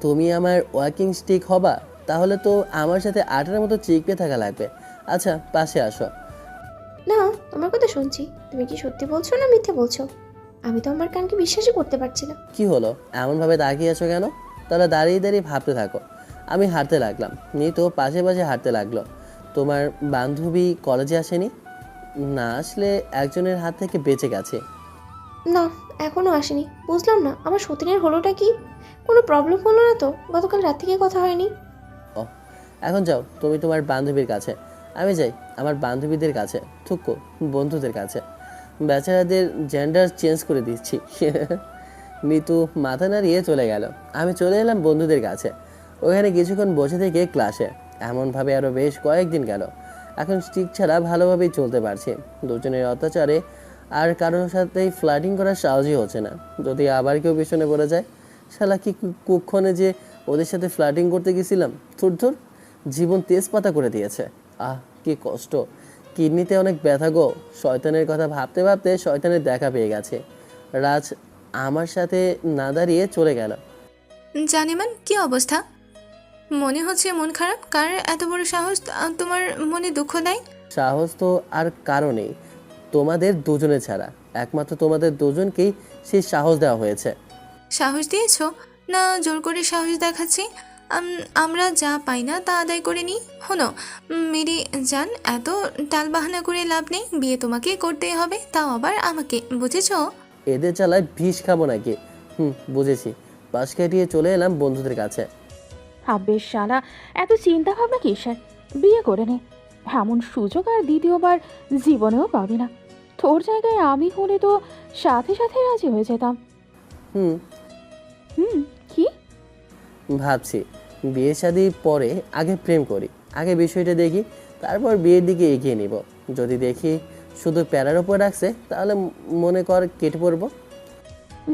তুমি আমার ওয়াকিং স্টিক হবা? তাহলে তো আমার সাথে আটার মতো চিপকে থাকা লাগবে। আচ্ছা, পাশে আসো। না, তোমার কথা শুনছি। তুমি কি সত্যি বলছো না মিথ্যে বলছো? আমি তো আমার কানকে বিশ্বাসই করতে পারছি না। কি হলো, এমনভাবে তাকিয়ে আছো কেন? তাহলে দাঁড়িয়ে দাঁড়িয়ে ভাবতে থাকো। আমি হাঁটতে লাগলাম, নিতো পাশে পাশে হাঁটতে লাগলো। তোমার বান্ধবী কলেজে আসেনি? না আসলে একজনের হাত থেকে বেঁচে গেছে। না, এখনো আসেনি। বুঝলাম না, আমার সতীনের হলোটা কি? কোনো প্রবলেম হলো না তো? গতকাল রাত থেকে কথা হয়নি। ও, এখন যাও তুমি তোমার বান্ধবীর কাছে, আমি যাই আমার বান্ধবীদের কাছে, থুকো বন্ধুদের কাছে। বেচারাদের জেন্ডার চেঞ্জ করে দিচ্ছি। মিতু মাথা নাড়িয়ে চলে গেল। আমি চলে এলাম বন্ধুদের কাছে। ওখানে কিছুক্ষণ বসে থেকে ক্লাসে। এমনভাবে আরও বেশ কয়েকদিন গেল। এখন স্টিক ছাড়া ভালোভাবেই চলতে পারছি। দুজনের অত্যাচারে আর কারোর সাথেই ফ্লার্টিং করার সাহসই হচ্ছে না। যদি আবার কেউ পিছনে পড়ে যায়, শালা কি কুক্ষণে যে ওদের সাথে ফ্লার্টিং করতে গেছিলাম। থুর জীবন তেজপাতা করে দিয়েছে। আহ, কি কষ্ট। কিডনিতে অনেক ব্যথা গো। শয়তানের কথা ভাবতে ভাবতে শয়তানের দেখা পেয়ে গেছে। রাজ আমার সাথে না দাঁড়িয়ে চলে গেল। জানিমান, কি অবস্থা? মনে হচ্ছে মন খারাপ। কার এত বড় সাহস তোমার মনে দুঃখ দেয়? সাহস তো আর কারো নেই তোমাদের দুজনে ছাড়া। একমাত্র তোমাদের দুজনকেই সেই সাহস দেওয়া হয়েছে। সাহস দিয়েছো না জোর করে সাহস দেখাচ্ছি? আমরা যা পাই না তা আদায় করে নিই। হনো মেরি জান, এত টালবাহানা করে লাভ নেই। বিয়ে তোমাকে করতেই হবে, তাও আবার আমাকে, বুঝেছো? এদের জ্বালায় বিষ খাবো নাকি? বুঝেছি। পাশ কাটিয়ে চলে এলাম বন্ধুদের কাছে। বেশ শালা, এত চিন্তা ভাবনা কিসের? বিয়ে করে নে। এমন সুযোগ আর দ্বিতীয়বার জীবনেও পাবি না। তোর জায়গায় আমি হলে তো সাথে সাথে রাজি হয়ে যেতাম। হুম কি ভাবছি, বিয়ে শাদী পরে আগে প্রেম করি, আগে বিষয়টা দেখি, তারপর বিয়ের দিকে এগিয়ে নিব। যদি দেখি শুধু প্যারার ওপর রাখছে, তাহলে মনে কর কেটে পড়বো।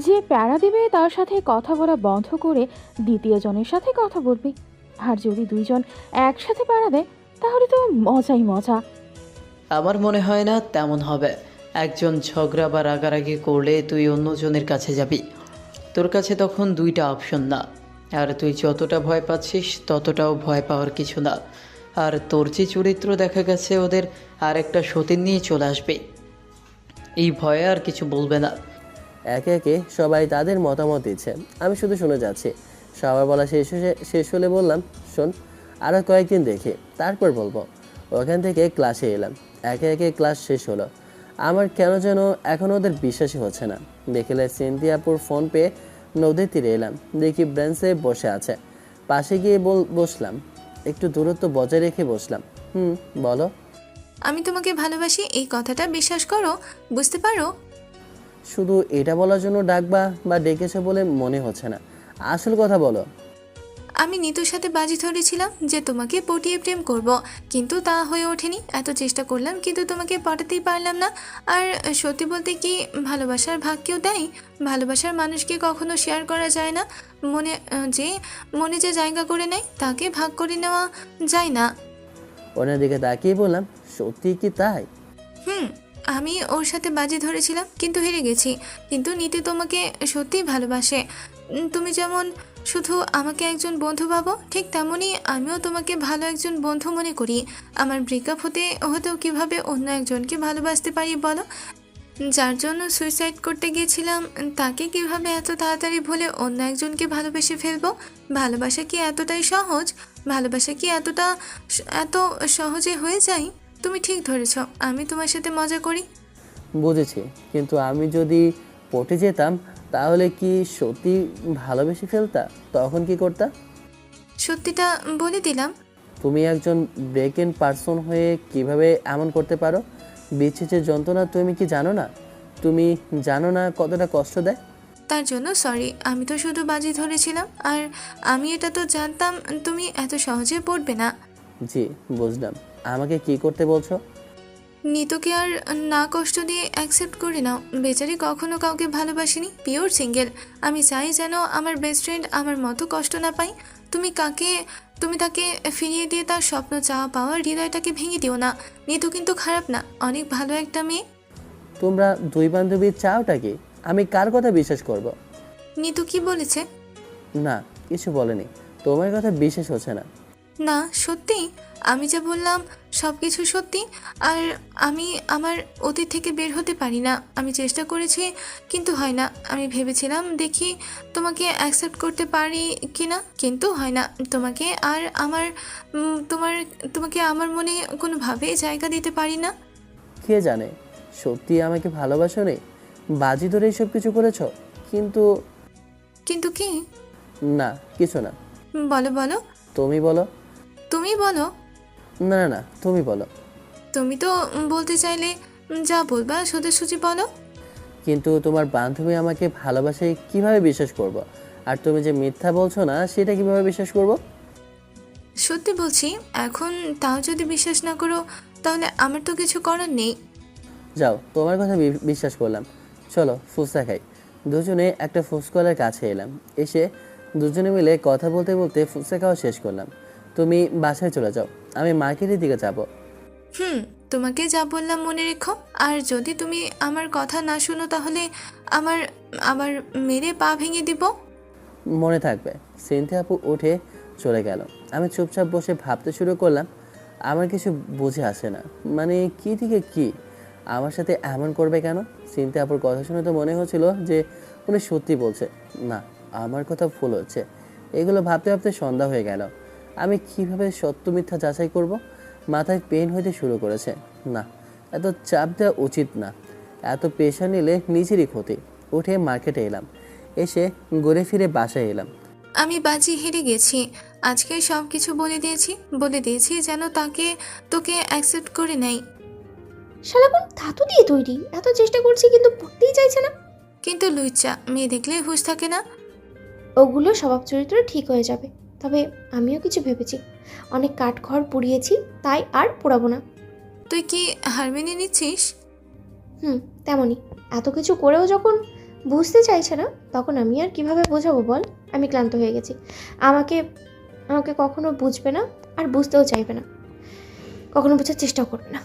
যে প্যারা দিবে তার সাথে কথা বলা বন্ধ করে দ্বিতীয় জনের সাথে কথা বলবি। আর যদি দুইজন একসাথে প্যারা দেয়, তাহলে তো মজাই মজা। আমার মনে হয় না তেমন হবে। একজন ঝগড়া বা রাগারাগি করলে তুই অন্যজনের কাছে যাবি। তোর কাছে তখন দুইটা অপশন না। আর তুই যতটা ভয় পাচ্ছিস ততটাও ভয় পাওয়ার কিছু না। আর তোর যে চরিত্র দেখা গেছে, ওদের আর একটা সতীন নিয়ে চলে আসবে। এই ভয়ে আর কিছু বলবে না। একে একে সবাই তাদের মতামত দিচ্ছে, আমি শুধু শুনে যাচ্ছি। সবার বলা শেষ হলে বললাম, শোন, আরও কয়েকদিন দেখি, তারপর বলবো। ওখান থেকে ক্লাসে এলাম। একে একে ক্লাস শেষ হলো। আমার কেন যেন এখন ওদের বিশ্বাসই হচ্ছে না। বিকেলে সিনথিয়াপুর ফোন পেয়ে নদীর তীরে এলাম। দেখি ব্রেঞ্চে বসে আছে। পাশে গিয়ে বসলাম, একটু দূরত্ব বজায় রেখে বসলাম। বলো। আমি তোমাকে ভালোবাসি, এই কথাটা বিশ্বাস করো, বুঝতে পারো? শুধু এটা বলার জন্য ডাকবা বা ডেকেছো বলে মনে হচ্ছে না। আসল কথা বলো। আমি নিতুর সাথে বাজি ধরেছিলাম যে তোমাকে পটিয়ে প্রেম করব, কিন্তু তা হয়ে ওঠেনি। এত চেষ্টা করলাম কিন্তু তোমাকে পটাতেই পারলাম না। আর সত্যি বলতে কি, ভালোবাসার ভাগ কেউ দেয়? ভালোবাসার মানুষকে কখনো শেয়ার করা যায় না। মনে যে জায়গা করে নেয় তাকে ভাগ করে নেওয়া যায় না। ওনার দিকে তাকিয়ে বললাম, সত্যি কি তাই? আমি ওর সাথে বাজি ধরেছিলাম কিন্তু হেরে গেছি। কিন্তু নিতে তোমাকে সত্যিই ভালোবাসে। তুমি যেমন শুধু আমাকে একজন বন্ধু ভাবো, ঠিক তেমনই আমিও তোমাকে ভালো একজন বন্ধু মনে করি। আমার ব্রেকআপ হতেও কিভাবে অন্য একজনকে ভালোবাসতে পারি বলো? যার জন্য সুইসাইড করতে গিয়েছিলাম তাকে কিভাবে এত তাড়াতাড়ি ভুলে অন্য একজনকে ভালোবেসে ফেলবো? ভালোবাসা কি এতটাই সহজ? ভালোবাসা কি এত সহজে হয়ে যায়? তুমি ঠিক ধরেছ, আমি তোমার সাথে মজা করি। বুঝেছি, কিন্তু আমি যদি পটে যেতাম তাহলে কি সত্যি ভালোবেসে ফেলতা? তখন কি করতা? সত্যিটা বলে দিলাম। তুমি একজন ব্রেক-ইন পারসন হয়ে কিভাবে এমন করতে পারো? বিচ্ছেদের যন্ত্রণা তুমি কি জানো না? তুমি জানো না কতটা কষ্ট দেয়? তার জন্য সরি। আমি তো শুধু বাজি ধরেছিলাম, আর আমি এটা তো জানতাম তুমি এত সহজে পড়বে না। জি বুঝলাম। আমাকে কি করতে বলছো? নিতুকে আর না কষ্ট দিয়ে অ্যাকসেপ্ট করে নাও। বেচারি কখনো কাউকে ভালোবাসিনি, পিওর সিঙ্গেল। আমি চাই যেন আমার বেস্ট ফ্রেন্ড আমার মতো কষ্ট না পাই। তুমি তাকে ফিরিয়ে দিয়ে তার স্বপ্ন চাওয়া পাওয়া হৃদয়টাকে ভেঙে দিও না। নিতু কিন্তু খারাপ না, অনেক ভালো একটা মেয়ে। তোমরা দুই বান্ধবী চাওটা কি? আমি কার কথা বিশ্বাস করব? নিতু কি বলেছে? না, কিছু বলেনি। তোমার কথা বিশ্বাস হচ্ছে না। না সত্যি, আমি যা বললাম সব কিছু সত্যি। আর আমি আমার অতীত থেকে বের হতে পারি না। আমি চেষ্টা করেছি কিন্তু হয় না। আমি ভেবেছিলাম দেখি তোমাকে অ্যাকসেপ্ট করতে পারি কি না, কিন্তু হয় না। তোমাকে আমার মনে কোনোভাবেই জায়গা দিতে পারি না। কে জানে সত্যি আমাকে ভালোবাসো নেই, বাজি ধরে এইসব কিছু করেছো। কিন্তু কিন্তু কি? না, কিছু না। বলো বলো। তুমি বলো। তুমি বলো। না না না, তুমি বলো। তুমি তো বলতে চাইলে যা বলবা সোজাসুজি বলো। কিন্তু তোমার বান্ধবী আমাকে ভালোবাসে কিভাবে বিশ্বাস করব? আর তুমি যে মিথ্যা বলছো না সেটা কিভাবে বিশ্বাস করব? সত্যি বলছি। এখন তাও যদি বিশ্বাস না করো তাহলে আমার তো কিছু করার নেই। যাও, তোমার কথা বিশ্বাস করলাম। চলো ফুচকা খাই। দুজনে একটা ফুচকলার কাছে এলাম। এসে দুজনে মিলে কথা বলতে বলতে ফুচকা খাওয়া শেষ করলাম। তুমি বাসায় চলে যাও, আমি মার্কেটের দিকে যাব। তোমাকে যা বললাম মনে রেখো। আর যদি তুমি আমার কথা না শুনো তাহলে আবার মেরে পা ভেঙে দিব। মনে থাকবে। সিনথিয়া আপু উঠে চলে গেল। আমি চুপচাপ বসে ভাবতে শুরু করলাম। আমার কিছু বুঝে আসে না, মানে কি থেকে কি আমার সাথে এমন করবে কেন? সিনথিয়া আপুর কথা শুনে তো মনে হচ্ছিল যে উনি সত্যি বলছে। না, আমার কথা ভুল হচ্ছে। এগুলো ভাবতে ভাবতে সন্ধ্যা হয়ে গেল। আমি কিভাবে সত্য মিথ্যা যাচাই করব? মাথায় পেন হইতে শুরু করেছে। না, এত চাপ দেওয়া উচিত না। এত প্রেশার নিলে নিজেরই ক্ষতি। উঠে মার্কেটে এলাম। এসে ঘুরে ফিরে বাসায় এলাম। আমি বাজি হেরে গেছি। আজকে সব কিছু বলে দিয়েছি যেন তোকে অ্যাকসেপ্ট করে নেয়। শালা কোন ধাতু দিয়ে তৈরি? এত চেষ্টা করছি কিন্তু পড়তেই চাইছে না। কিন্তু লুচ্চা মেয়ে দেখলে হুঁশ থাকে না। ওগুলো স্বভাব চরিত্র ঠিক হয়ে যাবে। তবে আমিও কিছু ভেবেছি। অনেক কাঠখড় পুড়িয়েছি, তাই আর পোড়াবো না। তুই কি হার মেনে নিচ্ছিস? তেমনই। এত কিছু করেও যখন বুঝতে চাইছে না, তখন আমি আর কিভাবে বোঝাবো বল? আমি ক্লান্ত হয়ে গেছি। আমাকে কখনো বুঝবে না, আর বুঝতেও চাইবে না। কখনো বোঝার চেষ্টাও করবে না।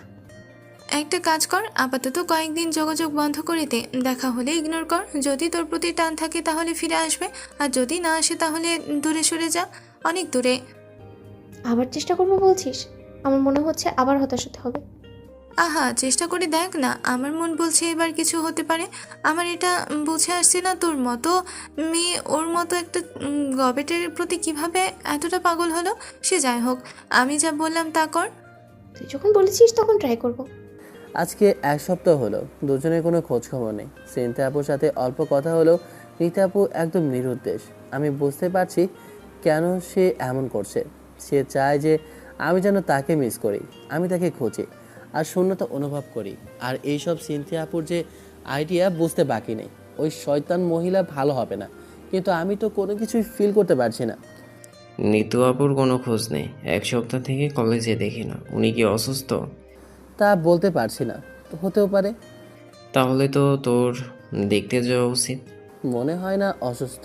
একটা কাজ কর, আপাতত কয়েকদিন যোগাযোগ বন্ধ করে দে। দেখা হলে ইগনোর কর। যদি তোর প্রতি টান থাকে তাহলে ফিরে আসবে, আর যদি না আসে তাহলে দূরে সরে যা, অনেক দূরে। আবার চেষ্টা করবো বলছিস? আমার মনে হচ্ছে আবার হতাশ হতে হবে। আহা, চেষ্টা করে দেখ না। আমার মন বলছে এবার কিছু হতে পারে। আমার এটা বুঝে আসছে না তোর মতো মেয়ে ওর মতো একটা গবেটের প্রতি কিভাবে এতটা পাগল হলো। সে যাই হোক, আমি যা বললাম তা কর। তুই যখন বলেছিস তখন ট্রাই করব। আজকে এক সপ্তাহ হলো দুজনের কোনো খোঁজ খবর নেই। সিনথিয়া আপুর সাথে অল্প কথা হলো। রিতা আপু একদম নিরুদ্দেশ। আমি বুঝতে পারছি কেন সে এমন করছে। সে চায় যে আমি যেন তাকে মিস করি, আমি তাকে খুঁজি আর শূন্যতা অনুভব করি। আর এইসব সিনথিয়া আপুর যে আইডিয়া বুঝতে বাকি নেই। ওই শয়তান মহিলা ভালো হবে না, কিন্তু আমি তো কোনো কিছুই ফিল করতে পারছি না। নিতু আপুর কোনো খোঁজ নেই, 1 সপ্তাহ থেকে কলেজে দেখি না। উনি কি অসুস্থ? তা বলতে পারছি না, হতেও পারে। তাহলে তো তোর দেখতে যাওয়া উচিত। মনে হয় না অসুস্থ।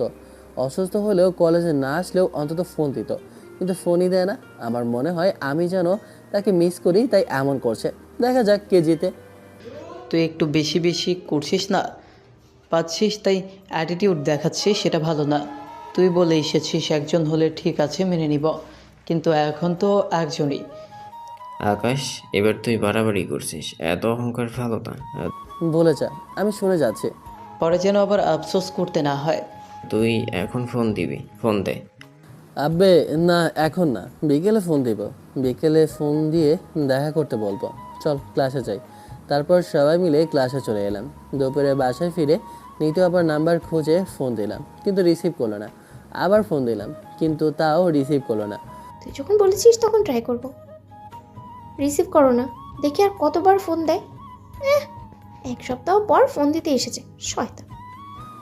অসুস্থ হলেও কলেজে না আসলেও অন্তত ফোন দিত, কিন্তু ফোনই দেয় না। আমার মনে হয় আমি যেন তাকে মিস করি, তাই এমন করছে। দেখা যাক কে জিতে। তুই একটু বেশি বেশি করছিস না, পাচ্ছিস তাই অ্যাটিটিউড দেখাচ্ছিস, সেটা ভালো না। তুই বলে এসেছিস একজন হলে ঠিক আছে মেনে নিব, কিন্তু এখন তো একজনই। আকাশ, এবার তুই বাড়াবাড়ি করছিস, এত অহংকার ভালো না। বলে যা, আমি শুনে যাচ্ছি। পরে যেন আবার আফসোস করতে না হয়। তুই এখন ফোন দিবি, ফোন দে। আব্বে না, এখন না, বিকেলে ফোন দিব। বিকেলে ফোন দিয়ে দেখা করতে বলবো। চল ক্লাসে যাই। তারপর সবাই মিলে ক্লাসে চলে এলাম। দুপুরে বাসায় ফিরে নিতু আবার নাম্বার খুঁজে ফোন দিলাম, কিন্তু রিসিভ করলো না। আবার ফোন দিলাম, কিন্তু তাও রিসিভ করলো না। তুই যখন বলেছিস তখন ট্রাই করব। রিসিভ করো না, দেখি আর কতবার ফোন দেয়। 1 সপ্তাহ পর ফোন দিতে এসেছে, শয়তান।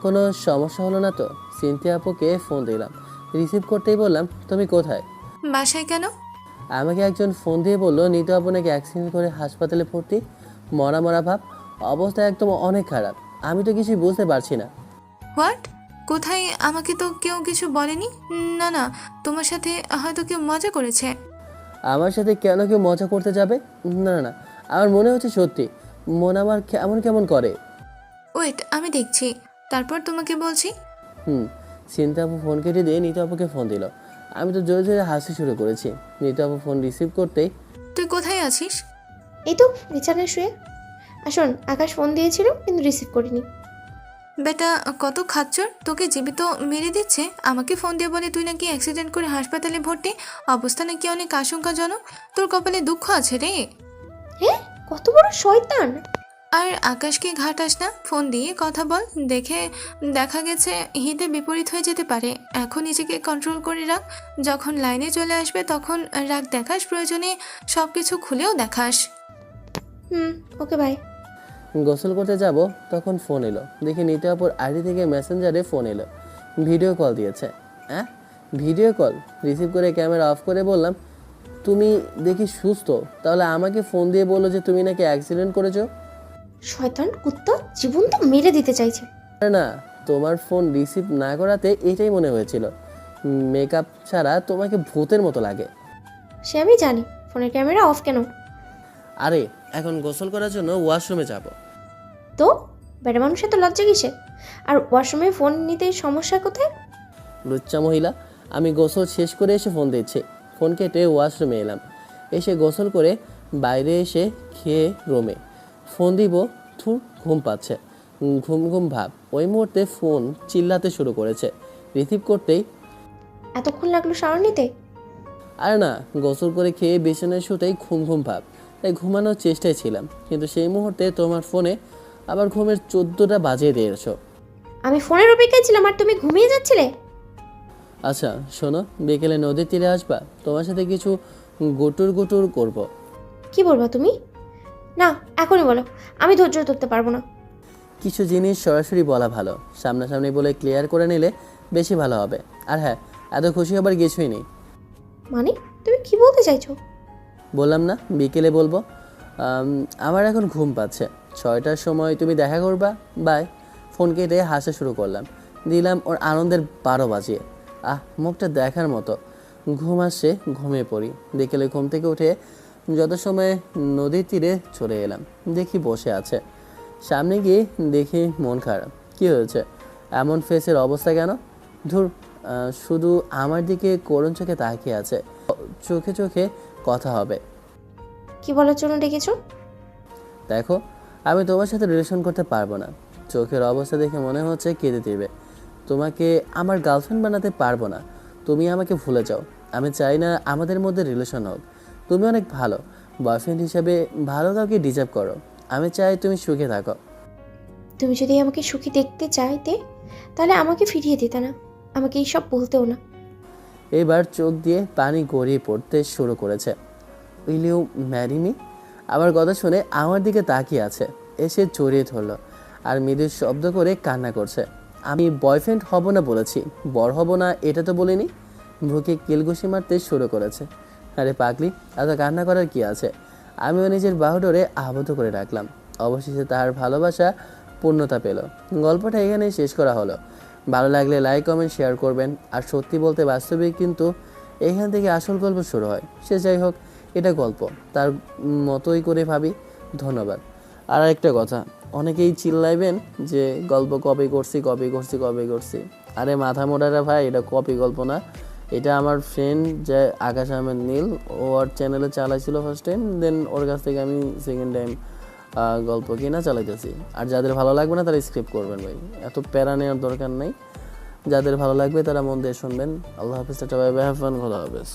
কোনো সমস্যা হলো না তো? সিনথিয়া আপুকে ফোন দিলাম, রিসিভ করতেই বললাম তুমি কোথায়। বাসায় কেন? আমাকে একজন ফোন দিয়ে বললো নিতু আপু নাকি অ্যাক্সিডেন্ট করে হাসপাতালে ভর্তি, মরা মরা ভাব, অবস্থা একদম অনেক খারাপ। আমি তো কিছুই বুঝতে পারছি না। হোয়াট? কোথায়? আমাকে তো কেউ কিছু বলেনি। না না, তোমার সাথে হয়তো কেউ মজা করেছে। আমার সাথে কেন কেউ মজা করতে যাবে? না না না, আমার মনে হচ্ছে সত্যি। মন আমার কেমন কেমন করে। ওয়েট, আমি দেখছি, তারপর তোমাকে বলছি। সিনথিয়া আপু ফোন কেটে দিয়ে নিতু আপুকে ফোন দিল। আমি তো জোরে জোরে হাসি শুরু করেছি। নিতু আপু ফোন রিসিভ করতেই, তুই কোথায় আছিস? এই তো বিছানায় শুয়ে। আসুন, আকাশ ফোন দিয়েছিল কিন্তু রিসিভ করিনি। বেটা কত খাচ্চর, তোকে জীবিত মেরে দিচ্ছে। আমাকে ফোন দিয়ে বলে তুই নাকি অ্যাক্সিডেন্ট করে হাসপাতালে ভর্তি, অবস্থা নাকি অনেক আশঙ্কাজনক। তোর কপালে দুঃখ আছে রে। হ্যাঁ, কত বড় শয়তান। আর আকাশকে ঘাটাস না, ফোন দিয়ে কথা বল। দেখা গেছে হিতে বিপরীত হয়ে যেতে পারে। এখন নিজেকে কন্ট্রোল করে রাখ। যখন লাইনে চলে আসবে তখন রাগ দেখাস, প্রয়োজনে সব কিছু খুলেও দেখাস। Okay bye. গোসল করতে যাব, তখন ফোন এলো। দেখি নিতু আপুর আইডি থেকে মেসেঞ্জারে ফোন এলো, ভিডিও কল দিয়েছে। হ্যাঁ, ভিডিও কল। রিসিভ করে ক্যামেরা অফ করে বললাম তুমি দেখি সুস্থ, তাহলে আমাকে ফোন দিয়ে বললো যে তুমি নাকি অ্যাক্সিডেন্ট করেছো। শয়তান কুত্তা, জীবন তো মেরে দিতে চাইছে। না, তোমার ফোন রিসিভ না করাতে এটাই মনে হয়েছিল। মেকআপ ছাড়া তোমাকে ভূতের মতো লাগে। সে আমি জানি, ফোনের ক্যামেরা অফ কেন? আরে এখন গোসল করার জন্য ওয়াশরুমে যাব। তো বেটা মানুষের তো লজ্জা কিসে? আর ওয়াশরুমে ফোন নিতে সমস্যা কোথায়? লুচ্চা মহিলা। আমি গোসল শেষ করে এসে ফোন দিচ্ছি। ফোন কেটে ওয়াশরুমে এলাম। এসে গোসল করে বাইরে এসে খেয়ে রুমে ফোন দিব। ঘুম পাচ্ছে, ঘুম ঘুম ভাব। ওই মুহূর্তে ফোন চিল্লাতে শুরু করেছে। রিসিভ করতেই, এতক্ষণ লাগলো শাওয়ার নিতে? আর না, গোসল করে খেয়ে বিছানায় শুতেই ঘুম ঘুম ভাব, তাই ঘুমানোর চেষ্টায় ছিলাম। কিন্তু সেই মুহূর্তে তোমার ফোনে আবার ঘুমের 14টা বাজিয়ে দিয়েছো। আমি ফোনের অপেক্ষায় ছিলাম আর তুমি ঘুমিয়ে যাচ্ছিলে। আচ্ছা শোনো, বিকেলে নদীর তীরে আসবা, তোমার সাথে কিছু গুটুর গুটুর করব। কি বলবা তুমি? না, এখনই বলো, আমি ধৈর্য ধরতে পারবো না। কিছু জিনিস সরাসরি বলা ভালো, সামনাসামনি বলে ক্লিয়ার করে নিলে বেশি ভালো হবে। আর হ্যাঁ, এত খুশি হবার কিছুই নেই। মানে তুমি কি বলতে চাইছো? বললাম না বিকেলে বলবো। আমার এখন ঘুম পাচ্ছে। 6টার সময় তুমি দেখা করবা। বাই। ফোন কেটে হাসা শুরু করলাম। দিলাম ওর আনন্দের 12 বাজিয়ে। মুখটা দেখার মতো। ঘুম আসছে, ঘুমিয়ে পড়ি। বিকেলে ঘুম থেকে উঠে যত সময় নদীর তীরে চলে এলাম। দেখি বসে আছে। সামনে গিয়ে দেখি মন খারাপ। কি হয়েছে? এমন ফেসের অবস্থা কেন? ধুর, শুধু আমার দিকে করুণ চোখে তাকিয়ে আছে। চোখে চোখে কথা হবে। কি বলার জন্য ডেকেছো? দেখো, আমি তোমার সাথে রিলেশন করতে পারবো না। চোখের অবস্থা দেখে মনে হচ্ছে কেঁদে দিবে। তোমাকে আমার গার্লফ্রেন্ড বানাতে পারবো না। তুমি আমাকে ভুলে যাও। আমি চাই না আমাদের মধ্যে রিলেশন হোক। তুমি অনেক ভালো, বয়ফ্রেন্ড হিসাবে ভালো কাউকে ডিজার্ভ করো। আমি চাই তুমি সুখে থাকো। তুমি যদি আমাকে সুখী দেখতে চাইতে তাহলে আমাকে ফিরিয়ে দিতে না, আমাকে এইসব বলতেও না। এবার চোখ দিয়ে পানি গড়িয়ে পড়তে শুরু করেছে। Will you marry me? আমার কথা শুনে আমার দিকে তাকিয়ে আছে। এসে জড়িয়ে ধরলো আর মৃদু শব্দ করে কান্না করছে। আমি বয়ফ্রেন্ড হব না বলেছি, বর হব না এটা তো বলিনি। বুকে কিলঘুষি মারতে শুরু করেছে। আরে পাগলি, এত কান্না করার কি আছে? আমিও নিজের বাহুডোরে আবদ্ধ করে রাখলাম। অবশেষে তার ভালোবাসা পূর্ণতা পেল। গল্পটা এখানেই শেষ করা হলো। ভালো লাগলে লাইক কমেন্ট শেয়ার করবেন। আর সত্যি বলতে বাস্তবিক কিন্তু এখান থেকে আসল গল্প শুরু হয়। সে যাই হোক, এটা গল্প, তার মতোই করে ভাবি। ধন্যবাদ। আর একটা কথা, অনেকেই চিল্লাইবেন যে গল্প কপি করছি। আরে মাথা মোটারা ভাই, এটা কপি গল্প না, এটা আমার ফ্রেন্ড যে আকাশ আহমেদ নীল, ও ওর চ্যানেলে চালাইছিল ফার্স্ট টাইম, দেন ওর কাছ থেকে আমি সেকেন্ড টাইম গল্প কিনা চালাইতেছি। আর যাদের ভালো লাগবে না তারা স্ক্রিপ্ট করবেন ভাই, এত প্যারা নেওয়ার দরকার নেই। যাদের ভালো লাগবে তারা মন দিয়ে শুনবেন। আল্লাহ হাফিজ, tata, bye bye, have fun, খোদা হাফেজ।